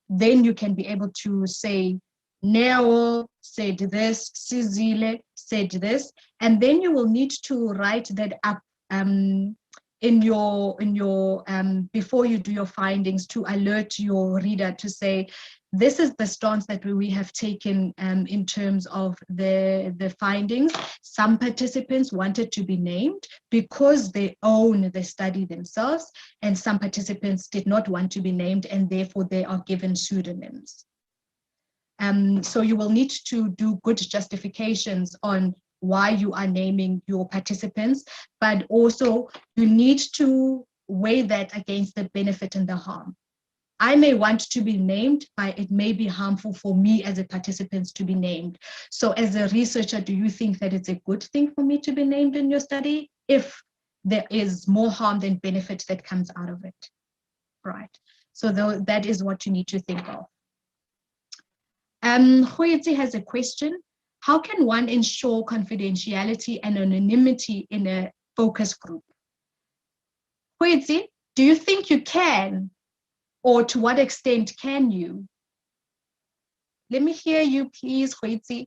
then you can be able to say, Neo said this, Sizile said this, and then you will need to write that up in your before you do your findings, to alert your reader to say, this is the stance that we have taken in terms of the findings. Some participants wanted to be named because they own the study themselves, and some participants did not want to be named, and therefore they are given pseudonyms. So you will need to do good justifications on why you are naming your participants, but also you need to weigh that against the benefit and the harm. I may want to be named, but it may be harmful for me as a participant to be named. So as a researcher, do you think that it's a good thing for me to be named in your study if there is more harm than benefit that comes out of it? Right. So that is what you need to think of. Huizi has a question. How can one ensure confidentiality and anonymity in a focus group? Huizi, do you think you can? Or to what extent can you? Let me hear you, please, Huizi.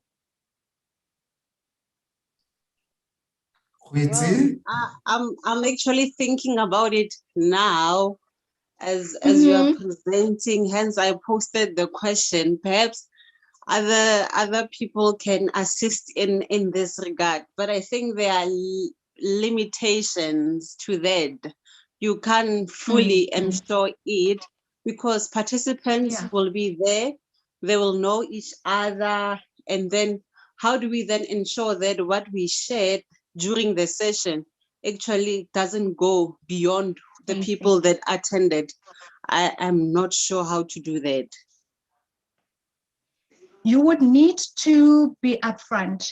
Huizi? Well, I'm actually thinking about it now as you are presenting, hence I posted the question. Perhaps other people can assist in this regard, but I think there are limitations to that. You can't fully ensure it, because participants will be there, they will know each other, and then how do we then ensure that what we shared during the session actually doesn't go beyond the people that attended? I'm not sure how to do that. You would need to be upfront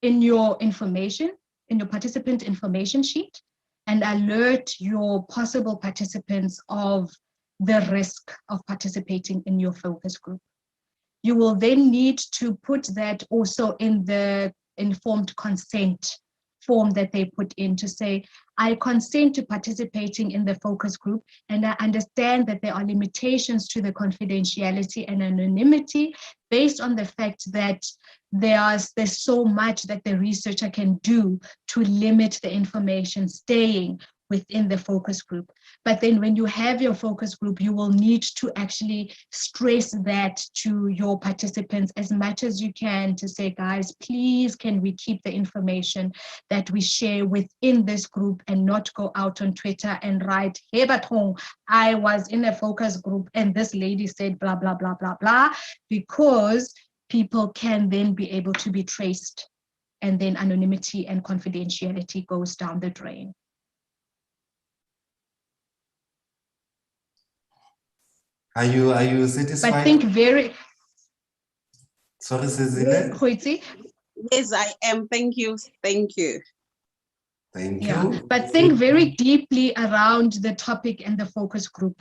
in your information, in your participant information sheet, and alert your possible participants of the risk of participating in your focus group. You will then need to put that also in the informed consent form that they put in, to say, I consent to participating in the focus group, and I understand that there are limitations to the confidentiality and anonymity based on the fact that there's so much that the researcher can do to limit the information staying within the focus group. But then when you have your focus group, you will need to actually stress that to your participants as much as you can, to say, guys, please, can we keep the information that we share within this group and not go out on Twitter and write, hey, but I was in a focus group and this lady said blah, blah, blah, blah, blah, because people can then be able to be traced, and then anonymity and confidentiality goes down the drain. Are you satisfied? But think very. Sorry, Cecilia. Yes, I am. Thank you. Thank you. Thank you. Yeah, but think very deeply around the topic and the focus group.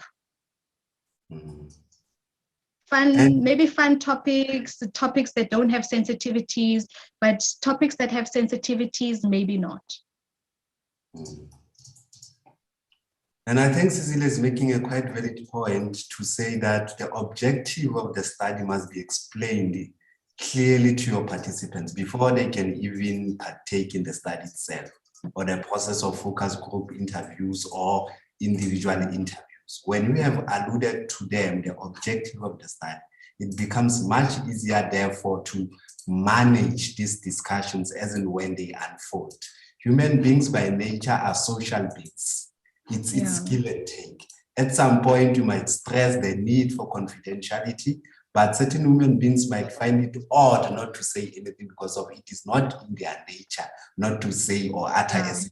Maybe fun topics, the topics that don't have sensitivities, but topics that have sensitivities, maybe not. And I think Cecilia is making a quite valid point to say that the objective of the study must be explained clearly to your participants before they can even partake in the study itself, or the process of focus group interviews or individual interviews. When we have alluded to them, the objective of the study, it becomes much easier, therefore, to manage these discussions as and when they unfold. Human beings by nature are social beings. It's give and take. At some point, you might stress the need for confidentiality, but certain human beings might find it odd not to say anything because of it is not in their nature not to say or utter a statement.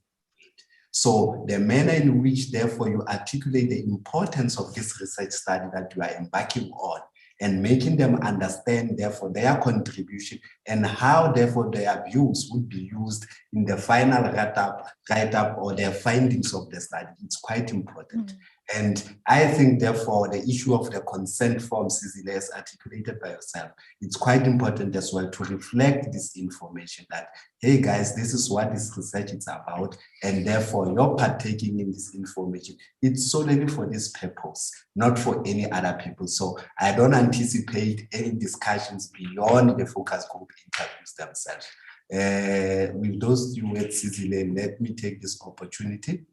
So the manner in which, therefore, you articulate the importance of this research study that you are embarking on and making them understand, therefore, their contribution and how, therefore, their views would be used in the final write-up or their findings of the study. It's quite important. And I think, therefore, the issue of the consent form, Cecilia, as articulated by yourself, it's quite important as well to reflect this information that, hey, guys, this is what this research is about, and therefore you're partaking in this information. It's solely for this purpose, not for any other people. So I don't anticipate any discussions beyond the focus group interviews themselves. With those few words, Cecilia, let me take this opportunity,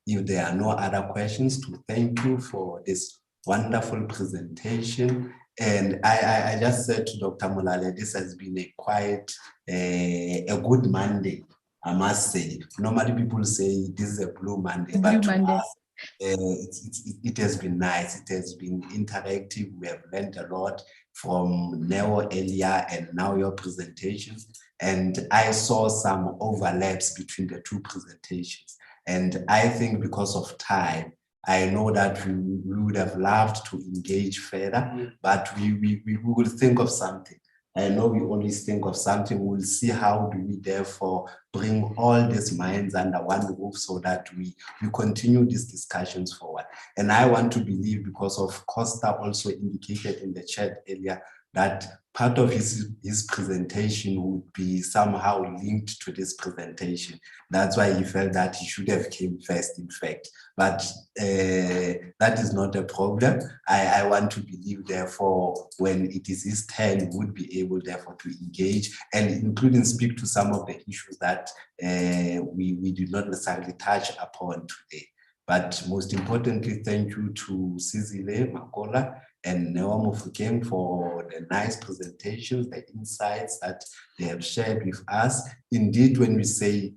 if there are no other questions, to thank you for this wonderful presentation. And I just said to Dr. Mulale, this has been a quite a good Monday, I must say. Normally people say this is a blue Monday, but to us, it has been nice. It has been interactive. We have learned a lot from Neo earlier and now your presentations. And I saw some overlaps between the two presentations. And I think because of time, I know that we would have loved to engage further, but we will think of something. I know we always think of something. We'll see how do we therefore bring all these minds under one roof so that we continue these discussions forward. And I want to believe, because of Costa also indicated in the chat earlier, that part of his presentation would be somehow linked to this presentation. That's why he felt that he should have came first, in fact. But that is not a problem. I want to believe, therefore, when it is his turn, we would be able, therefore, to engage and including speak to some of the issues that we did not necessarily touch upon today. But most importantly, thank you to Sizile Makola and Neo Mofokeng for the nice presentations, the insights that they have shared with us. Indeed, when we say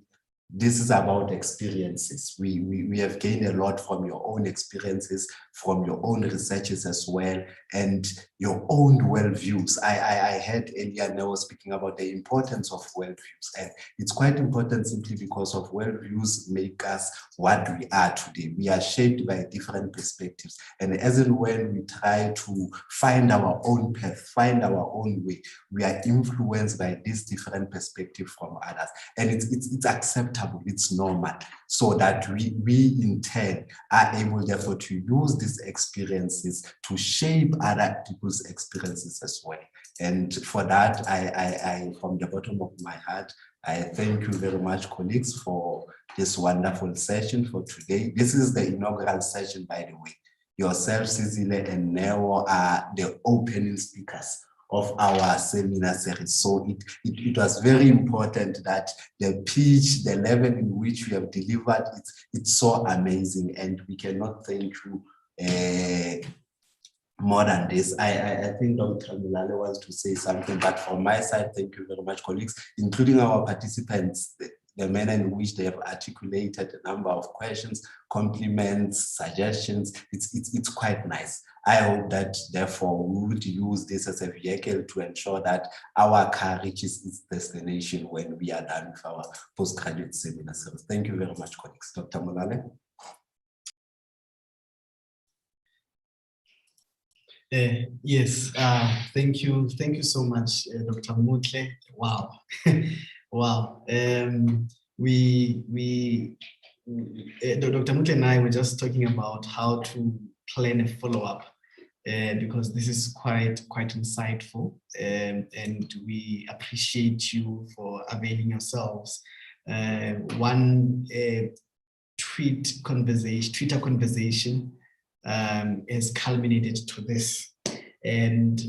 this is about experiences, we have gained a lot from your own experiences, from your own researches as well, and your own worldviews. I heard earlier Neo speaking about the importance of worldviews, and it's quite important simply because of worldviews make us what we are today. We are shaped by different perspectives, and as and when we try to find our own path, find our own way, we are influenced by this different perspective from others, and it's acceptable, it's normal, so that we in turn are able, therefore, to use these experiences to shape other people's experiences as well. And for that, I from the bottom of my heart, I thank you very much, colleagues, for this wonderful session for today. This is the inaugural session, by the way. Yourself, Cecilia, and Neo are the opening speakers of our seminar series. So it was very important that the pitch, the level in which we have delivered, it's so amazing, and we cannot thank you more than this. I think Dr. Mulale wants to say something, but from my side, thank you very much, colleagues, including our participants, the manner in which they have articulated a number of questions, compliments, suggestions. It's quite nice. I hope that therefore we would use this as a vehicle to ensure that our car reaches its destination when we are done with our postgraduate seminar series. Thank you very much, colleagues. Dr. Mulale. Yes, thank you so much, Dr. Mutle. Wow, wow. Dr. Mutle and I were just talking about how to plan a follow-up, because this is quite insightful, and we appreciate you for availing yourselves. One Twitter conversation has culminated to this, and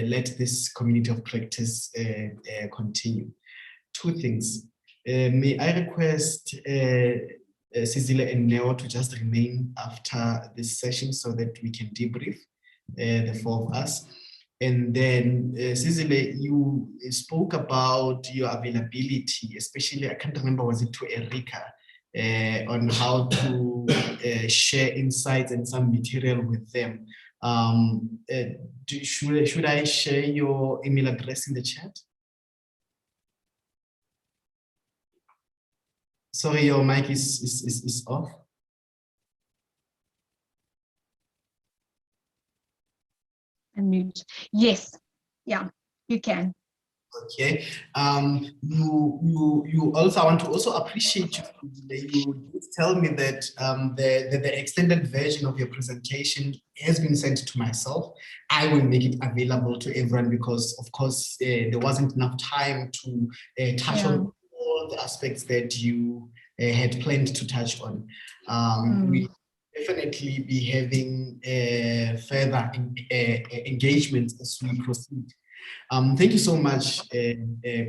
let this community of practice continue. Two things. May I request Sizile and Neo to just remain after this session so that we can debrief, the four of us. And then Sizile, you spoke about your availability, especially, I can't remember, was it to Erika, on how to share insights and some material with them. Should I share your email address in the chat? Sorry, your mic is off. Unmute. Yes, yeah, you can. Okay. You also, I want to also appreciate you that you did tell me that the extended version of your presentation has been sent to myself. I will make it available to everyone because, of course, there wasn't enough time to touch on all the aspects that you had planned to touch on. We definitely be having further engagement as we proceed. Thank you so much,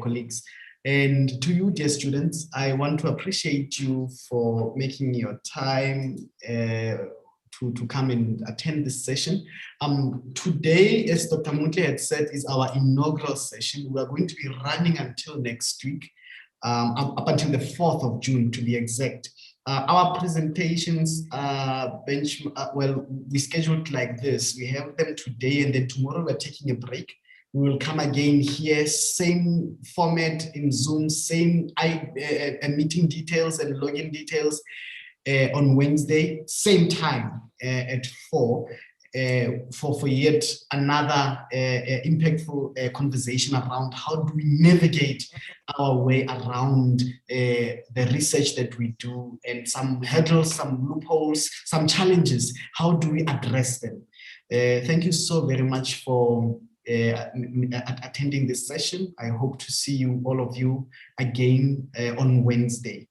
colleagues. And to you, dear students, I want to appreciate you for making your time to come and attend this session. Today, as Dr. Mutle had said, is our inaugural session. We are going to be running until next week, up until the 4th of June, to be exact. Our presentations well, we scheduled like this. We have them today, and then tomorrow we're taking a break. We will come again here, same format in Zoom, same meeting details and login details on Wednesday, same time at 4 for yet another impactful conversation around how do we navigate our way around the research that we do, and some hurdles, some loopholes, some challenges. How do we address them? Thank you so very much for attending this session. I hope to see you, all of you, again on Wednesday.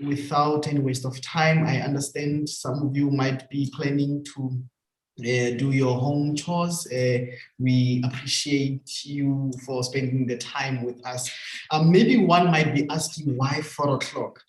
Without any waste of time, I understand some of you might be planning to do your home chores. We appreciate you for spending the time with us. Maybe one might be asking, why 4 o'clock?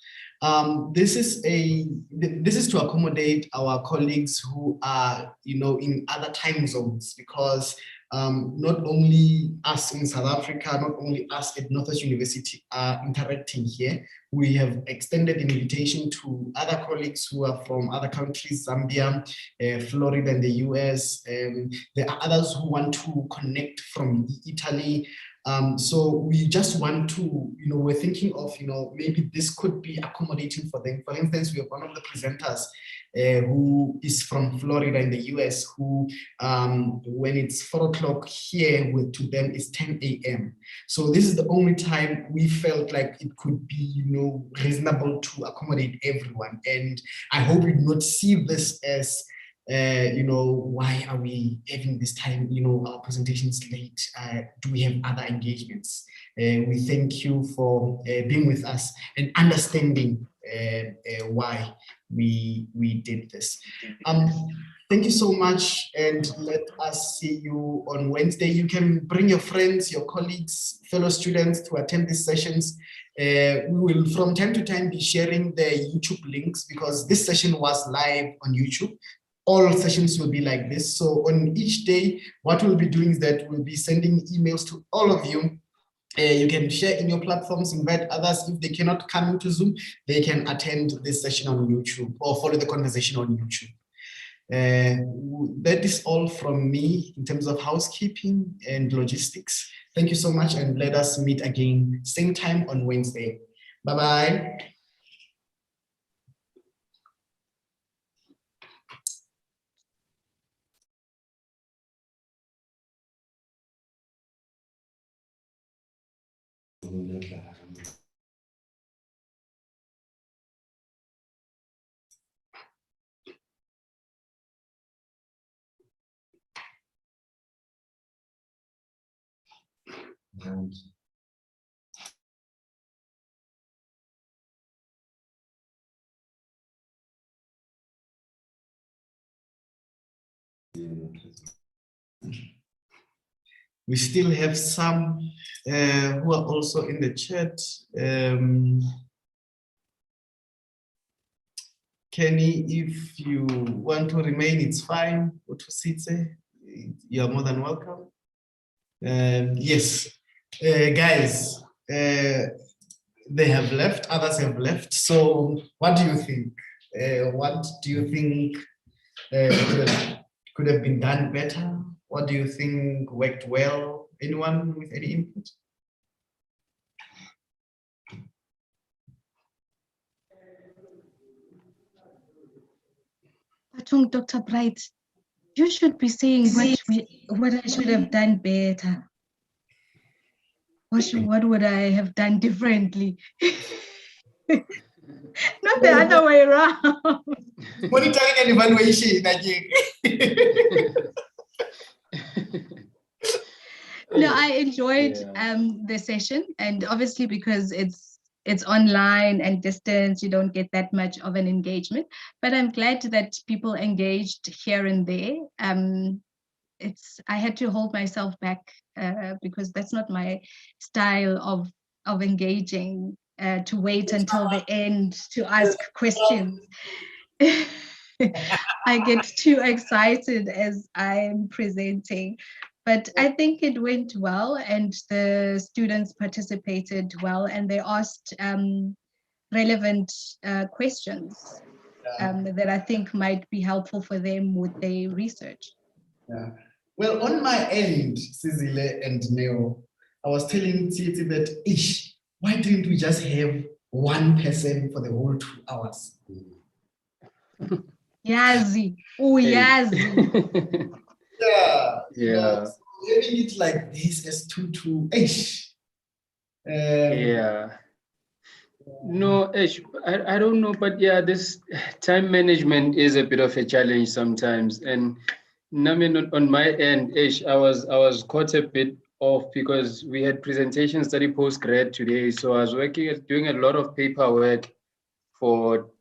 This is to accommodate our colleagues who are, in other time zones, because not only us in South Africa, not only us at Northwest University are interacting here. We have extended an invitation to other colleagues who are from other countries, Zambia, Florida, and the US. There are others who want to connect from Italy. So we just want to, we're thinking of, maybe this could be accommodating for them. For instance, we have one of the presenters who is from Florida in the US, who when it's 4 o'clock here, to them is 10 a.m. So this is the only time we felt like it could be, reasonable to accommodate everyone. And I hope you do not see this as why are we having this time, our presentations late? Do we have other engagements? We thank you for being with us and understanding why we did this. Thank you so much, and let us see you on Wednesday. You can bring your friends, your colleagues, fellow students to attend these sessions. We will from time to time be sharing the YouTube links because this session was live on YouTube. All sessions will be like this. So on each day, what we'll be doing is that we'll be sending emails to all of you. You can share in your platforms, invite others. If they cannot come into Zoom, they can attend this session on YouTube or follow the conversation on YouTube. That is all from me in terms of housekeeping and logistics. Thank you so much, and let us meet again same time on Wednesday. Bye-bye. We still have some who are also in the chat. Kenny, if you want to remain, it's fine. You are more than welcome. Yes, guys, they have left, others have left. So what do you think? What do you think could have been done better? What do you think worked well? Anyone with any input? Dr. Bright, you should be saying what I should have done better. What would I have done differently? Not the other way around. Monitoring and evaluation again. No, I enjoyed the session, and obviously because it's online and distance, you don't get that much of an engagement. But I'm glad that people engaged here and there. I had to hold myself back because that's not my style of engaging. To wait until the end to ask questions. I get too excited as I'm presenting. But I think it went well, and the students participated well, and they asked relevant questions that I think might be helpful for them with their research. Yeah. Well, on my end, Sizile and Neo, I was telling Titi that, why didn't we just have one person for the whole 2 hours? Yazi. Oh, Yazi. Yeah. Having it like this as 2-2. Yeah. No, I don't know, but yeah, this time management is a bit of a challenge sometimes. And I mean, on my end, I was caught a bit off because we had presentation study postgrad today. So I was doing a lot of paperwork for